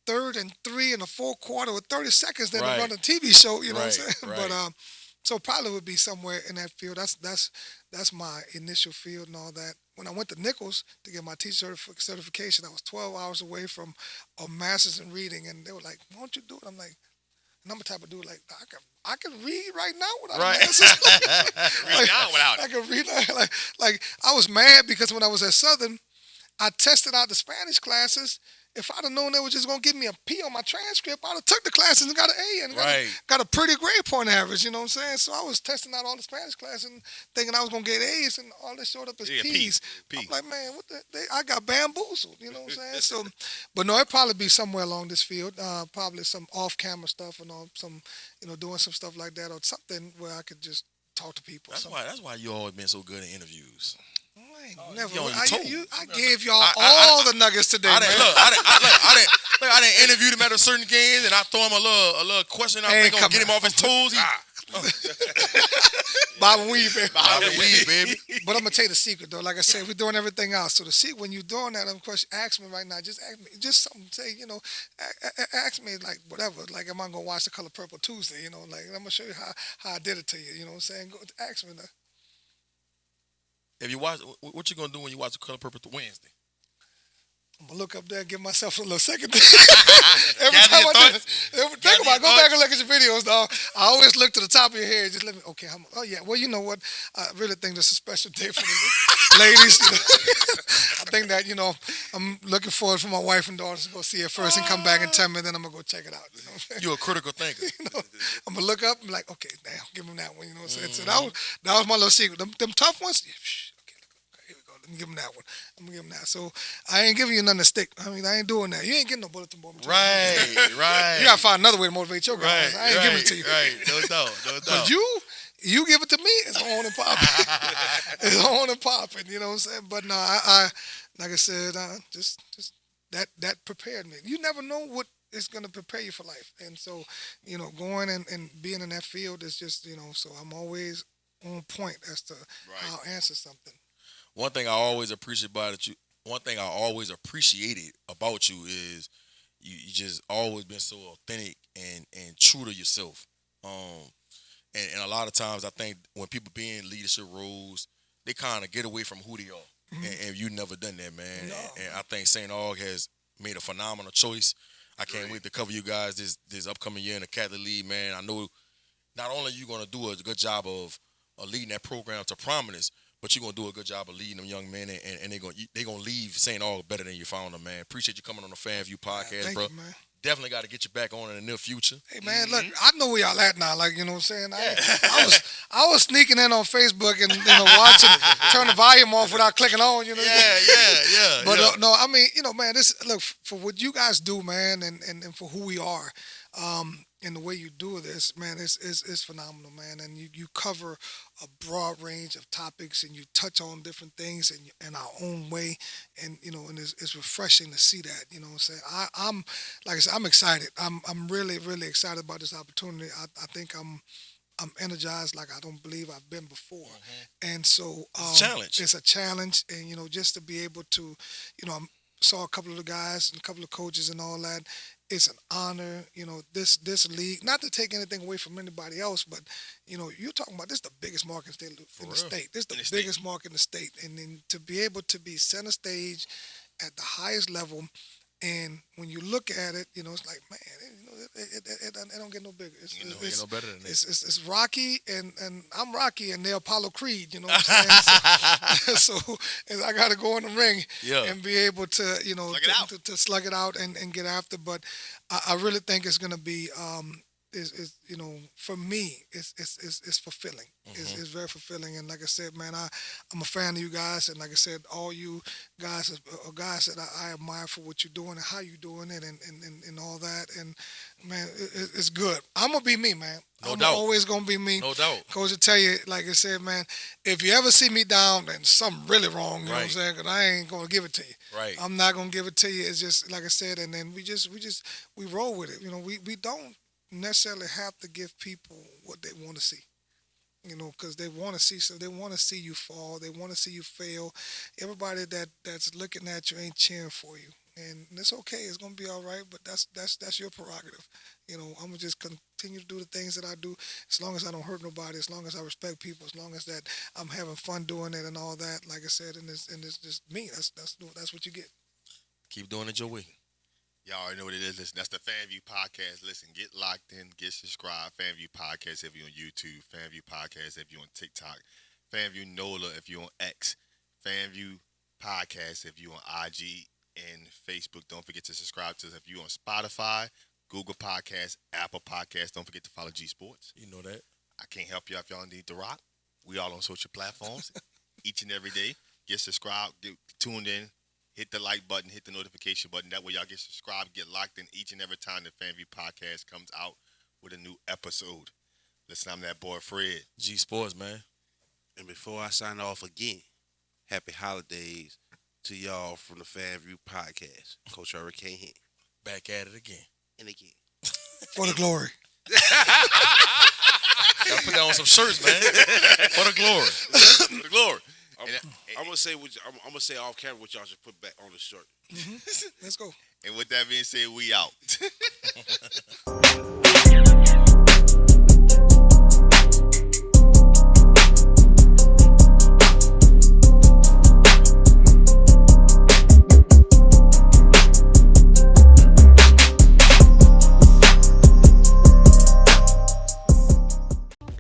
3rd and 3 in the fourth quarter with 30 seconds than to run a TV show, you know what I'm saying? Right. But so probably would be somewhere in that field. That's my initial field and all that. When I went to Nichols to get my teacher certification, I was 12 hours away from a master's in reading, and they were like, why don't you do it? I'm like, and I'm the type of dude like, I can read right now without a master's. Read now without it. I can read like I was mad because when I was at Southern, I tested out the Spanish classes. If I'd have known they were just gonna give me a P on my transcript, I'd have took the classes and got an A and got a pretty grade point average. You know what I'm saying? So I was testing out all the Spanish classes and thinking I was gonna get A's, and all this showed up as P's. I'm like, man, I got bamboozled. You know what I'm saying? So, but no, it'd probably be somewhere along this field. Probably some off-camera stuff and all, some, doing some stuff like that, or something where I could just talk to people. That's why you always been so good in interviews. I gave y'all all the nuggets today, man. I didn't interview him at a certain game, and I throw him a little question. I think gonna get him off his toes. Bob and weave, baby. Bob and weave, baby. But I'm gonna tell you the secret, though. Like I said, we're doing everything else. So the secret, when you're doing that, ask me right now. Just ask me, just something. Say, ask me like whatever. Like, am I gonna watch The Color Purple Tuesday? Like I'm gonna show you how I did it to you. You know what I'm saying? Go ask me now. If you watch, what you gonna do when you watch The Color Purple Wednesday? I'm gonna look up there and give myself a little second. Every time I do it, think about it. Go back and look at your videos, dog. I always look to the top of your head. Just let me. Okay. Well, you know what? I really think this is a special day for the ladies. I think that I'm looking forward for my wife and daughters to go see it first and come back and tell me. Then I'm gonna go check it out. You know what I'm saying? You're a critical thinker. I'm gonna look up and be like, okay, damn, give them that one. You know what I'm saying? So that was my little secret. Them tough ones. Yeah, here we go. Let me give him that one. I'm gonna give him that. So I ain't giving you nothing to stick. I mean, I ain't doing that. You ain't getting no bulletin board. Right. You gotta find another way to motivate your guys. I ain't giving it to you. Right. No doubt. But you give it to me, it's on and popping. It's on and popping. You know what I'm saying? But no, I like I said, just that prepared me. You never know what is gonna prepare you for life. And so, going and being in that field is just, so I'm always on point as to how I'll answer something. One thing I always appreciated about you is you just always been so authentic and true to yourself. And a lot of times I think when people be in leadership roles, they kind of get away from who they are. Mm-hmm. And you never done that, man. No. And I think St. Aug has made a phenomenal choice. I can't wait to cover you guys this upcoming year in the Catholic League, man. I know not only you going to do a good job of leading that program to prominence, but you're going to do a good job of leading them young men, and they're going to leave St. Aug better than you found them, man. Appreciate you coming on the FanvVew podcast, Thank bro. you, man. Definitely got to get you back on in the near future. Hey, man, look, I know where y'all at now. Like, you know what I'm saying? I was sneaking in on Facebook and, watching, turn the volume off without clicking on, Yeah. But, no, I mean, man, look, for what you guys do, man, and for who we are, and the way you do this, man, it's phenomenal, man. And you cover a broad range of topics, and you touch on different things in our own way, and and it's refreshing to see that. You know what I'm saying? I'm like I said, I'm excited. I'm really, really excited about this opportunity. I think I'm energized like I don't believe I've been before. Mm-hmm. And so it's a challenge, and just to be able to, I saw a couple of the guys and a couple of coaches and all that. it's an honor, this league, not to take anything away from anybody else, but, you're talking about this is the biggest market in the state. This is the biggest market in the state. And then to be able to be center stage at the highest level, and when you look at it, it's like, man, it don't get no bigger. It's no better than that. It's Rocky, and I'm Rocky, and they're Apollo Creed, you know what I'm saying? So I got to go in the ring and be able to, to slug it out and get after. But I really think it's going to be, for me, it's fulfilling. It's very fulfilling. And like I said, man, I'm a fan of you guys. And like I said, all you guys are guys that I admire for what you're doing and how you're doing it and all that. And, man, it's good. I'm going to be me, man. No I'm doubt. always going to be me. No doubt. Coach will tell you, like I said, man, if you ever see me down, then something really wrong, you know what I'm saying? Because I ain't going to give it to you. Right. I'm not going to give it to you. It's just, like I said, and then we roll with it. We don't necessarily have to give people what they want to see, because they want to see. So they want to see you fall. They want to see you fail. Everybody that's looking at you ain't cheering for you, and it's okay. It's gonna be all right. But that's your prerogative. I'm gonna just continue to do the things that I do, as long as I don't hurt nobody, as long as I respect people, as long as that I'm having fun doing it and all that. Like I said, and it's just me. That's what you get. Keep doing it your way. Y'all already know what it is. Listen, that's the FanvVew podcast. Listen, get locked in, get subscribed. FanvVew podcast if you're on YouTube. FanvVew podcast if you're on TikTok. FanvVew NOLA if you're on X. FanvVew podcast if you're on IG and Facebook. Don't forget to subscribe to us if you're on Spotify, Google Podcasts, Apple Podcasts. Don't forget to follow G-Sportz. You know that. I can't help you if y'all need to rock. We all on social platforms each and every day. Get subscribed, get tuned in. Hit the like button, hit the notification button. That way y'all get subscribed, get locked in each and every time the FanvVew podcast comes out with a new episode. Listen, I'm that boy Fred. G-Sportz, man. And before I sign off again, happy holidays to y'all from the FanvVew podcast. Coach Hurricane Hen. Back at it again. And again. For the glory. Gotta put that on some shirts, man. For the glory. For the glory. I'm gonna say I'm gonna say off camera what y'all should put back on the shirt. Let's go. And with that being said, we out.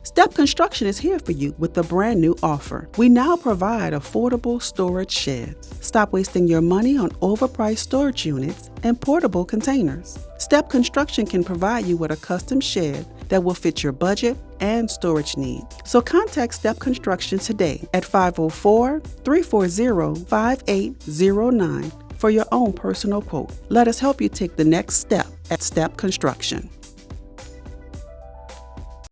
Step Construction is here for you with a brand new offer. We now provide affordable storage sheds. Stop wasting your money on overpriced storage units and portable containers. Step Construction can provide you with a custom shed that will fit your budget and storage needs. So contact Step Construction today at 504-340-5809 for your own personal quote. Let us help you take the next step at Step Construction.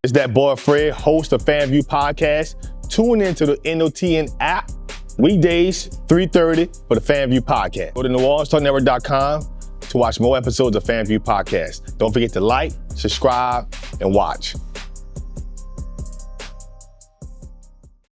It's that boy Fred, host of FanvVew podcast. Tune into the NOTN app, weekdays, 3:30 for the FanvVew podcast. Go to NewOrleansTalkNetwork.com to watch more episodes of FanvVew podcast. Don't forget to like, subscribe, and watch.